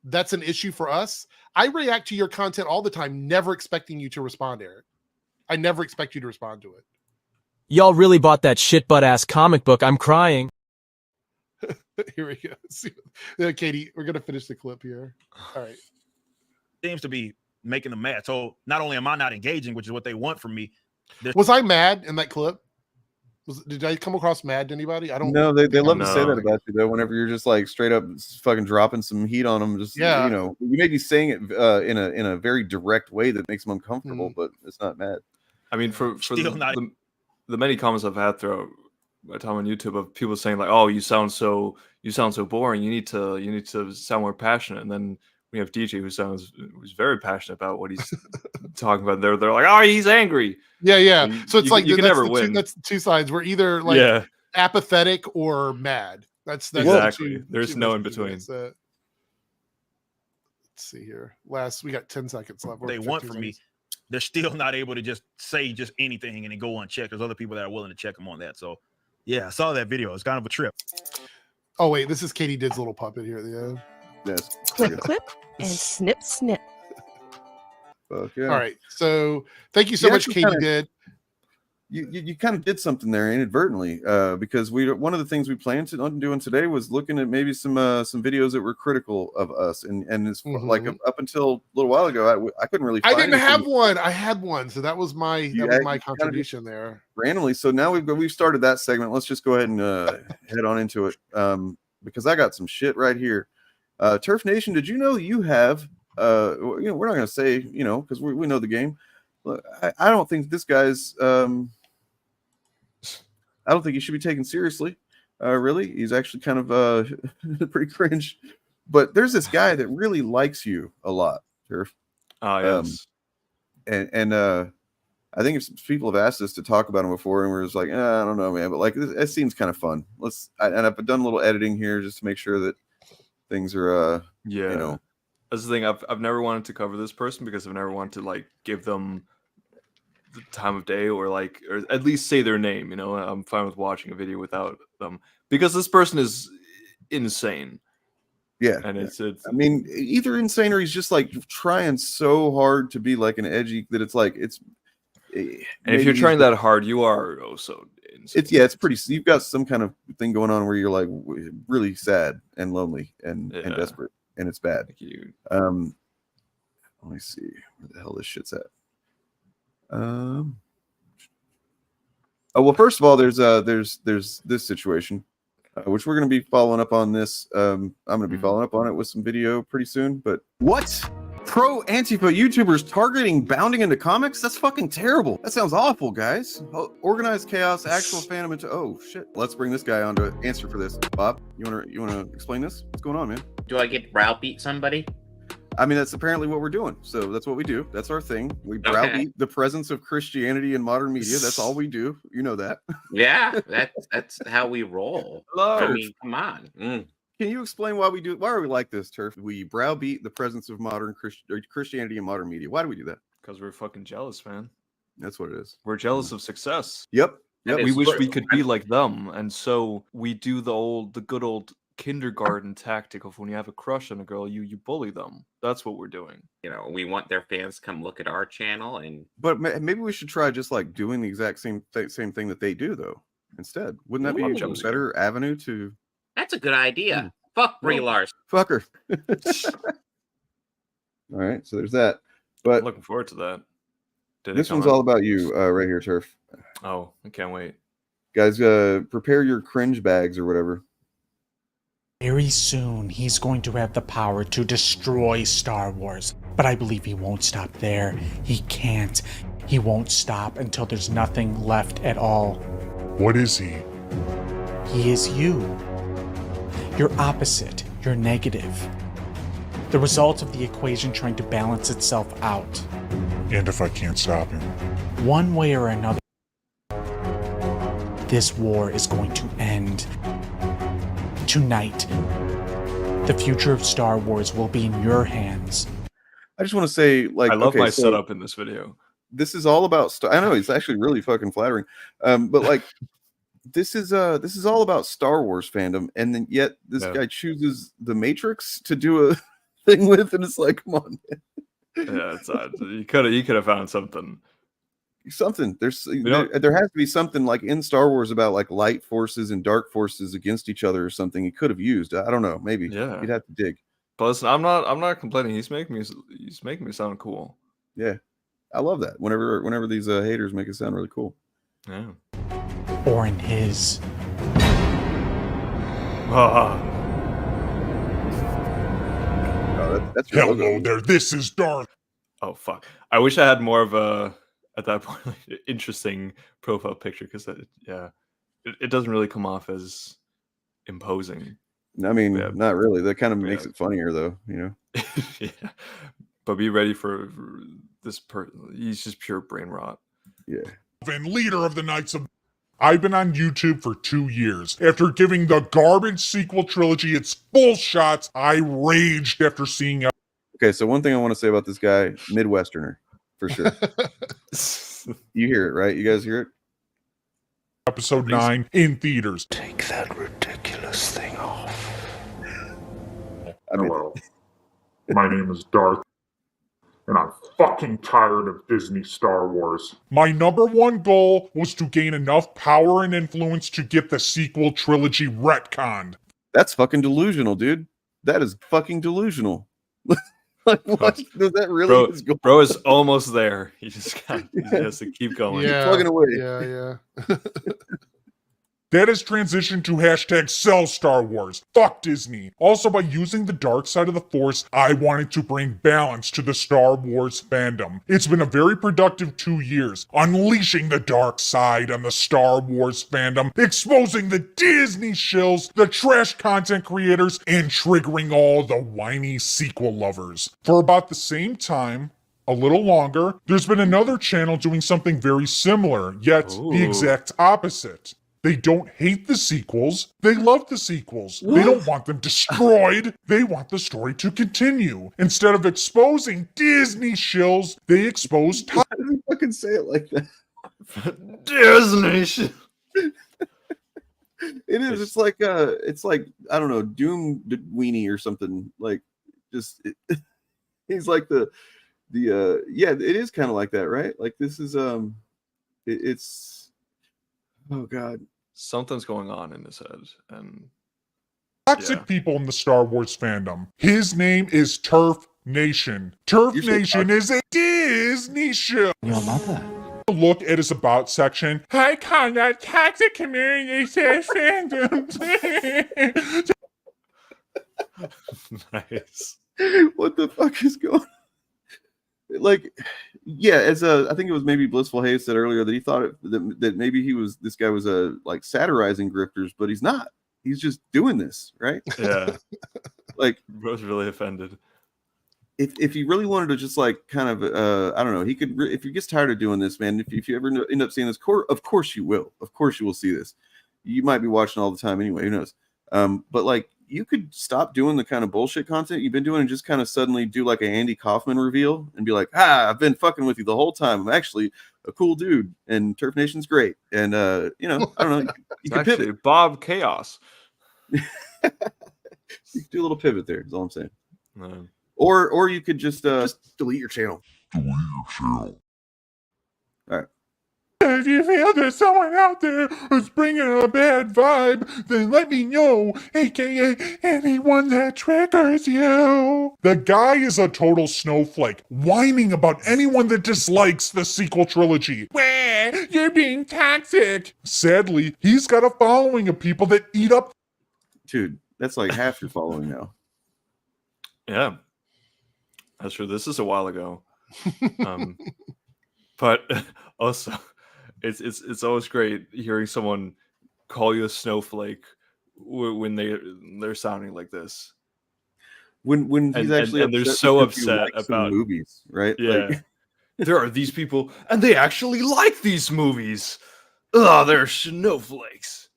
that's an issue for us. I react to your content all the time, never expecting you to respond, Eric. I never expect you to respond to it. Y'all really bought that shit butt ass comic book. I'm crying. Here we go. Yeah, Katie, we're going to finish the clip here. All right. Seems to be making them mad. So not only am I not engaging, which is what they want from me. Was I mad in that clip? Did I come across mad to anybody? I don't know. They love to say that about you though. Whenever you're just like straight up fucking dropping some heat on them, just you know, you may be saying it in a very direct way that makes them uncomfortable, but it's not mad. I mean, for the many comments I've had throughout my time on YouTube of people saying like, "Oh, you sound so boring. You need to sound more passionate." And then we have DJ who's very passionate about what he's talking about. They're like, "Oh, he's angry." Yeah. So it's you can never win. That's two sides. We're either like apathetic or mad. That's exactly. There's no in between. Let's see here. We got 10 seconds left. They want from me. They're still not able to just say just anything and then go unchecked. There's other people that are willing to check them on that. So yeah, I saw that video. It's kind of a trip. Oh wait, this is Katie Did's little puppet here at the end. Yes. Clip, and snip. Okay. All right. So thank you so much, Katie Did. You kind of did something there inadvertently, because one of the things we planned on doing today was looking at maybe some videos that were critical of us, and it's like up until a little while ago I couldn't really. I didn't have one. I had one, so that was my contribution there. Randomly, so now we've started that segment. Let's just go ahead and head on into it, because I got some shit right here. Turf Nation, did you know you have? We're not going to say, because we know the game. Look, I don't think this guy's. I don't think he should be taken seriously. Really, he's actually kind of pretty cringe. But there's this guy that really likes you a lot, Turf. Yes. And I think if people have asked us to talk about him before, and we're just like, I don't know, man. But like, it seems kind of fun. And I've done a little editing here just to make sure that things are, That's the thing. I've never wanted to cover this person because I've never wanted to like give them the time of day or at least say their name. I'm fine with watching a video without them because this person is insane. Yeah, and it's. I mean, either insane or he's just like trying so hard to be like an edgy that it's like it's. And if you're trying that hard, you are so insane. It's pretty. You've got some kind of thing going on where you're like really sad and lonely and desperate. And it's bad. Let me see where the hell this shit's at. Well, first of all, there's this situation. which we're going to be following up on this. I'm going to be following up on it with some video pretty soon. But what? Pro Antifa YouTubers targeting bounding into comics? That's fucking terrible. That sounds awful, guys. Organized chaos, actual fandom into. Oh shit! Let's bring this guy on to answer for this. Bob, you wanna explain this? What's going on, man? Do I get to browbeat somebody? I mean, that's apparently what we're doing. So that's what we do. That's our thing. We browbeat the presence of Christianity in modern media. That's all we do. You know that. Yeah, that's how we roll. Hello. I mean, come on. Can you explain why we do? Why are we like this, Turf? We browbeat the presence of modern Christianity in modern media. Why do we do that? Because we're fucking jealous, man. That's what it is. We're jealous of success. Yep. We wish we could be like them, and so we do the good old kindergarten tactic of when you have a crush on a girl, you bully them. That's what we're doing. You know, we want their fans to come look at our channel, and but maybe we should try just like doing the exact same thing that they do, though. Instead, wouldn't that be a better avenue to? That's a good idea. Fuck Brie Larson. Fuck her. All right, so there's that. But I'm looking forward to that. This one's all about you, right here, Turf. Oh, I can't wait. Guys, prepare your cringe bags or whatever. Very soon, he's going to have the power to destroy Star Wars. But I believe he won't stop there. He can't. He won't stop until there's nothing left at all. What is he? He is you. You're opposite. You're negative. The result of the equation trying to balance itself out. And if I can't stop him? One way or another, this war is going to end. Tonight, the future of Star Wars will be in your hands. I just want to say, like, I love my setup in this video. This is all about. I know it's actually really fucking flattering, but like, this is all about Star Wars fandom, and then yet this guy chooses the Matrix to do a thing with, and it's like, come on, man. Yeah, it's odd. You could have found something. There has to be something like in Star Wars about like light forces and dark forces against each other or something he could have used. I don't know, maybe. Yeah, you'd have to dig. But listen, I'm not complaining. He's making me sound cool. Yeah, I love that. Whenever these haters make it sound really cool. Yeah. Or in his. That's hello there. This is Darth. Oh fuck! I wish I had more of a at that point interesting profile picture because it doesn't really come off as imposing. I mean, not really. That kind of makes it funnier, though. You know. Yeah, but be ready for this. He's just pure brain rot. Yeah. And leader of the Knights of. I've been on YouTube for 2 years. After giving the garbage sequel trilogy its full shots, I raged after seeing. Okay, so one thing I want to say about this guy, Midwesterner, for sure. You hear it, right? You guys hear it? Episode 9 in theaters. Take that ridiculous thing off. Hello. My name is Darth. And I'm fucking tired of Disney Star Wars. My number one goal was to gain enough power and influence to get the sequel trilogy retconned. That's fucking delusional, dude. That is fucking delusional. Like, what does that really? Bro is almost there. He just has to keep going. Yeah, plugging away. Yeah. That has transitioned to hashtag sell Star Wars. Fuck Disney. Also, by using the dark side of the Force, I wanted to bring balance to the Star Wars fandom. It's been a very productive 2 years, unleashing the dark side on the Star Wars fandom, exposing the Disney shills, the trash content creators, and triggering all the whiny sequel lovers. For about the same time, a little longer, there's been another channel doing something very similar, yet the exact opposite. They don't hate the sequels. They love the sequels. What? They don't want them destroyed. They want the story to continue. Instead of exposing Disney shills, they expose... Why do you fucking say it like that? Disney shills. It is. It's like I don't know, Doom Weenie or something. Like, just... he's like the yeah, it is kind of like that, right? Like, this is... It's... Oh God, something's going on in his head, and toxic people in the Star Wars fandom. His name is Turf Nation. Turf Nation is a Disney show. Your mother. Look at his about section. I call that toxic community says fandom. Nice. What the fuck is going on? Like, yeah, I think it was maybe Blissful Hayes said earlier that he thought that maybe this guy was like satirizing grifters, but he's not. He's just doing this, right? Yeah. Like, Bro's really offended. If he really wanted to just like kind of I don't know, he could if he gets tired of doing this, man. If you ever end up seeing this, of course you will. Of course you will see this. You might be watching all the time anyway. Who knows? But like, you could stop doing the kind of bullshit content you've been doing and just kind of suddenly do like an Andy Kaufman reveal and be like, I've been fucking with you the whole time. I'm actually a cool dude and Turf Nation's great. And you know, I don't know. You can actually pivot. Bob Chaos. You can do a little pivot there. Is all I'm saying. No. Or you could just delete your channel. All right. If you feel there's someone out there who's bringing a bad vibe, then let me know, aka anyone that triggers you. The guy is a total snowflake, whining about anyone that dislikes the sequel trilogy. Wah, you're being toxic. Sadly, he's got a following of people that eat up. Dude, that's like half your following now. Yeah. That's true. This is a while ago. But also it's always great hearing someone call you a snowflake when they're sounding like this. When he's actually and they're so upset about movies, right? Yeah. Like, there are these people and they actually like these movies. Oh, they're snowflakes.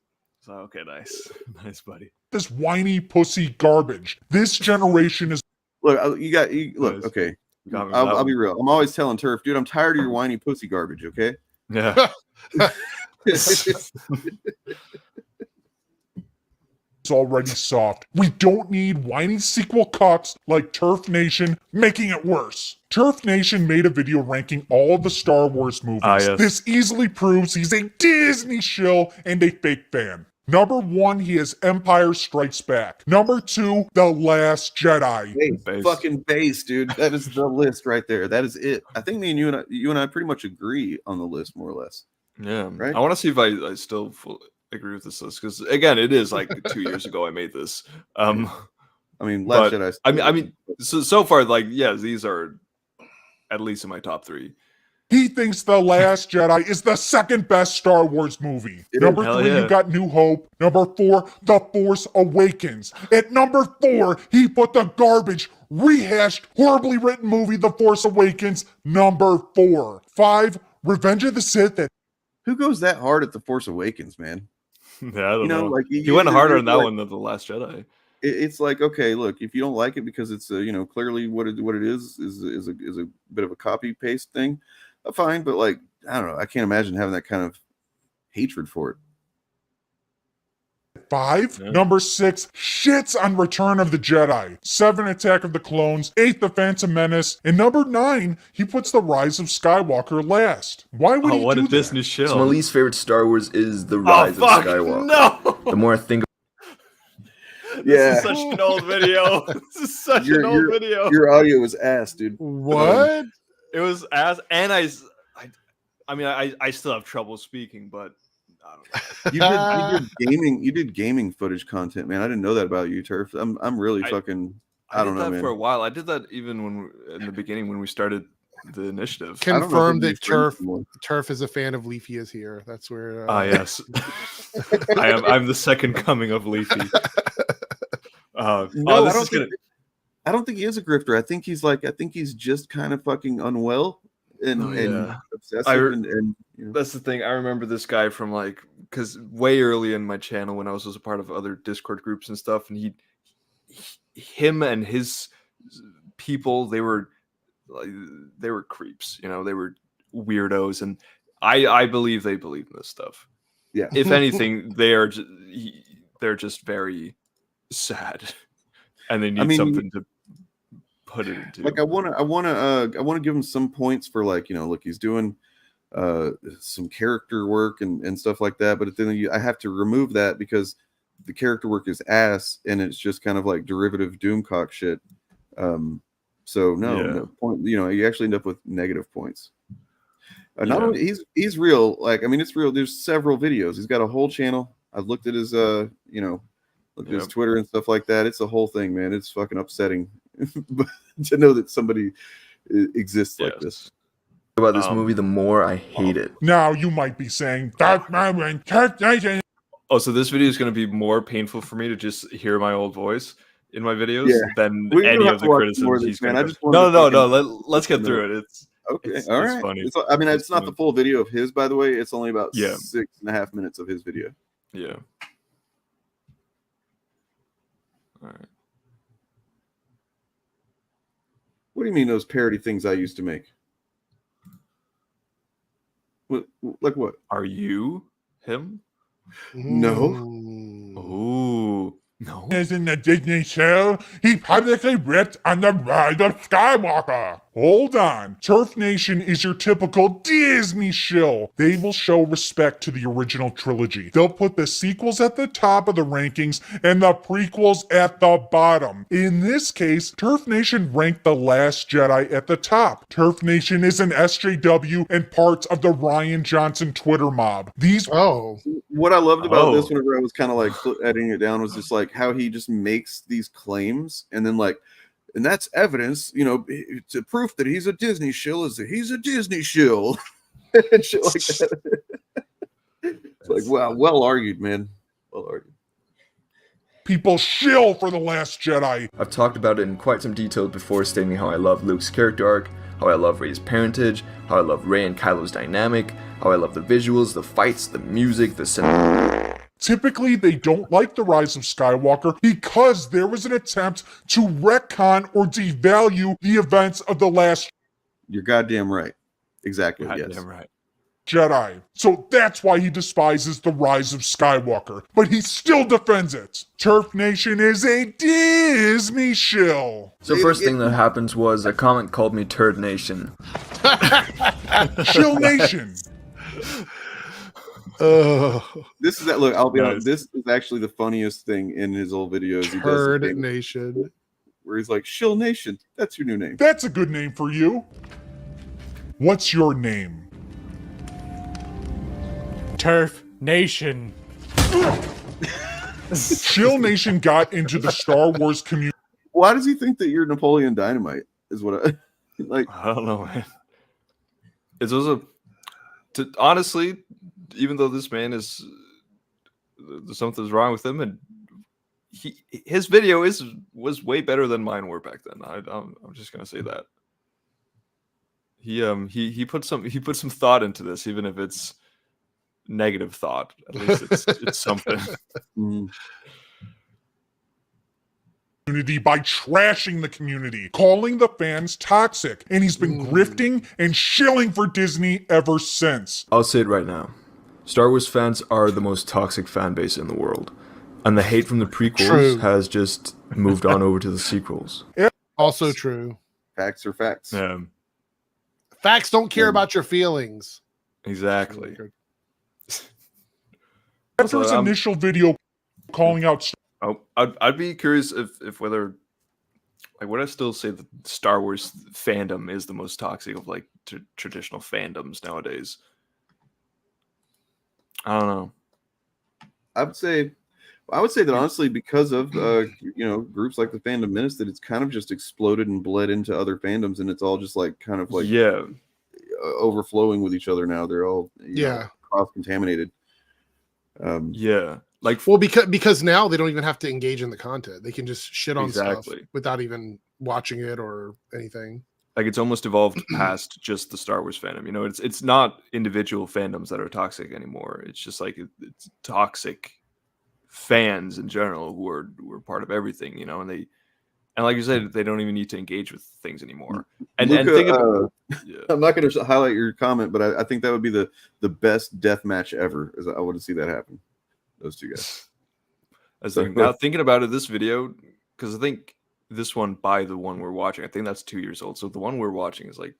So okay, nice. Nice, buddy. This whiny pussy garbage. This generation is look, look, okay. I'll be real. I'm always telling Turf, dude, I'm tired of your whiny pussy garbage, okay? Yeah. It's already soft. We don't need whiny sequel cucks like Turf Nation making it worse. Turf Nation made a video ranking all of the Star Wars movies. Yes. This easily proves he's a Disney shill and a fake fan. Number 1, he has Empire Strikes Back. Number 2, The Last Jedi. Fucking base, dude. That is the list right there. That is it. I think you and I pretty much agree on the list, more or less. Yeah. Right? I want to see if I still agree with this list because again, it is like 2 years ago I made this. I mean, Last Jedi. I mean, so far, like, yeah, these are at least in my top 3. He thinks The Last Jedi is the second best Star Wars movie. Number 3, you got New Hope. Number 4, The Force Awakens. At number 4, he put the garbage, rehashed, horribly written movie The Force Awakens. Number 4. 5, Revenge of the Sith. Who goes that hard at The Force Awakens, man? Yeah, I don't know. Like, he went harder on that one than The Last Jedi. It's like, okay, look, if you don't like it because it's clearly what it is a bit of a copy paste thing, fine. But like, I don't know, I can't imagine having that kind of hatred for it. 5, number 6, shits on Return of the Jedi. 7, Attack of the Clones. 8, The Phantom Menace. And number 9, he puts The Rise of Skywalker last. Why would he what do a Disney shill. So my least favorite Star Wars is The Rise of Skywalker. No! The more I think This is such an old video. This is such an old video. Your audio was ass, dude. What? It was ass, and I still have trouble speaking, but I don't know. You did gaming footage content, man. I didn't know that about you, Turf. I'm really fucking. I don't know, man. For a while. I did that even in the beginning when we started the initiative. Confirm that Turf is a fan of Leafy is here. That's where. Yes, I'm the second coming of Leafy. No, I don't think he is a grifter. I think he's just kind of fucking unwell and obsessive. That's the thing. I remember this guy from because way early in my channel when I was a part of other Discord groups and stuff, and him and his people, they were creeps. They were weirdos, and I believe they believe in this stuff. Yeah. If anything, they're just very sad, and they need something to put it into. Like I want to give him some points for look, he's doing some character work and stuff like that, but then I have to remove that because the character work is ass and it's just kind of like derivative Doomcock shit. So no point. You actually end up with negative points. Not only he's real. It's real. There's several videos. He's got a whole channel. I've looked at his Look at his Twitter and stuff like that. It's a whole thing, man. It's fucking upsetting to know that somebody exists like this. About this movie, the more I hate it. Now you might be saying that man. Oh, so this video is going to be more painful for me to just hear my old voice in my videos than any of the criticisms he's going to. No. Let's get through it. It's okay. All right. Funny. I mean, it's not the full video of his, by the way. It's only about 6.5 minutes of his video. Yeah. All right. What do you mean those parody things I used to make? What? Like what? Are you him? No. Ooh. No. As in the Disney show, he publicly ripped on the Rise of Skywalker. Hold on. Turf Nation is your typical Disney shill. They will show respect to the original trilogy. They'll put the sequels at the top of the rankings and the prequels at the bottom. In this case, Turf Nation ranked The Last Jedi at the top. Turf Nation is an SJW and parts of the Ryan Johnson Twitter mob. What I loved about this whenever I was kind of like editing it down was just like how he just makes these claims and then like, and that's evidence, you know, it's a proof that he's a Disney shill is that he's a Disney shill and shit like that. It's like, wow, well argued, man. Well argued. People shill for The Last Jedi. I've talked about it in quite some detail before, stating how I love Luke's character arc, how I love Rey's parentage, how I love Rey and Kylo's dynamic, how I love the visuals, the fights, the music, the cinema. Typically, they don't like The Rise of Skywalker because there was an attempt to retcon or devalue the events of The Last You're goddamn right. Exactly. Goddamn right. Jedi. So that's why he despises The Rise of Skywalker. But he still defends it. Turf Nation is a Disney shill. So first thing that happens was a comment called me Turd Nation. Shill Nation. This is that look. I'll be honest. This is actually the funniest thing in his old videos. Turd Nation, where he's like, "Shill Nation, that's your new name." That's a good name for you. What's your name? Turf Nation. Shill Nation got into the Star Wars community. Why does he think that you're Napoleon Dynamite? Is what I like. I don't know, man. It's also, honestly, even though this man is something's wrong with him, and his video was way better than mine were back then. I'm just gonna say that. He put some thought into this, even if it's negative thought. At least it's something. Community by trashing the community, calling the fans toxic, and he's been grifting and shilling for Disney ever since. I'll say it right now. Star Wars fans are the most toxic fan base in the world. And the hate from the prequels has just moved on over to the sequels. Also true. Facts are facts. Yeah. Facts don't care about your feelings. Exactly. After his initial video calling out... I'd be curious if whether... Like, would I still say that Star Wars fandom is the most toxic of, like, traditional fandoms nowadays? I don't know. I would say that honestly, because of groups like the Fandom Menace, that it's kind of just exploded and bled into other fandoms, and it's all just like kind of like overflowing with each other now. They're all cross contaminated. Like, well, because now they don't even have to engage in the content; they can just shit on stuff without even watching it or anything. Like, it's almost evolved past just the Star Wars fandom. You know, it's not individual fandoms that are toxic anymore. It's just like it's toxic fans in general who are part of everything. You know, and like you said, they don't even need to engage with things anymore. And Luca, think about, I'm not going to highlight your comment, but I think that would be the best death match ever. I want to see that happen. Those two guys. Now thinking about it, this video, because I think this one by the one we're watching, I think that's 2 years old. So the one we're watching is like,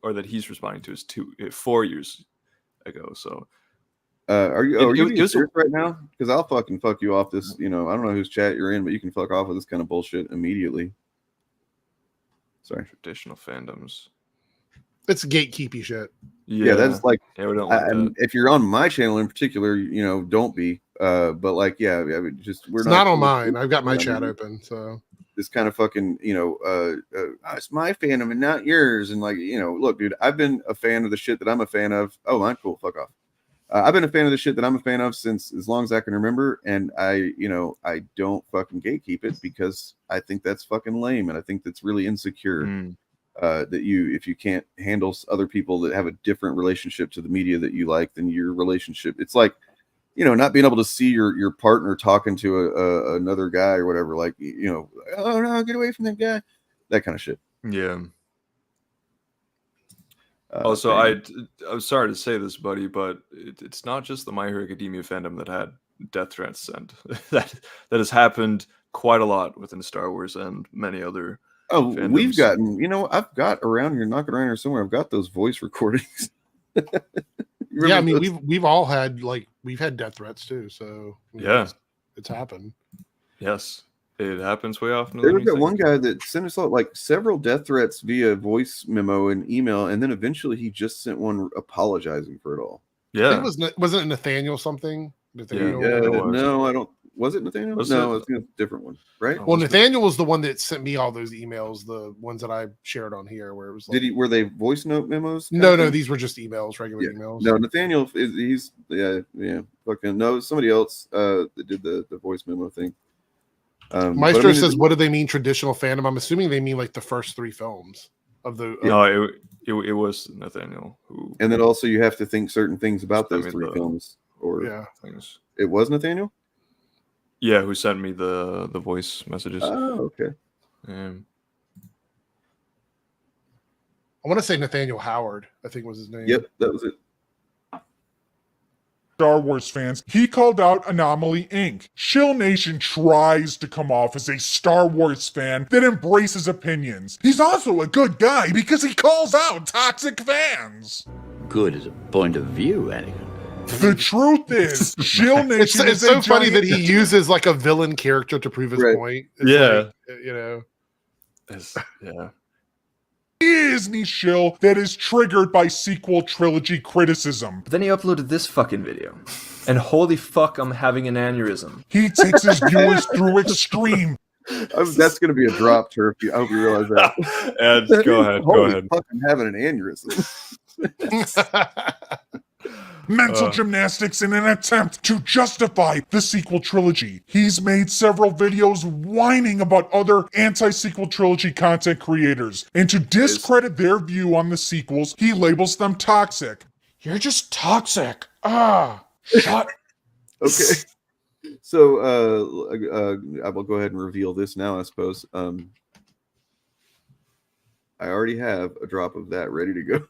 or that he's responding to is 4 years ago. So are you serious right now? Because I'll fucking fuck you off this. You know, I don't know whose chat you're in, but you can fuck off with this kind of bullshit immediately. Sorry. Traditional fandoms. It's gatekeepy shit. Yeah, that's like, we don't like and that. if you're on my channel in particular, don't be. But like, yeah, I mean, just It's not on mine. I've got my chat open, so this kind of fucking, it's my fandom and not yours. And like, look, dude, I've been a fan of the shit that I'm a fan of. Oh, I'm cool. Fuck off. I've been a fan of the shit that I'm a fan of since as long as I can remember, and I don't fucking gatekeep it because I think that's fucking lame, and I think that's really insecure. That if you can't handle other people that have a different relationship to the media that you like, then your relationship, it's like, not being able to see your partner talking to another guy or whatever, like, oh no, get away from that guy, that kind of shit. Yeah. Also, I'm sorry to say this, buddy, but it's not just the My Hero Academia fandom that had death threats sent. that has happened quite a lot within Star Wars and many other. Oh, fandoms. we've gotten. I've got around here, knocking around here somewhere. I've got those voice recordings. Yeah, I mean, we've all had we've had death threats too. So yeah, it's happened. Yes. It happens way often. There was that one guy that sent us like several death threats via voice memo and email, and then eventually he just sent one apologizing for it all. Yeah, wasn't it Nathaniel something? Nathaniel? Yeah, no, I don't. Was it Nathaniel? It's a different one, right? Well, Nathaniel was the one that sent me all those emails, the ones that I shared on here, where it was like, were they voice note memos? No, these were just emails, regular emails. No, Nathaniel he's fucking no, somebody else that did the voice memo thing. Maestro says, what do they mean traditional fandom? I'm assuming they mean like the first 3 films of the. No, it was Nathaniel who. And then also you have to think certain things about those 3 films, or things. It was Nathaniel. Yeah, who sent me the voice messages? Oh, okay. I want to say Nathaniel Howard, I think was his name. Yep, that was it. Star Wars fans, he called out Anomaly Inc. Shill Nation tries to come off as a Star Wars fan that embraces opinions. He's also a good guy because he calls out toxic fans. Good as a point of view, Anakin. The truth is, Shill Nation it's so funny that he uses like a villain character to prove his point. It's yeah. Disney shill that is triggered by sequel trilogy criticism. But then he uploaded this fucking video. And holy fuck, I'm having an aneurysm. He takes his viewers through extreme. That's going to be a drop, Turf. I hope you realize that. And go ahead. Holy fuck, I'm having an aneurysm. Mental gymnastics in an attempt to justify the sequel trilogy. He's made several videos whining about other anti-sequel trilogy content creators, and to discredit their view on the sequels, he labels them toxic. You're just toxic. Shut. Okay. So I will go ahead and reveal this now, I suppose. I already have a drop of that ready to go.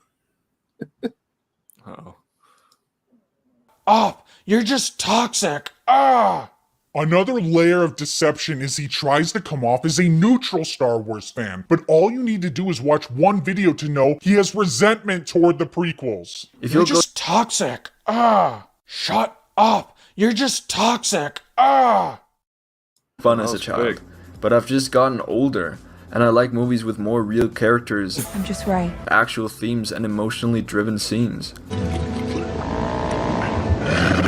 You're just toxic. Another layer of deception is he tries to come off as a neutral Star Wars fan, but all you need to do is watch one video to know he has resentment toward the prequels. You're just toxic. Shut up. You're just toxic. Fun as a child, but I've just gotten older, and I like movies with more real characters. I'm just right. Actual themes and emotionally driven scenes.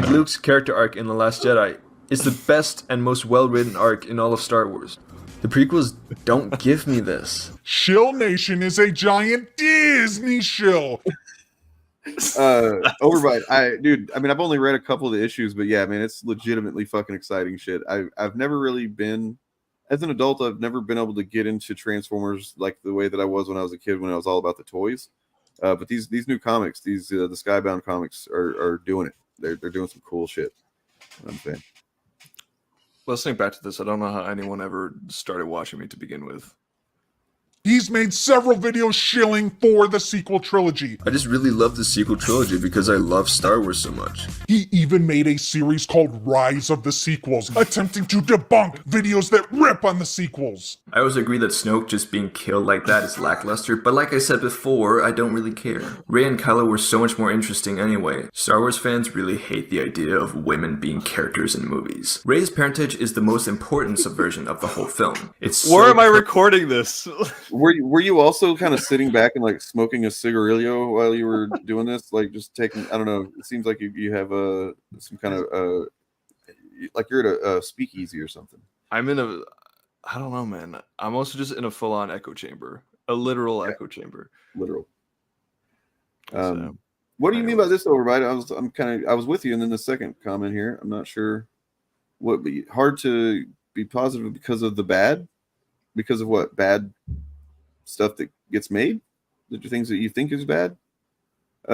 Luke's character arc in The Last Jedi is the best and most well-written arc in all of Star Wars. The prequels don't give me this. Shill Nation is a giant Disney shill. Overbite. Dude, I mean, I've only read a couple of the issues, but yeah, man, it's legitimately fucking exciting shit. I've never really been, as an adult, I've never been able to get into Transformers like the way that I was when I was a kid, when I was all about the toys. But these new comics, the Skybound comics are doing it. They're doing some cool shit. I'm saying. Listening back to this, I don't know how anyone ever started watching me to begin with. He's made several videos shilling for the sequel trilogy. I just really love the sequel trilogy because I love Star Wars so much. He even made a series called Rise of the Sequels, attempting to debunk videos that rip on the sequels. I always agree that Snoke just being killed like that is lackluster, but like I said before, I don't really care. Rey and Kylo were so much more interesting anyway. Star Wars fans really hate the idea of women being characters in movies. Rey's parentage is the most important subversion of the whole film. Where am I recording this? Were you also kind of sitting back and like smoking a cigarillo while you were doing this? Like just taking, I don't know. It seems like you have some kind of like you're at a speakeasy or something. I don't know, man. I'm also just in a full-on echo chamber, a literal echo chamber. Literal. So, what do you mean by this, though, everybody? I was with you, and then the second comment here, I'm not sure. What be hard to be positive because of the bad, because of what bad stuff that gets made, the things that you think is bad,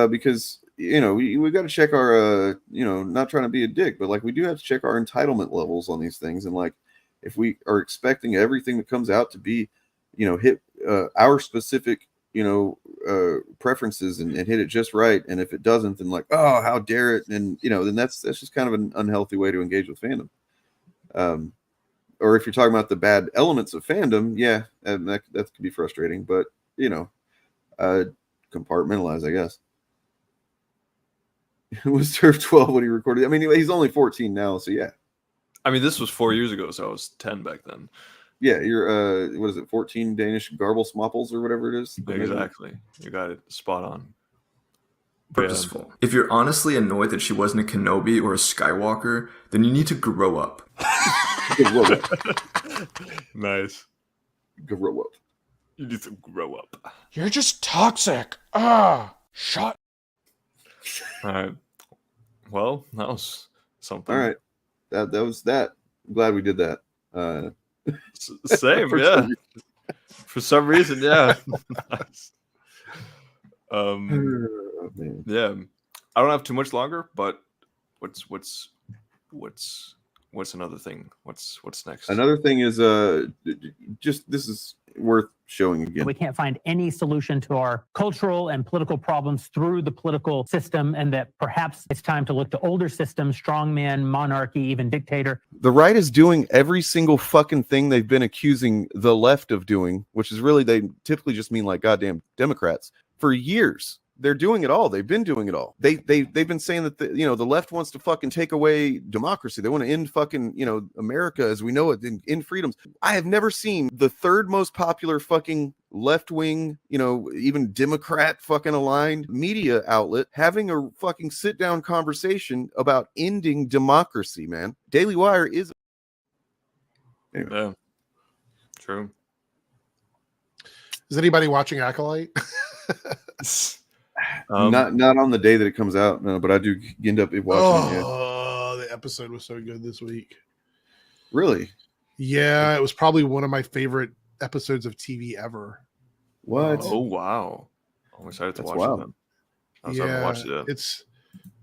because we got to check our not trying to be a dick, but like we do have to check our entitlement levels on these things, and like if we are expecting everything that comes out to be hit our specific preferences and hit it just right, and if it doesn't, then like, oh, how dare it, and then that's just kind of an unhealthy way to engage with fandom. Or if you're talking about the bad elements of fandom, yeah, that could be frustrating, but compartmentalize, I guess. It was Turf 12 when he recorded. I mean, he's only 14 now, so yeah. I mean, this was 4 years ago, so I was 10 back then. Yeah, you're what is it, 14 Danish garble smopples or whatever it is? Exactly. You got it spot on. Purposeful. If you're honestly annoyed that she wasn't a Kenobi or a Skywalker, then you need to grow up. Nice. Grow up. You need to grow up. You're just toxic. Shut. All right. Well, that was something. All right. That was that. I'm glad we did that. Same, yeah. For some reason, yeah. Nice. Yeah. I don't have too much longer, but what's another thing? What's next? Another thing is just this is worth showing again. We can't find any solution to our cultural and political problems through the political system, and that perhaps it's time to look to older systems, strongman, monarchy, even dictator. The right is doing every single fucking thing they've been accusing the left of doing, which is really, they typically just mean like goddamn Democrats, for years. They're doing it all. They've been doing it all. They've been saying that the left wants to fucking take away democracy. They want to end fucking America as we know it, end freedoms. I have never seen the third most popular fucking left wing, even Democrat fucking aligned media outlet having a fucking sit down conversation about ending democracy. Man, Daily Wire is. Anyway. Yeah, true. Is anybody watching Acolyte? Not on the day that it comes out, no, but I do end up watching it. Oh, the episode was so good this week. Really? Yeah, it was probably one of my favorite episodes of TV ever. What? Oh wow! I'm excited to watch it then. I haven't watched it yet. It's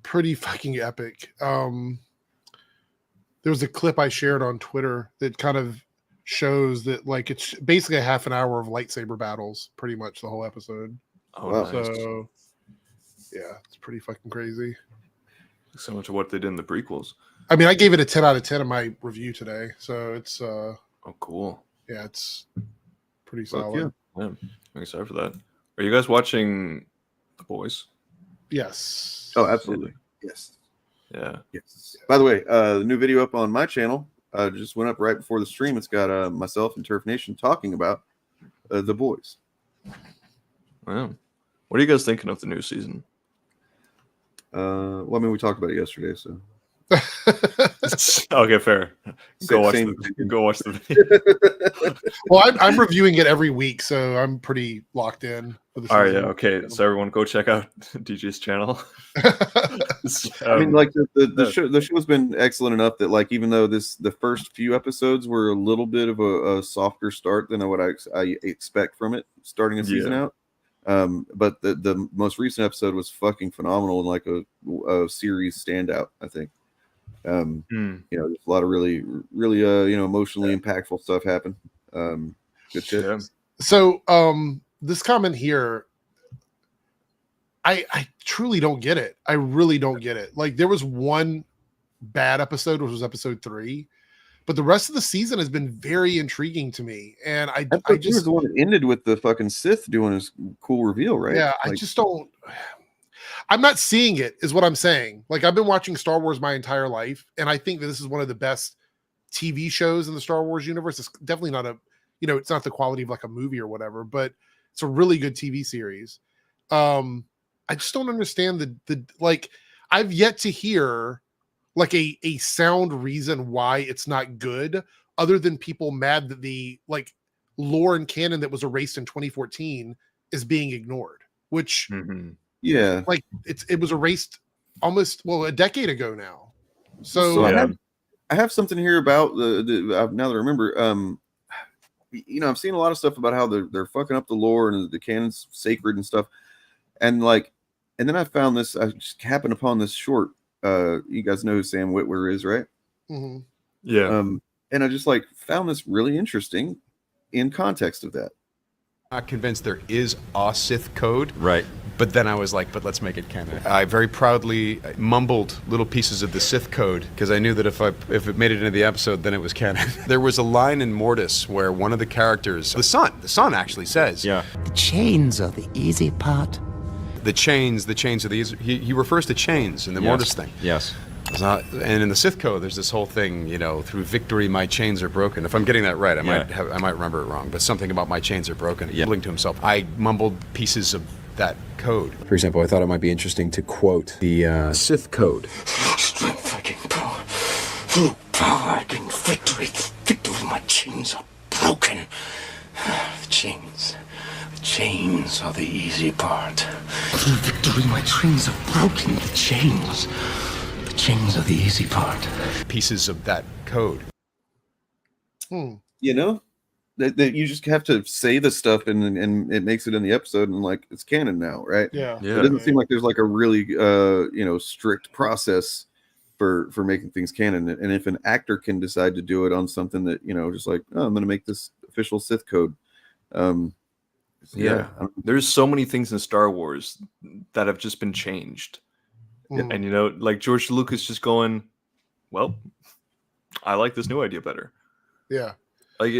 pretty fucking epic. There was a clip I shared on Twitter that kind of shows that like it's basically a half an hour of lightsaber battles, pretty much the whole episode. Oh, wow. So yeah, it's pretty fucking crazy. Similar to what they did in the prequels. I mean, I gave it a 10 out of 10 in my review today, so it's oh cool. Yeah, it's pretty solid. Yeah, I'm excited for that. Are you guys watching The Boys? Yes. Oh, absolutely. Yes. Yeah. Yes. By the way, the new video up on my channel just went up right before the stream. It's got myself and Turf Nation talking about The Boys. Wow. What are you guys thinking of the new season? Well, I mean, we talked about it yesterday, so. Okay, fair. Go watch the video. Well, I'm reviewing it every week, so I'm pretty locked in for the season. All right, yeah, okay. So everyone go check out DJ's channel. I mean, like the show's been excellent enough that like even though the first few episodes were a little bit of a softer start than what I expect from it starting a season out. But the most recent episode was fucking phenomenal and like a series standout, I think. There's a lot of really emotionally impactful stuff happen. Good shit. Yeah. So this comment here, I truly don't get it. I really don't get it. Like there was one bad episode, which was episode 3. But the rest of the season has been very intriguing to me, and I just was the one that ended with the fucking Sith doing his cool reveal, right? Yeah, I just don't. I'm not seeing it, is what I'm saying. Like I've been watching Star Wars my entire life, and I think that this is one of the best TV shows in the Star Wars universe. It's definitely not a you know, it's not the quality of like a movie or whatever, but it's a really good TV series. I just don't understand the like, I've yet to hear like a sound reason why it's not good, other than people mad that the like lore and canon that was erased in 2014 is being ignored, which yeah, like it was erased almost a decade ago now. So I have something here about the now that I remember, you know, I've seen a lot of stuff about how they're fucking up the lore and the canon's sacred and stuff, and then I found this. I just happened upon this short. You guys know who Sam Witwer is, right? Mm-hmm. Yeah. And I just like found this really interesting in context of that. Not convinced there is a Sith code, right? But then I was like, but let's make it canon. I very proudly mumbled little pieces of the Sith code because I knew that if it made it into the episode, then it was canon. There was a line in Mortis where one of the characters, the son actually says, "Yeah, the chains are the easy part." The chains are the easy. He refers to chains in the Mortis thing. Yes. And in the Sith code, there's this whole thing, you know, through victory, my chains are broken. If I'm getting that right, I might remember it wrong, but something about my chains are broken. Mumbling to himself. I mumbled pieces of that code. For example, I thought it might be interesting to quote the Sith code. Strength I gain power. Through power I gain victory. Victory, my chains are broken. The chains are the easy part. Through victory, my chains are broken. The chains are the easy part. Pieces of that code. You know, that you just have to say the stuff and it makes it in the episode and like it's canon now, right? Yeah. It doesn't seem like there's like a really you know, strict process for making things canon. And if an actor can decide to do it on something that, you know, just like, oh, I'm going to make this official Sith code. There's so many things in Star Wars that have just been changed. And you know, like George Lucas just going, well, I like this new idea better. Yeah. Like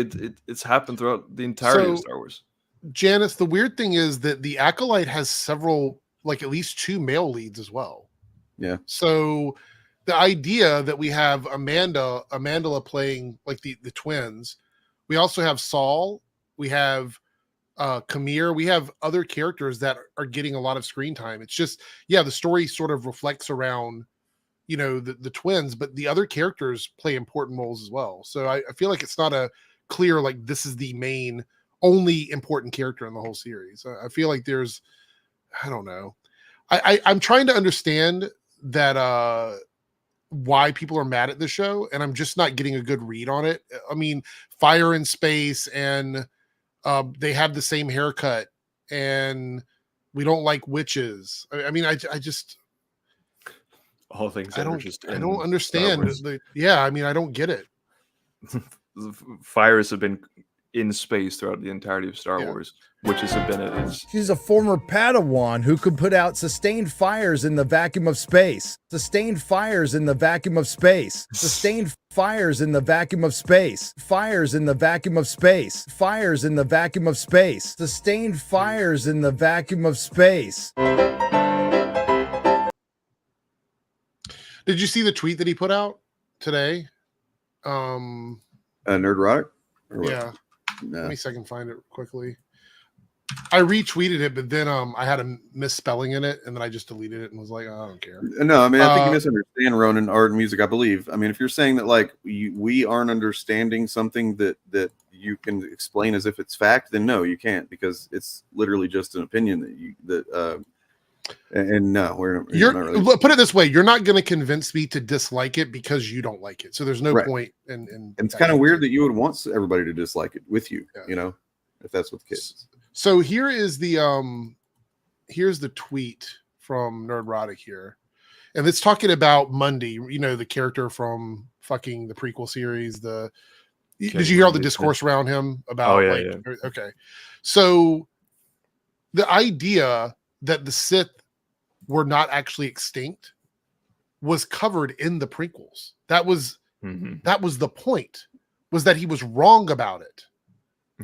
it's happened throughout the entirety of Star Wars. Janice, the weird thing is that the Acolyte has several, like at least 2 male leads as well. Yeah. So the idea that we have Amandla playing like the twins, we also have Saul, we have Kamir, we have other characters that are getting a lot of screen time. It's just, the story sort of reflects around, you know, the twins, but the other characters play important roles as well. So I feel like it's not a clear, like this is the main only important character in the whole series. I feel like there's, I don't know. I'm trying to understand that why people are mad at the show, and I'm just not getting a good read on it. I mean, Fire in Space and they have the same haircut, and we don't like witches. I mean, I just all things. I don't understand. I mean, I don't get it. Fires have been in space throughout the entirety of Star Wars. Witches have been it. She's a former Padawan who could put out sustained fires in the vacuum of space. Sustained fires in the vacuum of space. Sustained fires in the vacuum of space. Fires in the vacuum of space. Fires in the vacuum of space. Sustained fires in the vacuum of space. Did you see the tweet that he put out today? Nerdrotic? Yeah. No. Let me see if I can find it quickly. I retweeted it, but then I had a misspelling in it, and then I just deleted it and was like, oh, I don't care. No, I mean, I think you misunderstand Ronan art and music, I believe. I mean, if you're saying that like we aren't understanding something that you can explain as if it's fact, then no, you can't, because it's literally just an opinion and no, you're not really. Put it this way, you're not going to convince me to dislike it because you don't like it. So there's no point in and it's kind of weird that you would want everybody to dislike it with you, you know, if that's what the case is. So here is the here's the tweet from Nerdrotic here. And it's talking about Mundy, you know, the character from fucking the prequel series. Did you hear all the discourse around him about okay. So the idea that the Sith were not actually extinct was covered in the prequels. That was the point, was that he was wrong about it.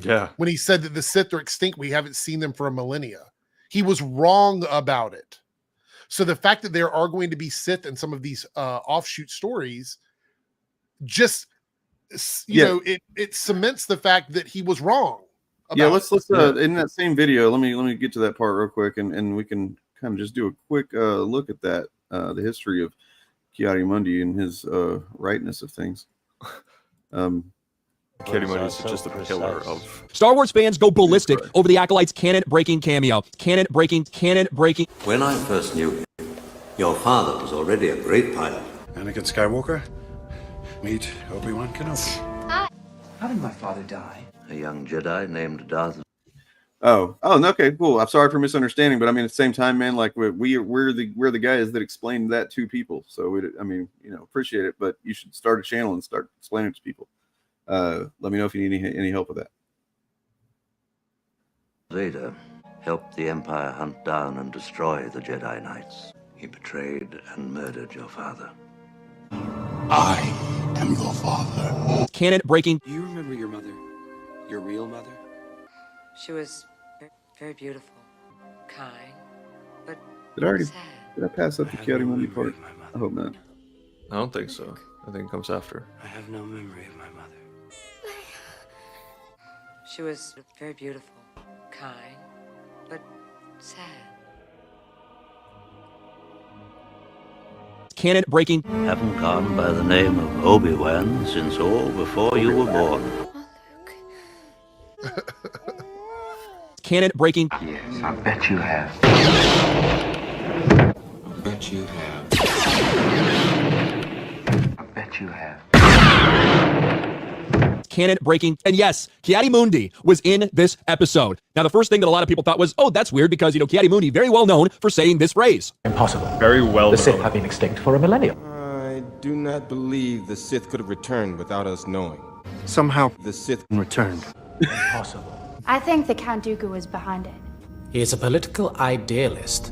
Yeah. When he said that the Sith are extinct, we haven't seen them for a millennia. He was wrong about it. So the fact that there are going to be Sith in some of these offshoot stories just you know, it cements the fact that he was wrong. Yeah, let's in that same video, let me get to that part real quick, and we can kind of just do a quick look at that, the history of Kiadimundi and his rightness of things. Kiadimundi is just a pillar of Star Wars fans go ballistic over the Acolyte's canon-breaking cameo. Canon-breaking. When I first knew you, your father was already a great pilot. Anakin Skywalker, meet Obi-Wan Kenobi. How did my father die? A young Jedi named Darth. Oh, okay, cool. I'm sorry for misunderstanding, but I mean at the same time, man, like we're the guys that explained that to people. So appreciate it, but you should start a channel and start explaining it to people. Let me know if you need any help with that. Vader helped the Empire hunt down and destroy the Jedi Knights. He betrayed and murdered your father. I am your father. Canon-breaking. Do you remember your mother? Your real mother? She was very beautiful, kind, but Did I pass up the Kiadimundi part? I hope not. I don't think so. I think it comes after. I have no memory of my mother. She was very beautiful, kind, but sad. Canon-breaking. Haven't gone by the name of Obi-Wan since all before you were born. Canon-breaking. Yes, I bet you have. I bet you have. I bet you have. Canon-breaking. And yes, Kiadimundi was in this episode. Now, the first thing that a lot of people thought was, oh, that's weird because, Kiadimundi, very well known for saying this phrase. Impossible. Very well known. The Sith have been extinct for a millennium. I do not believe the Sith could have returned without us knowing. Somehow, The Sith returned. Impossible. I think the Count Dooku is behind it. He is a political idealist,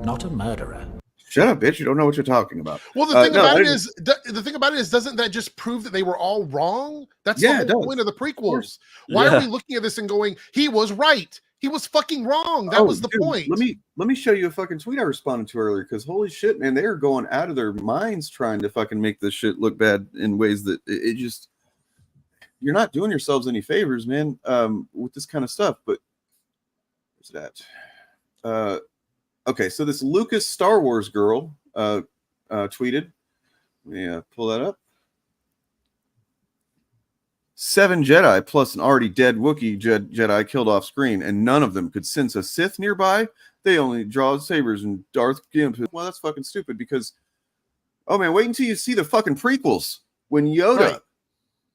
not a murderer. Shut up, bitch! You don't know what you're talking about. Well, the thing about it is, doesn't that just prove that they were all wrong? That's the whole point of the prequels. Why are we looking at this and going, he was right? He was fucking wrong. That was the point. Let me show you a fucking tweet I responded to earlier, because holy shit, man, they are going out of their minds trying to fucking make this shit look bad in ways that it just, you're not doing yourselves any favors, man, with this kind of stuff. But where's that? Okay, so this Lucas Star Wars girl tweeted. Let me pull that up. 7 Jedi plus an already dead Wookiee Jedi killed off screen, and none of them could sense a Sith nearby. They only draw sabers and Darth Gimp. Well, that's fucking stupid because, oh man, wait until you see the fucking prequels when Yoda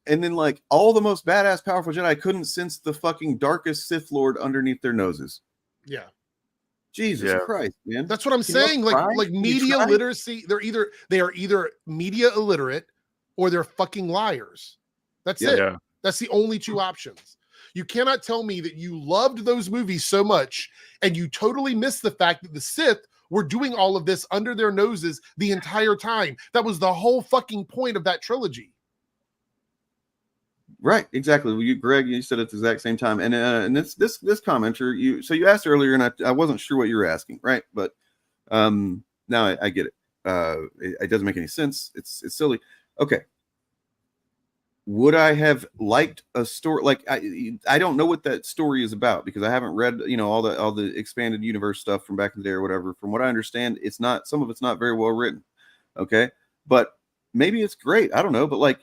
and then like all the most badass powerful Jedi couldn't sense the fucking darkest Sith Lord underneath their noses. Yeah. Jesus Christ, man. That's what I'm saying. Like media literacy, they are either media illiterate or they're fucking liars. That's it. Yeah. That's the only two options. You cannot tell me that you loved those movies so much and you totally missed the fact that the Sith were doing all of this under their noses the entire time. That was the whole fucking point of that trilogy. Right, exactly. Greg, you said it at the exact same time, and this commenter, you asked earlier, and I wasn't sure what you were asking, right? But now I get it. It doesn't make any sense. It's silly. Okay. Would I have liked a story like I don't know what that story is about because I haven't read all the expanded universe stuff from back in the day or whatever. From what I understand, some of it's not very well written. Okay, but maybe it's great. I don't know. But like,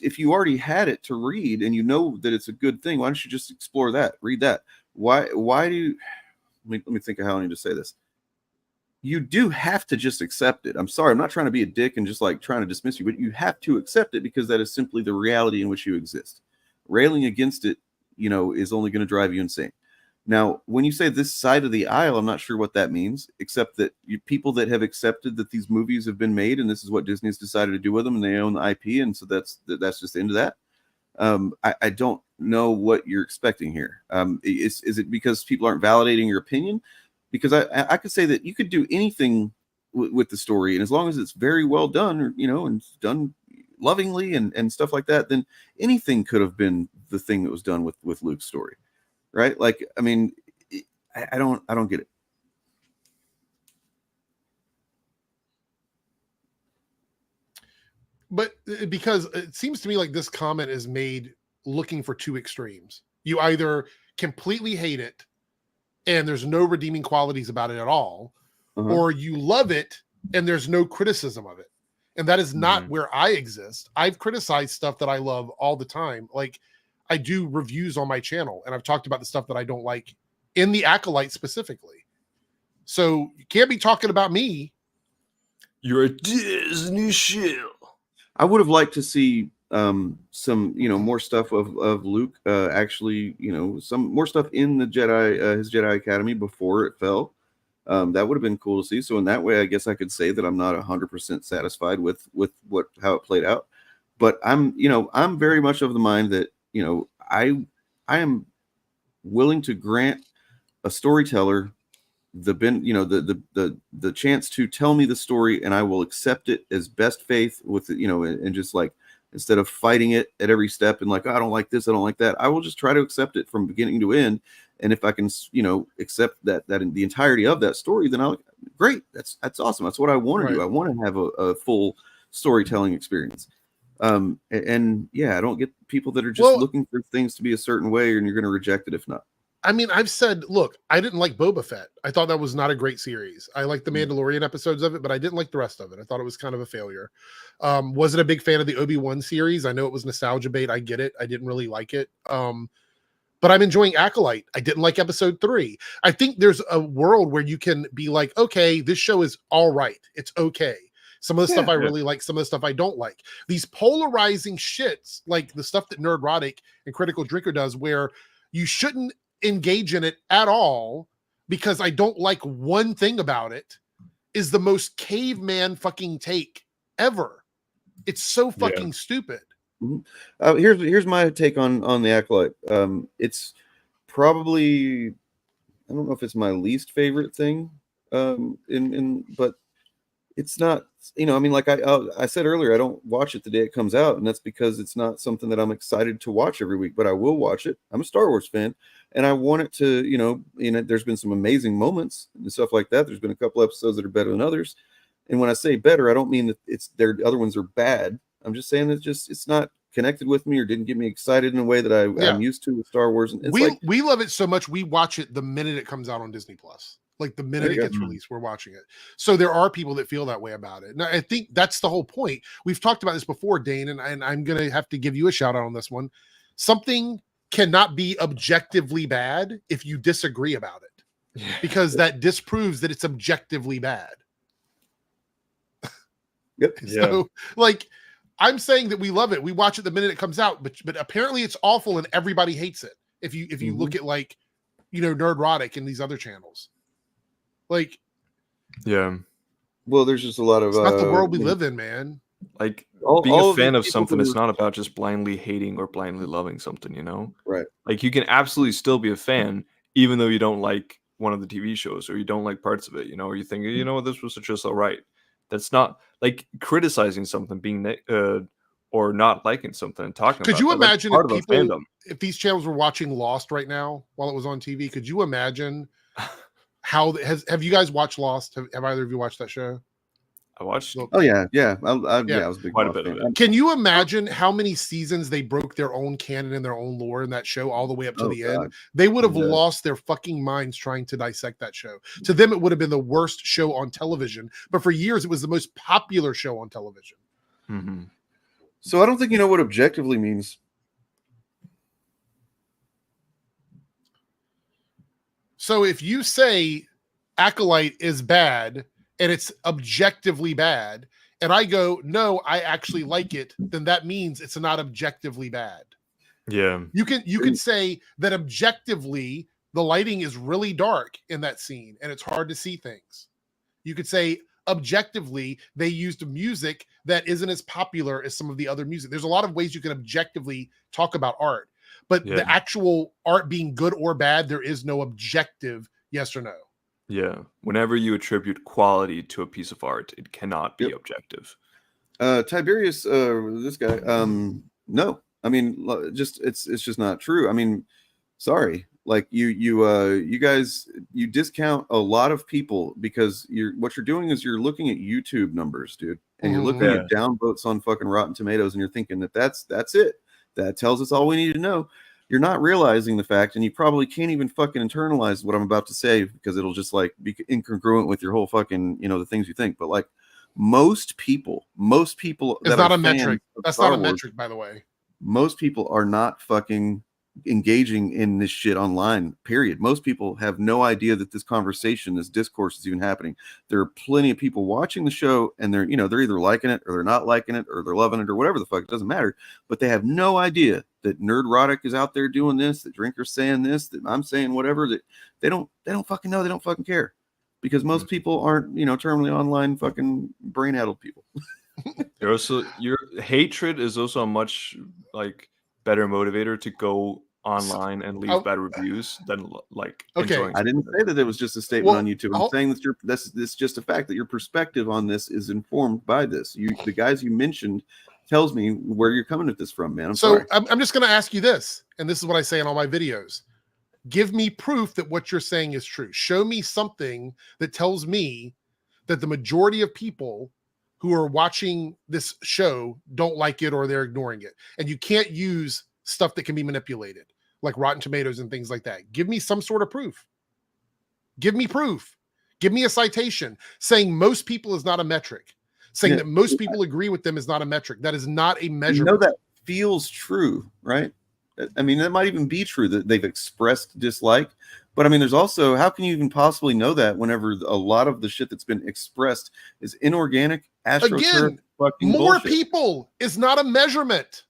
if you already had it to read and you know that it's a good thing, why don't you just explore that? Read that. Why do you, let me think of how I need to say this. You do have to just accept it. I'm sorry. I'm not trying to be a dick and just like trying to dismiss you, but you have to accept it because that is simply the reality in which you exist. Railing against it, is only going to drive you insane. Now, when you say this side of the aisle, I'm not sure what that means, except that people that have accepted that these movies have been made and this is what Disney's decided to do with them and they own the IP. And so that's just the end of that. I don't know what you're expecting here. Is it because people aren't validating your opinion? Because I could say that you could do anything with the story. And as long as it's very well done, and done lovingly and stuff like that, then anything could have been the thing that was done with Luke's story. Right? Like, I mean, I don't get it. But because it seems to me like this comment is made looking for two extremes. You either completely hate it and there's no redeeming qualities about it at all, or you love it and there's no criticism of it. And that is not where I exist. I've criticized stuff that I love all the time. Like I do reviews on my channel and I've talked about the stuff that I don't like in the Acolyte specifically. So you can't be talking about me. You're a Disney shill. I would have liked to see some, more stuff of Luke, actually, some more stuff in the Jedi, his Jedi Academy before it fell. That would have been cool to see. So in that way, I guess I could say that I'm not 100% satisfied with how it played out. But I'm very much of the mind that, I am willing to grant a storyteller the chance to tell me the story, and I will accept it as best faith with it, and just like, instead of fighting it at every step and like, oh, I don't like this, I don't like that, I will just try to accept it from beginning to end. And if I can, accept that in the entirety of that story, then great. That's awesome. That's what I want to do. I want to have a full storytelling experience. And yeah, I don't get people that are just looking for things to be a certain way, and you're going to reject it if not. I mean, I've said, look, I didn't like Boba Fett. I thought that was not a great series. I liked the Mandalorian episodes of it, but I didn't like the rest of it. I thought it was kind of a failure. Wasn't a big fan of the Obi-Wan series. I know it was nostalgia bait. I get it. I didn't really like it. But I'm enjoying Acolyte. I didn't like episode 3. I think there's a world where you can be like, okay, this show is all right. It's okay. Some of the stuff I really like, some of the stuff I don't like. These polarizing shits, like the stuff that Nerdrotic and Critical Drinker does, where you shouldn't engage in it at all because I don't like one thing about it, is the most caveman fucking take ever. It's so fucking stupid. Here's my take on the Acolyte. It's probably, I don't know if it's my least favorite thing, but it's not, like I said earlier, I don't watch it the day it comes out, and that's because it's not something that I'm excited to watch every week, but I will watch it. I'm a Star Wars fan, and I want it to, there's been some amazing moments and stuff like that. There's been a couple episodes that are better than others. And when I say better, I don't mean that the other ones are bad. I'm just saying that it's not connected with me or didn't get me excited in a way that I'm used to with Star Wars. And we love it so much, we watch it the minute it comes out on Disney Plus. Like the minute it gets released, we're watching it. So there are people that feel that way about it. And I think that's the whole point. We've talked about this before, Dane, and I'm going to have to give you a shout out on this one. Something cannot be objectively bad if you disagree about it, because that disproves that it's objectively bad. Yep. So like, I'm saying that we love it. We watch it the minute it comes out, but apparently it's awful and everybody hates it. If you look at like, Nerdrotic and these other channels. Like, well, there's just a lot of it's not the world we live in, man. Like being a fan of something is not about just blindly hating or blindly loving something, right? Like you can absolutely still be a fan even though you don't like one of the TV shows or you don't like parts of it, or you think, this was just all right. That's not like criticizing something, being or not liking something and talking. Could about you that. imagine if people, if these channels were watching Lost right now while it was on TV? Could you imagine how have you guys watched Lost? Have either of you watched that show? I watched. Oh yeah. I was a big quite a bit of it. Can you imagine how many seasons they broke their own canon and their own lore in that show all the way up to the end? They would have lost their fucking minds trying to dissect that show. To them, it would have been the worst show on television, but for years, it was the most popular show on television. Mm-hmm. So I don't think you know what objectively means. So if you say Acolyte is bad and it's objectively bad, and I go, no, I actually like it, then that means it's not objectively bad. Yeah. You can say that objectively the lighting is really dark in that scene and it's hard to see things. You could say objectively they used music that isn't as popular as some of the other music. There's a lot of ways you can objectively talk about art, but the actual art being good or bad, there is no objective yes or no. Yeah. Whenever you attribute quality to a piece of art, it cannot be objective. Tiberius, this guy, no. I mean, it's just not true. I mean, sorry. Like you guys, you discount a lot of people because what you're doing is you're looking at YouTube numbers, dude. and you're looking at downvotes on fucking Rotten Tomatoes, and you're thinking that's it. That tells us all we need to know. You're not realizing the fact, and you probably can't even fucking internalize what I'm about to say because it'll just like be incongruent with your whole fucking, the things you think. But like most people it's not a metric. That's not a metric, by the way. Most people are not fucking engaging in this shit online, period. Most people have no idea that this conversation, this discourse is even happening. There are plenty of people watching the show, and they're either liking it or they're not liking it or they're loving it or whatever the fuck, it doesn't matter, but they have no idea that Nerdrotic is out there doing this, that Drinker's saying this, that I'm saying whatever, that they don't fucking know, they don't fucking care, because most people aren't, terminally online fucking brain-addled people. Your hatred is also a much like better motivator to go online and leave bad reviews than like enjoying. I didn't say that it was just a statement on YouTube. I'm saying that that's just a fact that your perspective on this is informed by this. The guys you mentioned tells me where you're coming at this from, man. I'm sorry. I'm just going to ask you this, and this is what I say in all my videos. Give me proof that what you're saying is true. Show me something that tells me that the majority of people who are watching this show don't like it or they're ignoring it. And you can't use stuff that can be manipulated, like Rotten Tomatoes and things like that. Give me some sort of proof. Give me proof. Give me a citation saying most people is not a metric. Saying that most people agree with them is not a metric. That is not a measurement. That feels true, right? I mean, that might even be true that they've expressed dislike. But I mean, there's also, how can you even possibly know that whenever a lot of the shit that's been expressed is inorganic, again, more bullshit. People is not a measurement.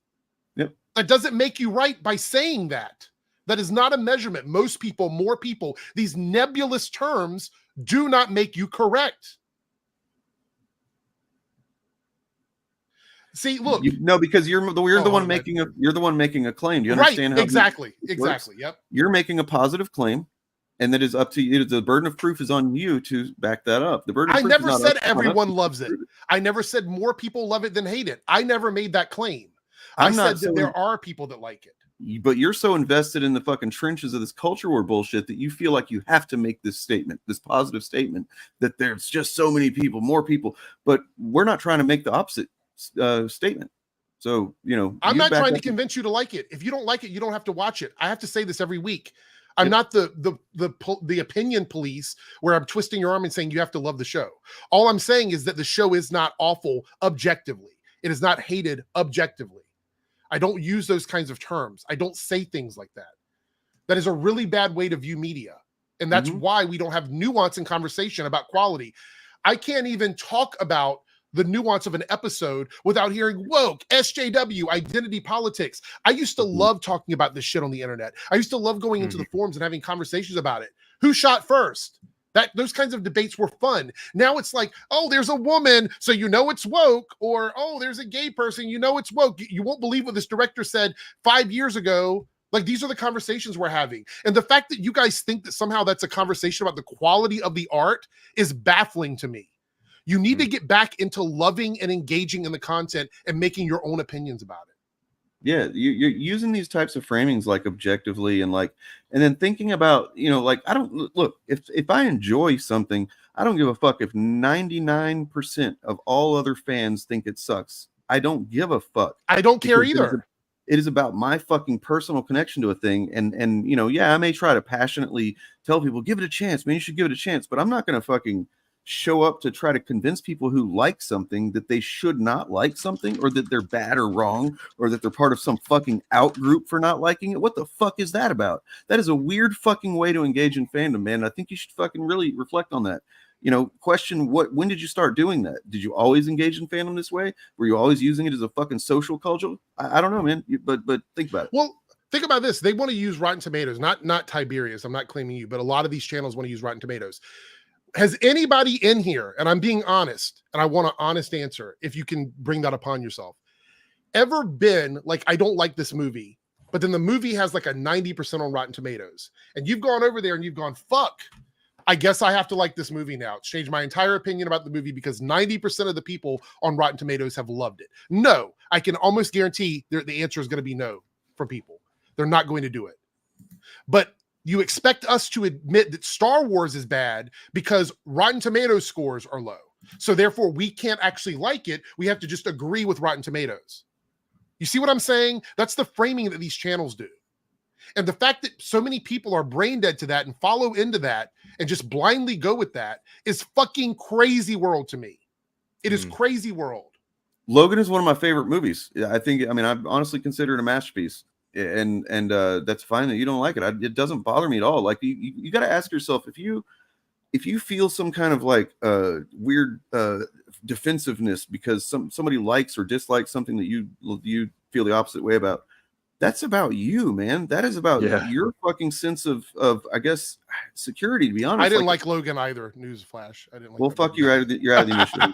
Yep. That doesn't make you right by saying that. That is not a measurement. Most people, more people, these nebulous terms do not make you correct. See, look. Because you're the one making a claim. Do you understand how exactly. Yep. You're making a positive claim. And that is up to you. The burden of proof is on you to back that up. The burden. I never said everyone loves it. I never said more people love it than hate it. I never made that claim. I said that there are people that like it. But you're so invested in the fucking trenches of this culture war bullshit that you feel like you have to make this statement, this positive statement, that there's just so many people, more people. But we're not trying to make the opposite statement. So, I'm not trying to convince you to like it. If you don't like it, you don't have to watch it. I have to say this every week. I'm not the opinion police where I'm twisting your arm and saying you have to love the show. All I'm saying is that the show is not awful objectively. It is not hated objectively. I don't use those kinds of terms. I don't say things like that. That is a really bad way to view media. And that's why we don't have nuance in conversation about quality. I can't even talk about the nuance of an episode without hearing woke, SJW, identity politics. I used to love talking about this shit on the internet. I used to love going into the forums and having conversations about it. Who shot first? Those kinds of debates were fun. Now it's like, oh, there's a woman, so you know it's woke, or oh, there's a gay person, you know it's woke. You won't believe what this director said 5 years ago. Like, these are the conversations we're having. And the fact that you guys think that somehow that's a conversation about the quality of the art is baffling to me. You need to get back into loving and engaging in the content and making your own opinions about it. Yeah, you're using these types of framings like objectively and then thinking about, I don't look, if I enjoy something, I don't give a fuck if 99% of all other fans think it sucks. I don't give a fuck. I don't care either. It is about my fucking personal connection to a thing. And I may try to passionately tell people, give it a chance, man, you should give it a chance, but I'm not going to fucking show up to try to convince people who like something that they should not like something, or that they're bad or wrong, or that they're part of some fucking out group for not liking it. What the fuck is that about? That is a weird fucking way to engage in fandom, man. I think you should fucking really reflect on that. Question when did you start doing that? Did you always engage in fandom this way? Were you always using it as a fucking social culture? I don't know, man. But think about it. Well, think about this. They want to use Rotten Tomatoes, not Tiberius. I'm not claiming you, but a lot of these channels want to use Rotten Tomatoes. Has anybody in here, and I'm being honest, and I want an honest answer, if you can bring that upon yourself, ever been like, I don't like this movie, but then the movie has like a 90% on Rotten Tomatoes, and you've gone over there and you've gone, fuck, I guess I have to like this movie now. It's changed my entire opinion about the movie because 90% of the people on Rotten Tomatoes have loved it. No, I can almost guarantee the answer is going to be no from people. They're not going to do it. But you expect us to admit that Star Wars is bad because Rotten Tomatoes scores are low. So therefore, we can't actually like it. We have to just agree with Rotten Tomatoes. You see what I'm saying? That's the framing that these channels do. And the fact that so many people are brain dead to that and follow into that and just blindly go with that is fucking crazy world to me. It is crazy world. Logan is one of my favorite movies. I honestly consider it a masterpiece. And that's fine that you don't like it. It doesn't bother me at all. Like you got to ask yourself, if you feel some kind of like weird defensiveness because somebody likes or dislikes something that you feel the opposite way about, that's about you, man. That is about your fucking sense of I guess security, to be honest. I didn't like Logan either. Newsflash. I didn't like. Well, fuck you. You're out of the initiative.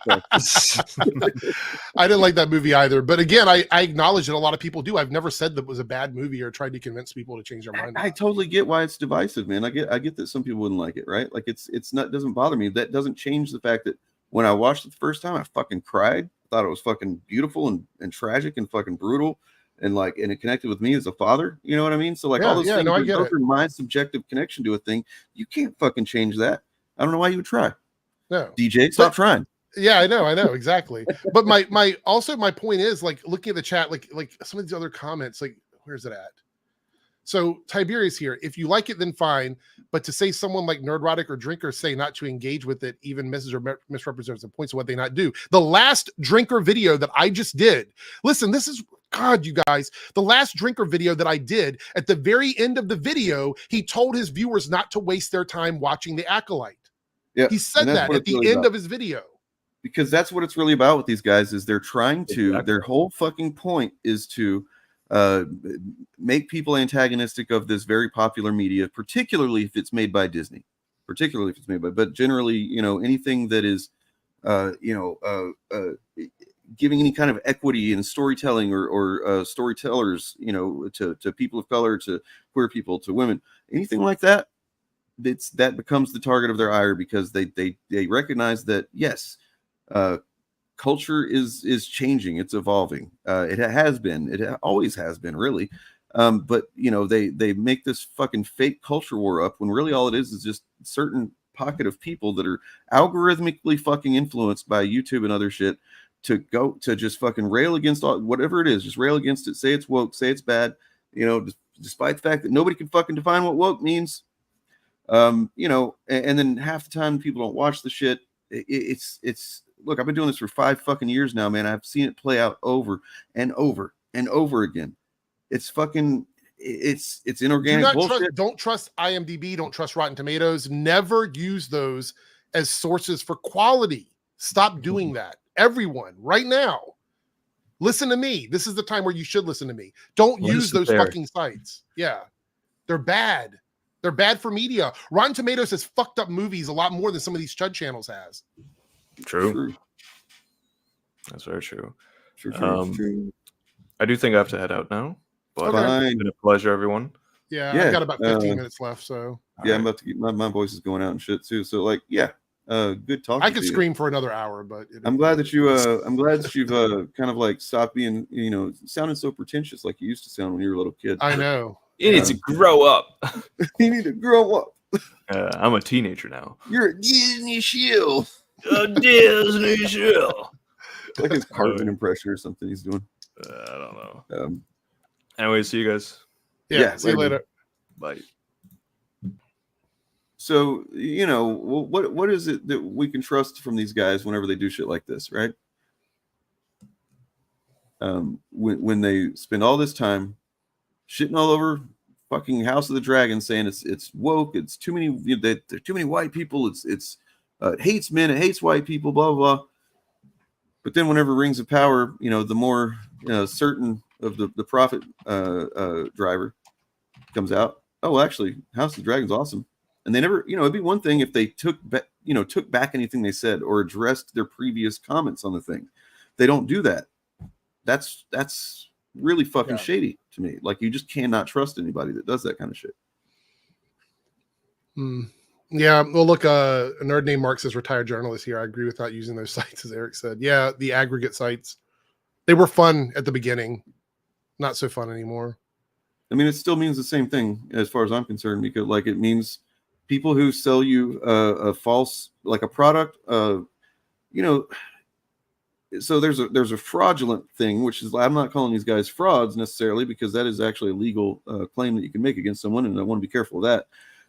I didn't like that movie either. But again, I acknowledge that a lot of people do. I've never said that it was a bad movie or tried to convince people to change their mind. I totally get why it's divisive, man. I get that some people wouldn't like it, right? Like it's not, doesn't bother me. That doesn't change the fact that when I watched it the first time, I fucking cried. I thought it was fucking beautiful and tragic and fucking brutal. And it connected with me as a father, you know what I mean? So all those things, those are my subjective connection to a thing. You can't fucking change that. I don't know why you would try. No, DJ, stop trying. Yeah, I know, exactly. But my point is, like, looking at the chat, like some of these other comments, like, where's it at? So Tiberius here, if you like it, then fine. But to say someone like Nerdrotic or Drinker say not to engage with it even misses or misrepresents the points of what they not do. The last Drinker video that I just did, listen, this is, God, you guys, the last Drinker video that I did, at the very end of the video, he told his viewers not to waste their time watching The Acolyte. Yeah, he said that at the end of his video. Because that's what it's really about with these guys, is they're trying to, their whole fucking point is to make people antagonistic of this very popular media, particularly if it's made by Disney, but generally, anything that is, giving any kind of equity in storytelling or storytellers, to people of color, to queer people, to women, anything like that, that becomes the target of their ire, because they recognize that, yes, culture is changing, it's evolving. It always has been, really. But they make this fucking fake culture war up when really all it is just certain pocket of people that are algorithmically fucking influenced by YouTube and other shit to just fucking rail against whatever it is, just rail against it, say it's woke, say it's bad, despite the fact that nobody can fucking define what woke means. And then half the time people don't watch the shit. It's look, I've been doing this for 5 fucking years now, man. I've seen it play out over and over and over again. It's fucking, it's inorganic bullshit. Don't trust IMDb. Don't trust Rotten Tomatoes. Never use those as sources for quality. Stop doing that. Everyone, right now, listen to me. This is the time where you should listen to me. Don't use those fucking sites. Yeah, they're bad. They're bad for media. Rotten Tomatoes has fucked up movies a lot more than some of these chud channels has. True. That's very true. True. I do think I have to head out now, but it's been a pleasure, everyone. Yeah, I've got about 15 minutes left, so I'm about to get my voice is going out and shit too. So good talking. I could scream for another hour, but I'm glad that you've kind of like stopped being, sounding so pretentious like you used to sound when you were a little kid. I know. You need to grow up. You need to grow up. I'm a teenager now. You're a Disney shill. A Disney shill. Like his Cartman impression or something he's doing. I don't know. Anyway, see you guys. Yeah, see you later. Bye. So, what is it that we can trust from these guys whenever they do shit like this, right? When they spend all this time shitting all over fucking House of the Dragon, saying it's woke, it's too many, there are too many white people, it hates men, it hates white people, blah blah blah. But then whenever Rings of Power, the more certain of the profit driver comes out, oh, actually, House of the Dragon's awesome. And they never, it'd be one thing if they took back anything they said or addressed their previous comments on the thing. They don't do that. That's really fucking shady to me. Like, you just cannot trust anybody that does that kind of shit. Yeah. Well, look, a nerd named Mark says retired journalist here. I agree with not using those sites, as Eric said. Yeah, the aggregate sites, they were fun at the beginning, not so fun anymore. I mean, it still means the same thing as far as I'm concerned, because it means people who sell you a false, like a product, you know, so there's a fraudulent thing, which is, I'm not calling these guys frauds necessarily, because that is actually a legal claim that you can make against someone, and I want to be careful of that.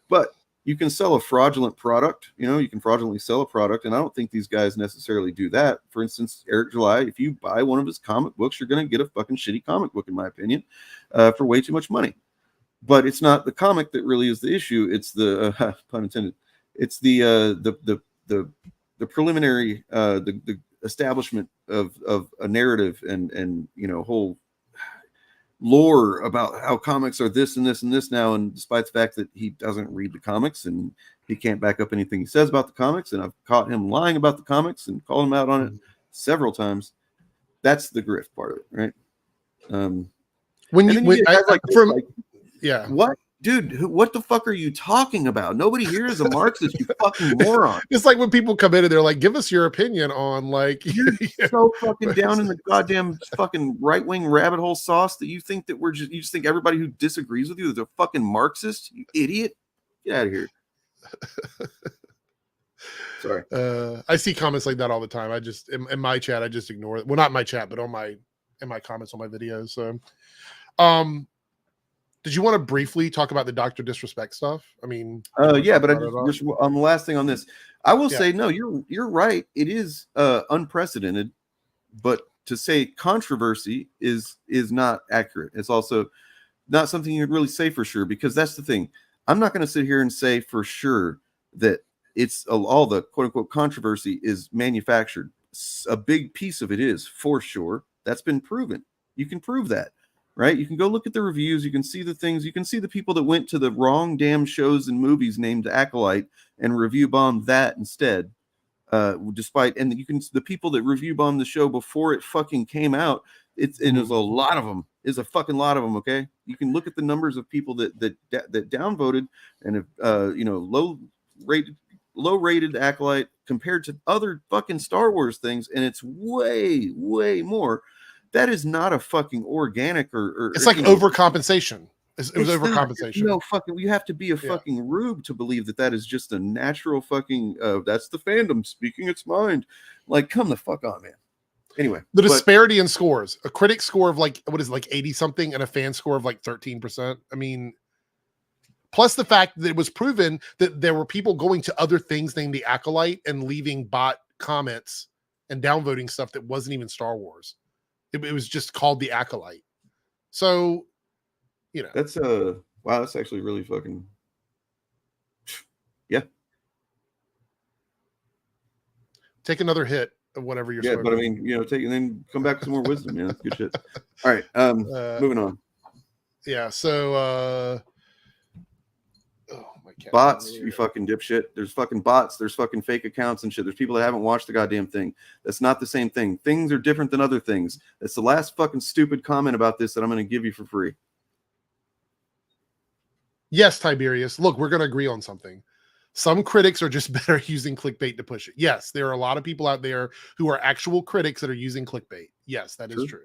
But you can sell a fraudulent product. You know, you can fraudulently sell a product, and I don't think these guys necessarily do that. For instance, Eric July, if you buy one of his comic books, you're going to get a fucking shitty comic book, in my opinion, for way too much money. But it's not the comic that really is the issue. It's the pun intended. It's the preliminary the establishment of a narrative and you know, whole lore about how comics are this and this and this now, and despite the fact that he doesn't read the comics and he can't back up anything he says about the comics, and I've caught him lying about the comics and called him out on it several times. That's the grift part of it, right? Yeah, what, dude, what the fuck are you talking about? Nobody here is a Marxist, you fucking moron. It's like when people come in and they're like, give us your opinion on, like, you're so fucking down in the goddamn fucking right-wing rabbit hole sauce that you think that you just think everybody who disagrees with you is a fucking Marxist, you idiot. Get out of here. Sorry. I see comments like that all the time. I just, in my chat, I just ignore it. Well, not my chat, but in my comments on my videos. So, did you want to briefly talk about the Dr. Disrespect stuff? I mean, yeah, but just on the last thing on this, I will say, no, you're right. It is unprecedented, but to say controversy is not accurate. It's also not something you'd really say for sure, because that's the thing. I'm not going to sit here and say for sure that it's all the quote unquote controversy is manufactured. A big piece of it is, for sure. That's been proven. You can prove that. Right? You can go look at the reviews. You can see the things. You can see the people that went to the wrong damn shows and movies named Acolyte and review bombed that instead. Despite, and you can, the people that review bombed the show before it fucking came out. And there's a lot of them. There's a fucking lot of them. Okay, you can look at the numbers of people that downvoted and you know, low rated Acolyte compared to other fucking Star Wars things, and it's way more. That is not a fucking organic or it's like overcompensation. It was overcompensation. You know, fucking, you have to be a fucking rube to believe that is just a natural fucking. That's the fandom speaking its mind. Like, come the fuck on, man. Anyway, the disparity in scores: a critic score of like, what is it, like 80 something, and a fan score of like 13%. I mean, plus the fact that it was proven that there were people going to other things named the Acolyte and leaving bot comments and downvoting stuff that wasn't even Star Wars. It was just called the Acolyte. So, you know, that's wow, that's actually really fucking, yeah. Take another hit of whatever you're. Yeah, but I mean, you know, take and then come back with some more wisdom, man. That's good shit. All right, moving on. Yeah. So, bots, you fucking dipshit. There's fucking bots. There's fucking fake accounts and shit. There's people that haven't watched the goddamn thing. That's not the same thing. Things are different than other things. That's the last fucking stupid comment about this that I'm going to give you for free. Yes, Tiberius. Look, we're going to agree on something. Some critics are just better using clickbait to push it. Yes, there are a lot of people out there who are actual critics that are using clickbait. Yes, that is true.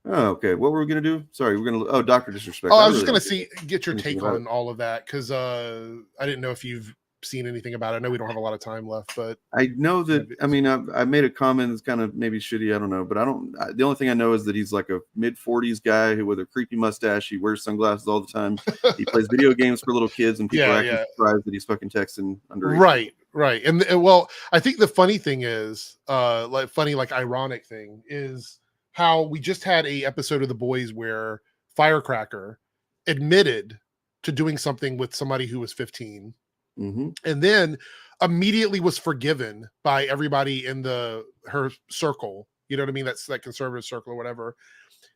Oh, okay. What were we gonna do? Sorry, we're gonna. Dr. Disrespect. Oh, I was just gonna get your take on all of that, because I didn't know if you've seen anything about it. I know we don't have a lot of time left, but I know that. I mean, I made a comment that's kind of maybe shitty. I don't know, but I don't. The only thing I know is that he's like a mid-40s guy who with a creepy mustache. He wears sunglasses all the time. He plays video games for little kids, and people are actually surprised that he's fucking texting underage. Right. And well, I think the funny thing is, ironic thing is how we just had a episode of The Boys where Firecracker admitted to doing something with somebody who was 15, and then immediately was forgiven by everybody in her circle. You know what I mean? That's that conservative circle or whatever.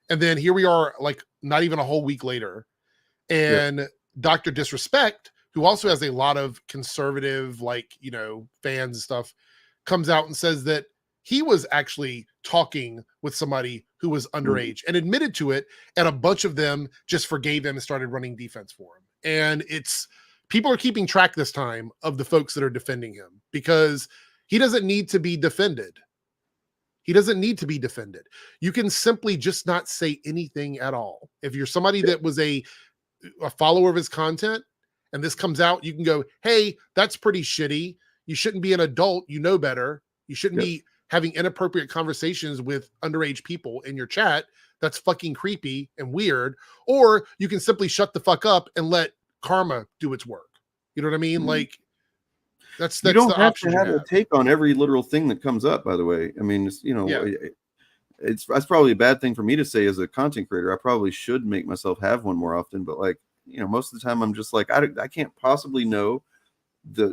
And then here we are, like not even a whole week later, and Dr. Disrespect, who also has a lot of conservative, like, you know, fans and stuff, comes out and says that he was actually talking with somebody who was underage and admitted to it, and a bunch of them just forgave him and started running defense for him. And people are keeping track this time of the folks that are defending him, because he doesn't need to be defended. He doesn't need to be defended. You can simply just not say anything at all. If you're somebody that was a follower of his content and this comes out, you can go, hey, that's pretty shitty. You shouldn't be an adult. You know better. You shouldn't be having inappropriate conversations with underage people in your chat. That's fucking creepy and weird. Or you can simply shut the fuck up and let karma do its work. You know what I mean? Mhm. Like that's You don't the have option to have a take on every literal thing that comes up, by the way. I mean, it's, you know, that's probably a bad thing for me to say as a content creator. I probably should make myself have one more often, but like, you know, most of the time I'm just like, I can't possibly know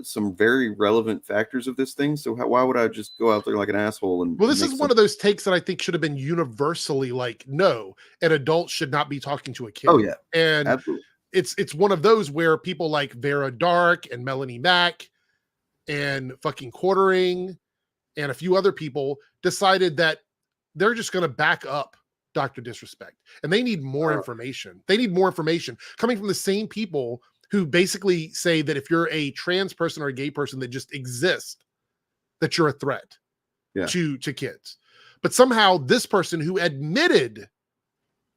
some very relevant factors of this thing. So why would I just go out there like an asshole? And well, this is one of those takes that I think should have been universally like, no, an adult should not be talking to a kid. Oh yeah, and absolutely. It's one of those where people like Vera Dark and Melanie Mack and fucking Quartering and a few other people decided that they're just going to back up Dr. Disrespect, and they need more information. They need more information coming from the same people who basically say that if you're a trans person or a gay person that just exist, that you're a threat to kids. But somehow this person who admitted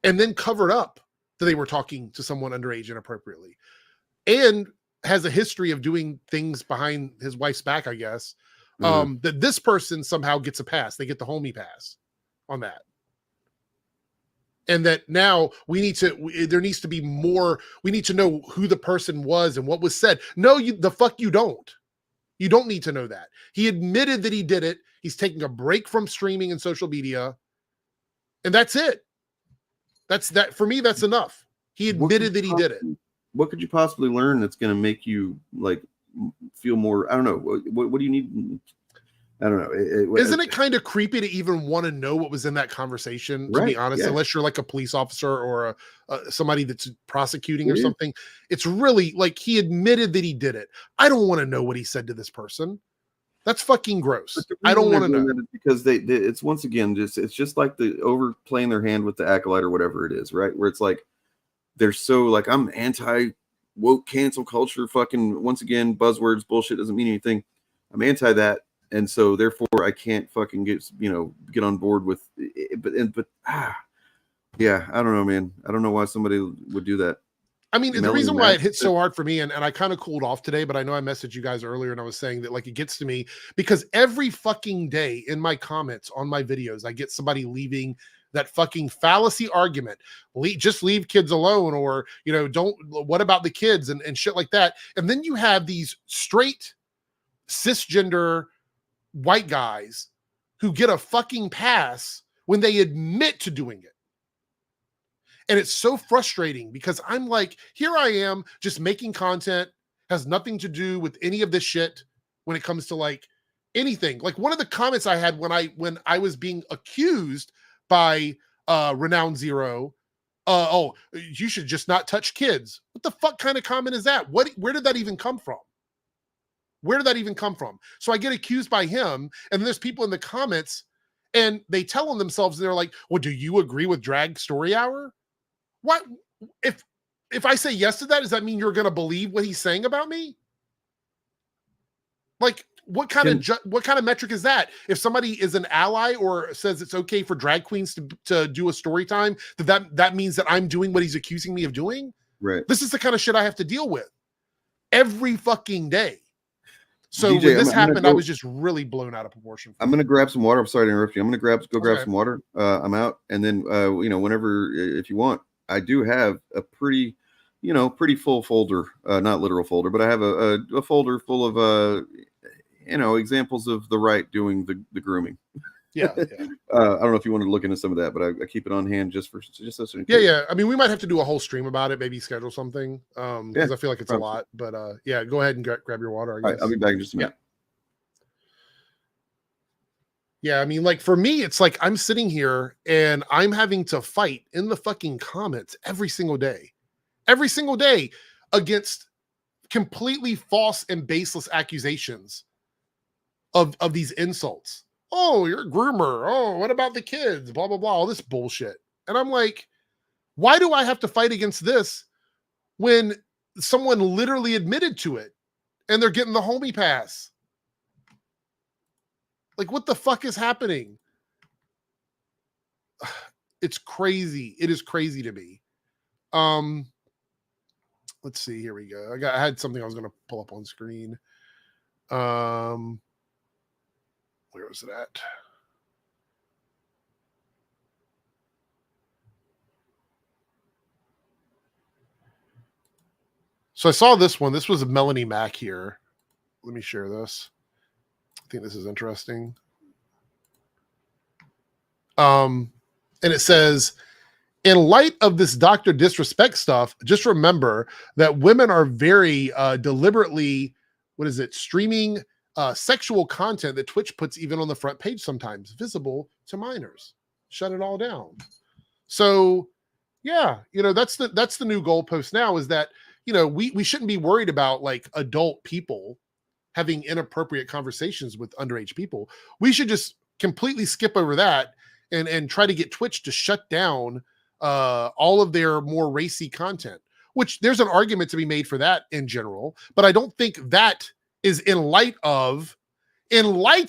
and then covered up that they were talking to someone underage inappropriately and has a history of doing things behind his wife's back, I guess, that this person somehow gets a pass. They get the homie pass on that. And that now there needs to be more. We need to know who the person was and what was said. No, you don't. You don't need to know that. He admitted that he did it. He's taking a break from streaming and social media. And that's it. For me, that's enough. He admitted that he did it. What could you possibly learn that's going to make you like feel more? I don't know. What do you need? I don't know. Isn't it kind of creepy to even want to know what was in that conversation, to be honest, unless you're like a police officer or somebody that's prosecuting or something? It's really like he admitted that he did it. I don't want to know what he said to this person. That's fucking gross. I don't want to know. Because it's once again, it's just like the overplaying their hand with the acolyte or whatever it is, right? Where it's like, they're so like, I'm anti woke cancel culture, fucking once again, buzzwords, bullshit doesn't mean anything. I'm anti that. And so therefore I can't fucking get on board with it. But yeah, I don't know, man. I don't know why somebody would do that. I mean, the reason why it hit so hard for me, and I kind of cooled off today, but I know I messaged you guys earlier and I was saying that like it gets to me because every fucking day in my comments on my videos, I get somebody leaving that fucking fallacy argument. Just leave kids alone, or what about the kids and shit like that. And then you have these straight cisgender white guys who get a fucking pass when they admit to doing it. And it's so frustrating because I'm like, here I am just making content, has nothing to do with any of this shit when it comes to like anything. Like one of the comments I had when I was being accused by Renown Zero, you should just not touch kids. What the fuck kind of comment is that? Where did that even come from? Where did that even come from? So I get accused by him, and there's people in the comments, and they tell on themselves, and they're like, well, do you agree with Drag Story Hour? What if I say yes to that, does that mean you're going to believe what he's saying about me? Like, what kind of metric is that? If somebody is an ally or says it's okay for drag queens to do a story time, that means that I'm doing what he's accusing me of doing? Right. This is the kind of shit I have to deal with every fucking day. So DJ, when this happened, I was just really blown out of proportion. I'm going to grab some water. I'm sorry to interrupt you. I'm going to go grab some water. I'm out. And then, whenever, if you want, I do have a pretty full folder, not literal folder, but I have a folder full of, examples of the right doing the grooming. Yeah. I don't know if you want to look into some of that, but I keep it on hand just so. Yeah. I mean, we might have to do a whole stream about it. Maybe schedule something because I feel like it's a lot. But go ahead and grab your water. I guess. I'll be back in just a minute. Yeah, I mean, like for me, it's like I'm sitting here and I'm having to fight in the fucking comments every single day against completely false and baseless accusations of these insults. Oh, you're a groomer. Oh, what about the kids? Blah, blah, blah. All this bullshit. And I'm like, why do I have to fight against this when someone literally admitted to it and they're getting the homie pass? Like, what the fuck is happening? It's crazy. It is crazy to me. Let's see. Here we go. I had something I was going to pull up on screen. Where was it at? So I saw this one. This was a Melanie Mack here. Let me share this. I think this is interesting. And it says, in light of this Dr. Disrespect stuff, just remember that women are very deliberately, streaming sexual content that Twitch puts even on the front page sometimes, visible to minors. Shut it all down. So, yeah, that's the new goalpost now, is that, we shouldn't be worried about like adult people having inappropriate conversations with underage people. We should just completely skip over that and try to get Twitch to shut down all of their more racy content, which there's an argument to be made for that in general. But I don't think that is in light of, I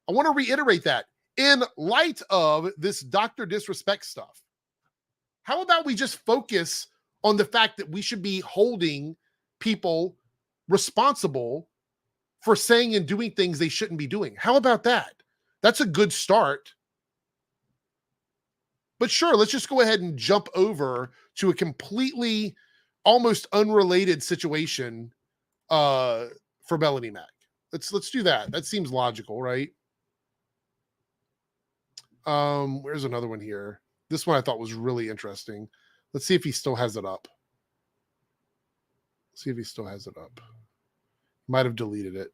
want to reiterate that, in light of this Dr. Disrespect stuff. How about we just focus on the fact that we should be holding people responsible for saying and doing things they shouldn't be doing? How about that? That's a good start. But sure, let's just go ahead and jump over to a completely almost unrelated situation for Melanie Mack. Let's do that. That seems logical, right? Where's another one here? This one I thought was really interesting. Let's see if he still has it up. See if he still has it up. Might have deleted it.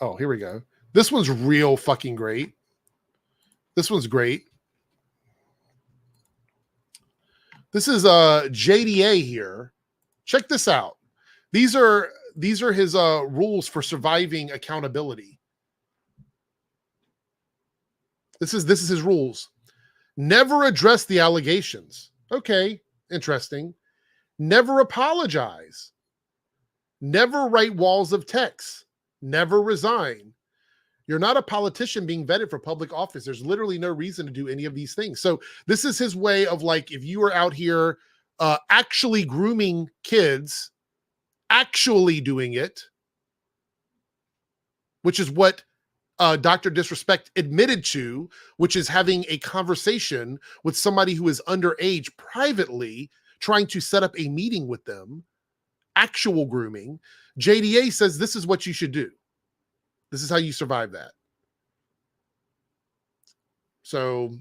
Oh, here we go. This one's real fucking great. This one's great. This is JDA here. Check this out. These are his rules for surviving accountability. This is his rules. Never address the allegations. Okay, interesting. Never apologize. Never write walls of text. Never resign. You're not a politician being vetted for public office. There's literally no reason to do any of these things. So this is his way of, like, if you are out here actually grooming kids, actually doing it, which is what Dr. Disrespect admitted to, which is having a conversation with somebody who is underage privately, trying to set up a meeting with them, actual grooming. JDA says this is what you should do. This is how you survive that. So,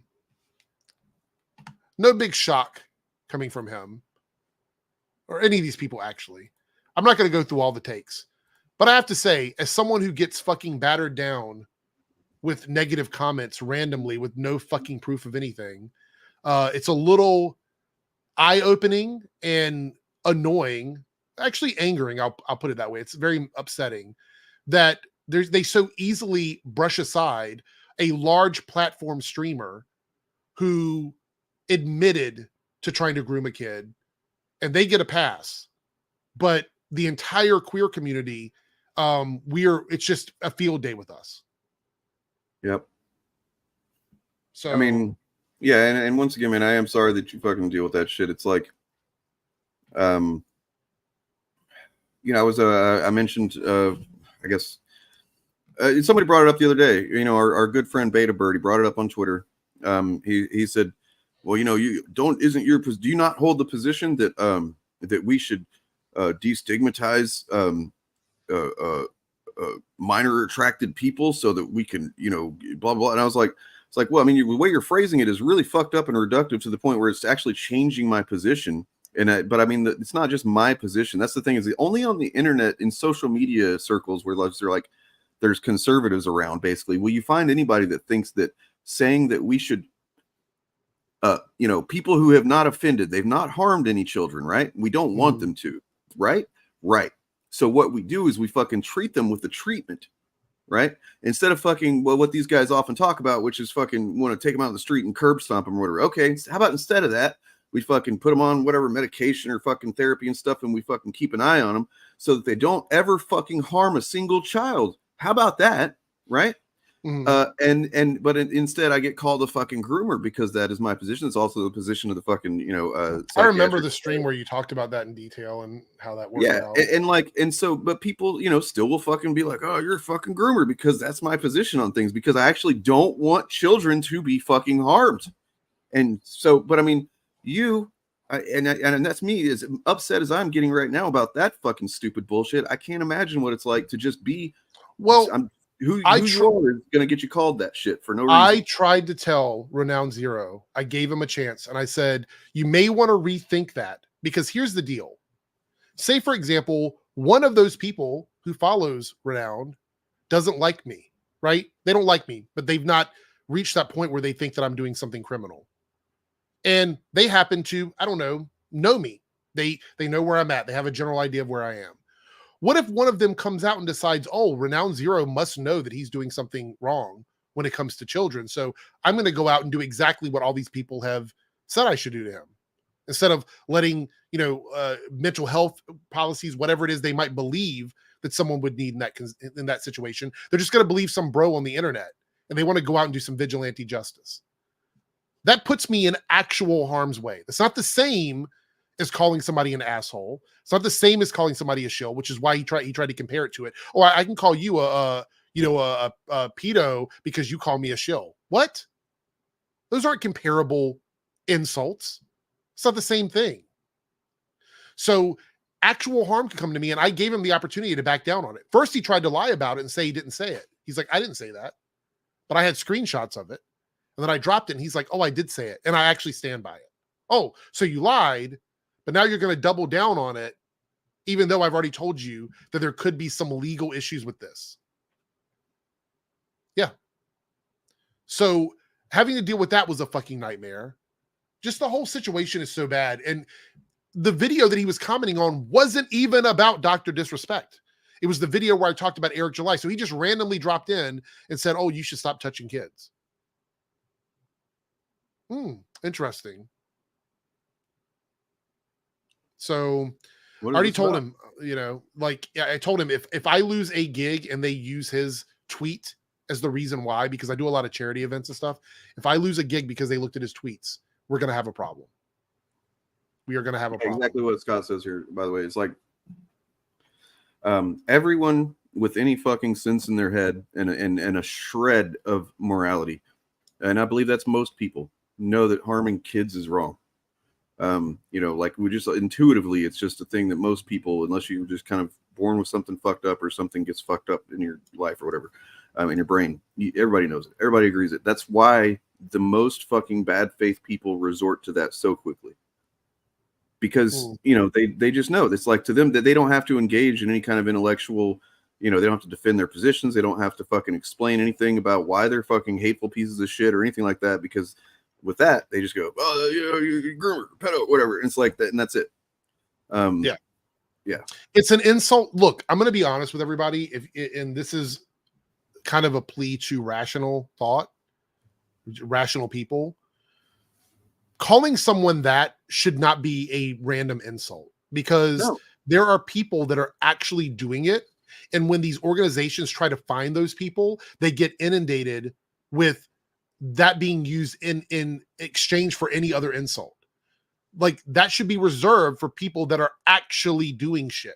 no big shock coming from him or any of these people, actually. I'm not going to go through all the takes. But I have to say, as someone who gets fucking battered down with negative comments randomly with no fucking proof of anything, it's a little eye-opening and annoying, actually angering, I'll put it that way. It's very upsetting that they so easily brush aside a large platform streamer who admitted to trying to groom a kid, and they get a pass. But the entire queer community, it's just a field day with us. Yep. So I mean, yeah, and once again, man, I am sorry that you fucking deal with that shit. It's like, I mentioned, I guess, somebody brought it up the other day. Our good friend Beta Bird, he brought it up on Twitter. He said, well, do you not hold the position that that we should destigmatize minor attracted people so that we can, blah, blah. And I was like, it's like, well, I mean, the way you're phrasing it is really fucked up and reductive to the point where it's actually changing my position. But I mean, it's not just my position. That's the thing, is only on the internet, in social media circles where they're like, there's conservatives around, basically, will you find anybody that thinks that saying that we should, people who have not offended, they've not harmed any children, right? We don't want them to, right? Right. So what we do is we fucking treat them with the treatment, right? Instead of fucking, well, what these guys often talk about, which is fucking want to take them out on the street and curb stomp them or whatever. Okay, how about instead of that, we fucking put them on whatever medication or fucking therapy and stuff, and we fucking keep an eye on them so that they don't ever fucking harm a single child. How about that, right? But instead I get called a fucking groomer because that is my position. It's also the position of the fucking, I remember the stream where you talked about that in detail and how that worked out. But people, still will fucking be like, oh, you're a fucking groomer, because that's my position on things, because I actually don't want children to be fucking harmed. And so, but I mean, and that's me, as upset as I'm getting right now about that fucking stupid bullshit. I can't imagine what it's like to just be, who you are is going to get you called that shit for no reason. I tried to tell Renown Zero, I gave him a chance, and I said, you may want to rethink that, because here's the deal. Say, for example, one of those people who follows Renown doesn't like me, right? They don't like me, but they've not reached that point where they think that I'm doing something criminal. And they happen to, I don't know me. They know where I'm at. They have a general idea of where I am. What if one of them comes out and decides, oh, Renown Zero must know that he's doing something wrong when it comes to children, so I'm going to go out and do exactly what all these people have said I should do to him. Instead of letting, mental health policies, whatever it is they might believe that someone would need in that situation, they're just going to believe some bro on the internet, and they want to go out and do some vigilante justice. That puts me in actual harm's way. It's not the same as calling somebody an asshole. It's not the same as calling somebody a shill, which is why he tried to compare it to it. Or I can call you a pedo because you call me a shill. What? Those aren't comparable insults. It's not the same thing. So actual harm can come to me, and I gave him the opportunity to back down on it. First, he tried to lie about it and say he didn't say it. He's like, I didn't say that, but I had screenshots of it. And then I dropped it, and he's like, oh, I did say it, and I actually stand by it. Oh, so you lied, but now you're going to double down on it, even though I've already told you that there could be some legal issues with this. Yeah. So having to deal with that was a fucking nightmare. Just the whole situation is so bad. And the video that he was commenting on wasn't even about Dr. Disrespect. It was the video where I talked about Eric July. So he just randomly dropped in and said, oh, you should stop touching kids. Interesting. So I already told him, I told him if I lose a gig and they use his tweet as the reason why, because I do a lot of charity events and stuff. If I lose a gig because they looked at his tweets, we're going to have a problem. We are going to have a problem. Exactly what Scott says here, by the way. It's like everyone with any fucking sense in their head and a shred of morality, and I believe that's most people, know that harming kids is wrong. Like we just intuitively, it's just a thing that most people, unless you're just kind of born with something fucked up or something gets fucked up in your life or whatever, in your brain, everybody knows it. Everybody agrees it. That's why the most fucking bad faith people resort to that so quickly. Because, they just know. It's like to them that they don't have to engage in any kind of intellectual, they don't have to defend their positions. They don't have to fucking explain anything about why they're fucking hateful pieces of shit or anything like that, because with that, they just go, oh, you're groomer, pedo, whatever. And it's like that, and that's it. Yeah. It's an insult. Look, I'm going to be honest with everybody. And this is kind of a plea to rational thought, rational people. Calling someone that should not be a random insult, because there are people that are actually doing it. And when these organizations try to find those people, they get inundated with that being used in exchange for any other insult. Like that should be reserved for people that are actually doing shit,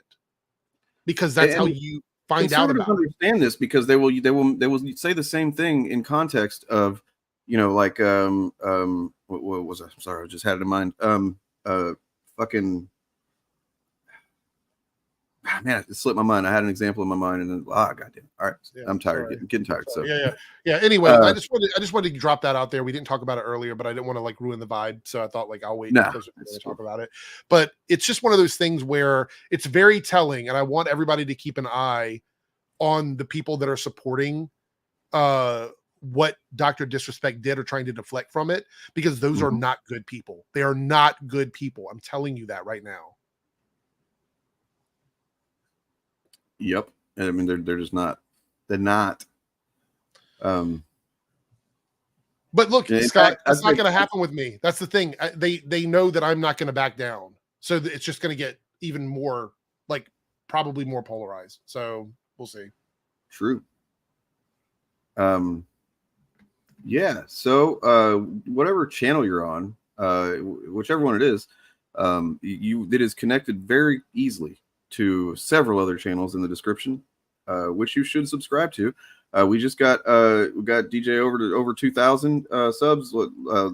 because that's how you find out about it. Understand this, because they will say the same thing in context of, like what was I? I'm sorry, I just had it in mind. Fucking man, it slipped my mind. I had an example in my mind, and then goddamn. All right, I'm tired, getting tired. So yeah. Anyway, I just wanted to drop that out there. We didn't talk about it earlier, but I didn't want to like ruin the vibe, so I thought like I'll wait to talk about it. But it's just one of those things where it's very telling, and I want everybody to keep an eye on the people that are supporting what Dr. Disrespect did or trying to deflect from it, because those are not good people. They are not good people. I'm telling you that right now. Yep. I mean, they're just not. They're not. But look, Scott, that's not going to happen with me. That's the thing. They know that I'm not going to back down. So it's just going to get even more, like, probably more polarized. So we'll see. True. Yeah. So whatever channel you're on, whichever one it is, it is connected very easily to several other channels in the description, which you should subscribe to. We got DJ over 2,000 subs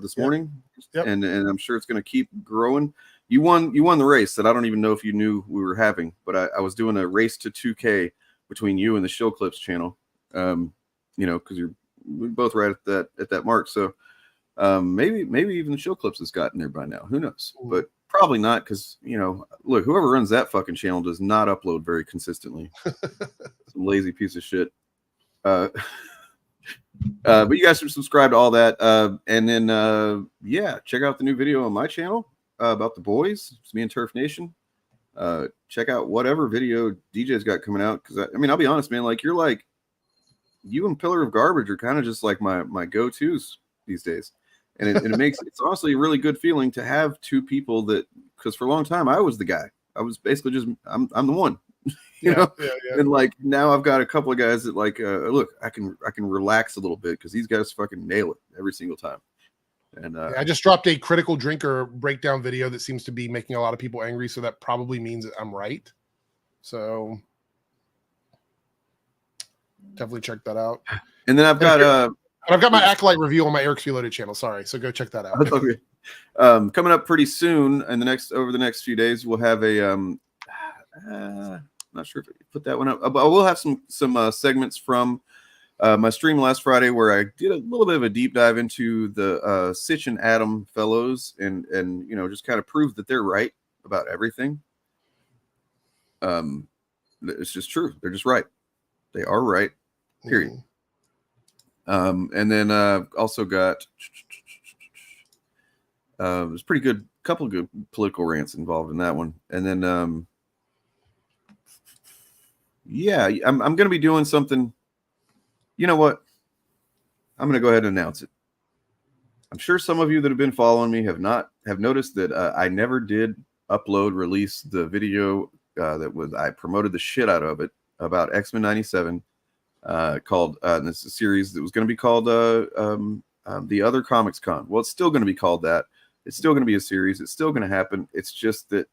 this morning, and I'm sure it's going to keep growing. You won the race that I don't even know if you knew we were having, but I was doing a race to 2K between you and the Shill Clips channel. Because we're both right at that mark. So maybe even the Shill Clips has gotten there by now. Who knows? But probably not, because look, whoever runs that fucking channel does not upload very consistently. Some lazy piece of shit. But you guys should subscribe to all that. And then check out the new video on my channel about the boys. It's me and Turf Nation. Check out whatever video DJ's got coming out, because I'll be honest, man, like you and Pillar of Garbage are kind of just like my go-tos these days. And it makes it's honestly a really good feeling to have two people that, because for a long time I was the guy. I was basically just I'm the one. you know? And like now I've got a couple of guys that like look, I can relax a little bit because these guys fucking nail it every single time. And I just dropped a critical drinker breakdown video that seems to be making a lot of people angry, so that probably means that I'm right. So definitely check that out. And then I've got my Acolyte review on my Eric's Reloaded channel. Sorry, so go check that out. Okay. Coming up pretty soon over the next few days, we'll have a not sure if I put that one up, but we'll have some segments from my stream last Friday where I did a little bit of a deep dive into the Sitch and Adam fellows and just kind of prove that they're right about everything. It's just true. They're just right. They are right. Period. And then also got there's pretty good couple of good political rants involved in that one. And then I'm going to be doing something. You know what? I'm going to go ahead and announce it. I'm sure some of you that have been following me have noticed that I never did release the video I promoted the shit out of it about X-Men 97. Called this is a series that was going to be called The Other Comics Con. Well, it's still going to be called that. It's still going to be a series. It's still going to happen. It's just that,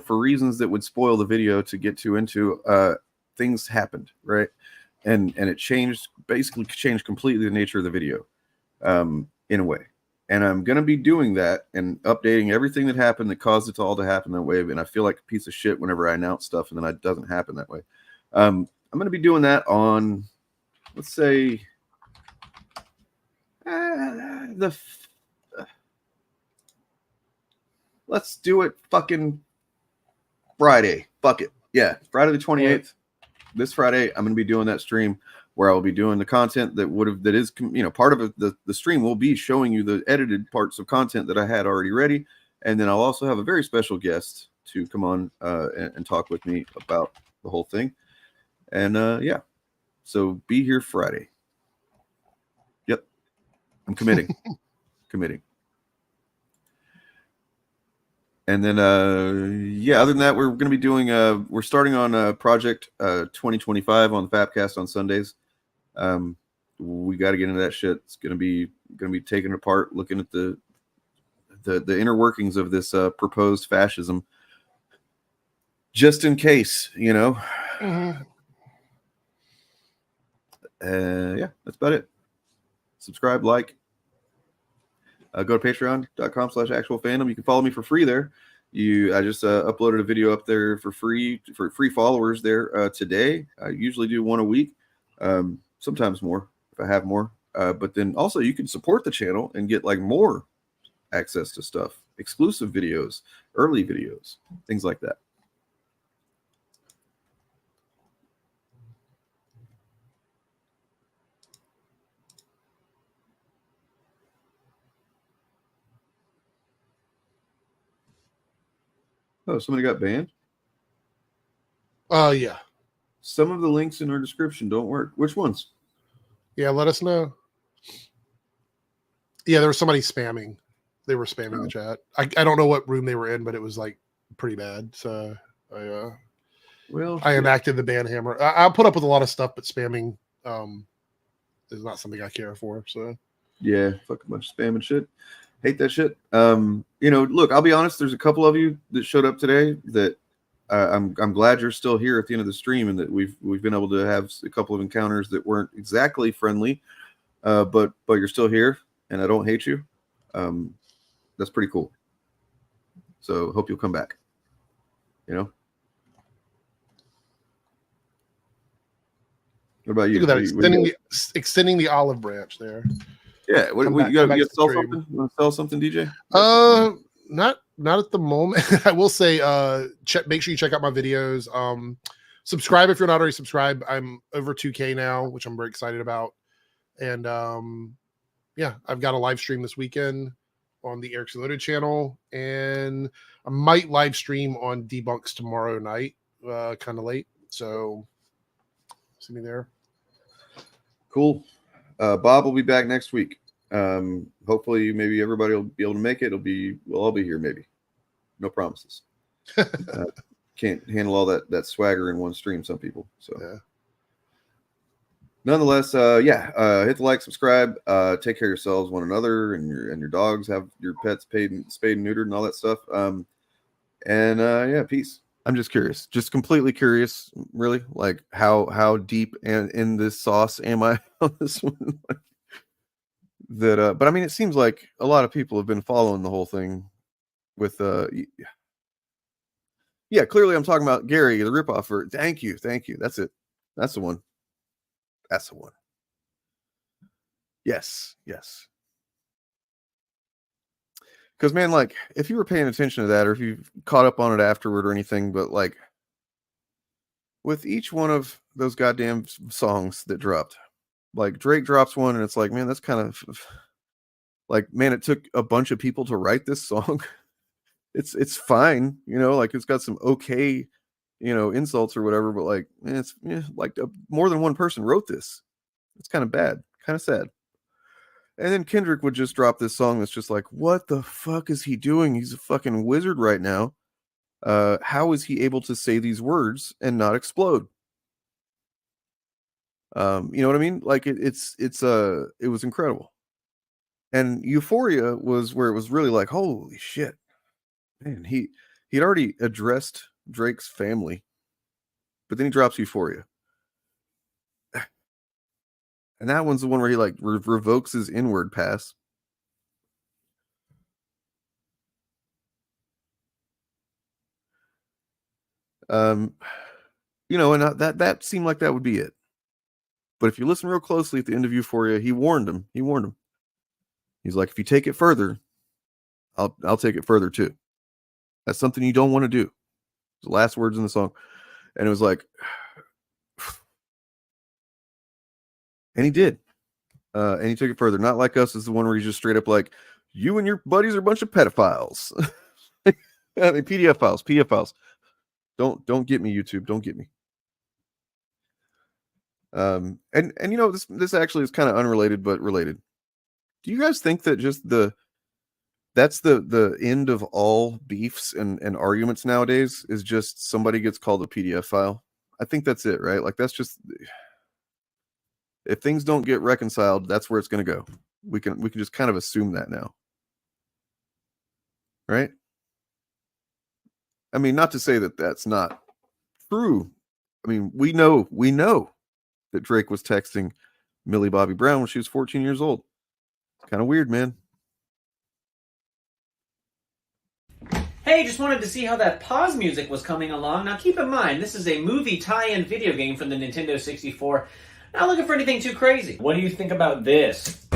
for reasons that would spoil the video to get into, things happened, right? And it basically changed completely the nature of the video, in a way. And I'm going to be doing that and updating everything that happened that caused it all to happen that way. And I feel like a piece of shit whenever I announce stuff and then it doesn't happen that way. I'm going to be doing that on, let's say, let's do it fucking Friday. Fuck it. Yeah, Friday the 28th. This Friday, I'm going to be doing that stream where I will be doing the content that is part of it. The stream will be showing you the edited parts of content that I had already ready. And then I'll also have a very special guest to come on and talk with me about the whole thing. And so be here Friday. Yep, I'm committing. And then other than that, we're going to be doing we're starting on project 2025 on the Fapcast on Sundays. We got to get into that shit. It's going to be taken apart, looking at the inner workings of this proposed fascism, just in case, Mm-hmm. That's about it. Subscribe, like, go to patreon.com/actualfandom. You can follow me for free there. I just uploaded a video up there for free followers there today. I usually do one a week, sometimes more if I have more. But then also you can support the channel and get like more access to stuff, exclusive videos, early videos, things like that. Oh, somebody got banned? Yeah. Some of the links in our description don't work. Which ones? Yeah, let us know. Yeah, there was somebody spamming. They were spamming the chat. I don't know what room they were in, but it was like pretty bad. So I enacted the ban hammer. I'll put up with a lot of stuff, but spamming is not something I care for. So yeah, fuck a bunch of spam and shit. Hate that shit. Look, I'll be honest. There's a couple of you that showed up today that I'm glad you're still here at the end of the stream, and that we've been able to have a couple of encounters that weren't exactly friendly, but you're still here, and I don't hate you. That's pretty cool. So hope you'll come back. What about you? Look at that, extending the olive branch there. Yeah, you got to sell something? You want to sell something, DJ? Not at the moment. I will say, make sure you check out my videos. Subscribe if you're not already subscribed. I'm over 2K now, which I'm very excited about. And I've got a live stream this weekend on the Eric's Loaded channel, and I might live stream on Debunks tomorrow night, kind of late. So see me there. Cool. Bob will be back next week. Hopefully, maybe everybody will be able to make it. We'll all be here. Maybe. No promises. Can't handle all that swagger in one stream. Some people. So. Yeah. Nonetheless, hit the like, subscribe, take care of yourselves, one another, and your dogs. Have your pets spayed and neutered and all that stuff. Peace. I'm just curious, just completely curious, really, like how deep and in this sauce am I on this one? But I mean, it seems like a lot of people have been following the whole thing with clearly I'm talking about Gary, the ripoff. Thank you. That's it. That's the one. Yes. Because, man, like, if you were paying attention to that, or if you caught up on it afterward or anything, but, like, with each one of those goddamn songs that dropped, like, Drake drops one, and it's like, man, that's kind of, like, man, it took a bunch of people to write this song. It's fine, like, it's got some okay, insults or whatever, but, like, more than one person wrote this. It's kind of bad, kind of sad. And then Kendrick would just drop this song that's just like, what the fuck is he doing? He's a fucking wizard right now. How is he able to say these words and not explode? You know what I mean? Like it was incredible. And Euphoria was where it was really like, holy shit. Man, he'd already addressed Drake's family, but then he drops Euphoria. And that one's the one where he like revokes his inward pass. And that seemed like that would be it. But if you listen real closely at the end of Euphoria, he warned him. He's like, if you take it further, I'll take it further too. That's something you don't want to do. The last words in the song. And it was like, and he did. And he took it further. Not Like Us is the one where he's just straight up like, you and your buddies are a bunch of pedophiles. I mean, PDF files. Don't get me, YouTube. Don't get me. And this actually is kind of unrelated, but related. Do you guys think that just that's the end of all beefs and arguments nowadays is just somebody gets called a PDF file? I think that's it, right? Like that's just, if things don't get reconciled, that's where it's going to go. We can just kind of assume that now. Right? I mean, not to say that that's not true. I mean, we know that Drake was texting Millie Bobby Brown when she was 14 years old. It's kind of weird, man. Hey, just wanted to see how that pause music was coming along. Now keep in mind, this is a movie tie-in video game from the Nintendo 64. Not looking for anything too crazy. What do you think about this?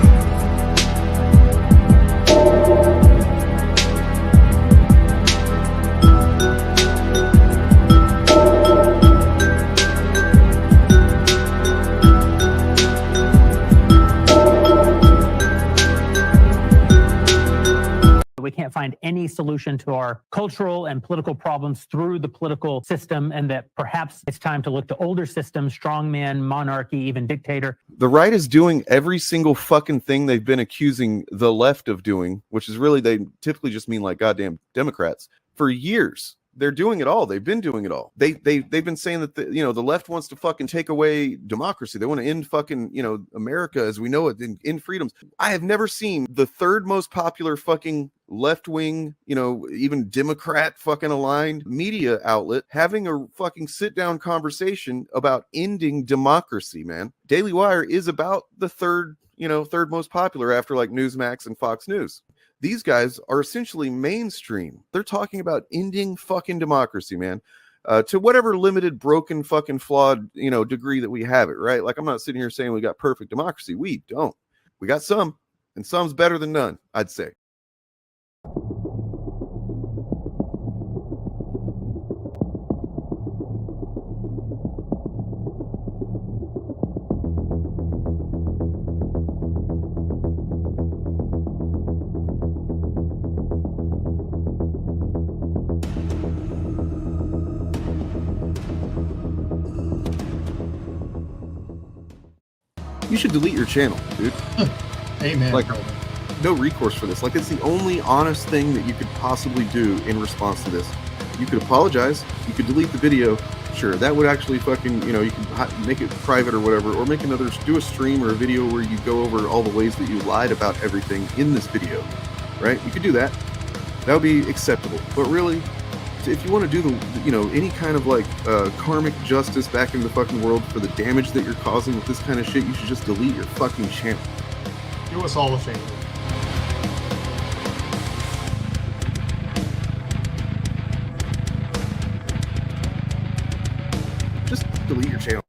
We can't find any solution to our cultural and political problems through the political system, and that perhaps it's time to look to older systems, strongman, monarchy, even dictator. The right is doing every single fucking thing they've been accusing the left of doing, which is really, they typically just mean like goddamn Democrats, for years. They're doing it all. They've been doing it all. They've been saying that the left wants to fucking take away democracy. They want to end fucking America as we know it, end freedoms. I have never seen the third most popular fucking left wing, even Democrat fucking aligned media outlet having a fucking sit down conversation about ending democracy. Man, Daily Wire is about the third most popular after like Newsmax and Fox News. These guys are essentially mainstream. They're talking about ending fucking democracy, man. To whatever limited, broken, fucking flawed, degree that we have it, right? Like, I'm not sitting here saying we got perfect democracy. We don't. We got some, and some's better than none, I'd say. You should delete your channel, dude. Amen. Like, no recourse for this. Like, it's the only honest thing that you could possibly do in response to this. You could apologize. You could delete the video. Sure, that would actually fucking, you can make it private or whatever, or make another, do a stream or a video where you go over all the ways that you lied about everything in this video, right? You could do that. That would be acceptable. But really, if you want to do the, any kind of like karmic justice back in the fucking world for the damage that you're causing with this kind of shit, you should just delete your fucking channel. Do us all a favor. Just delete your channel.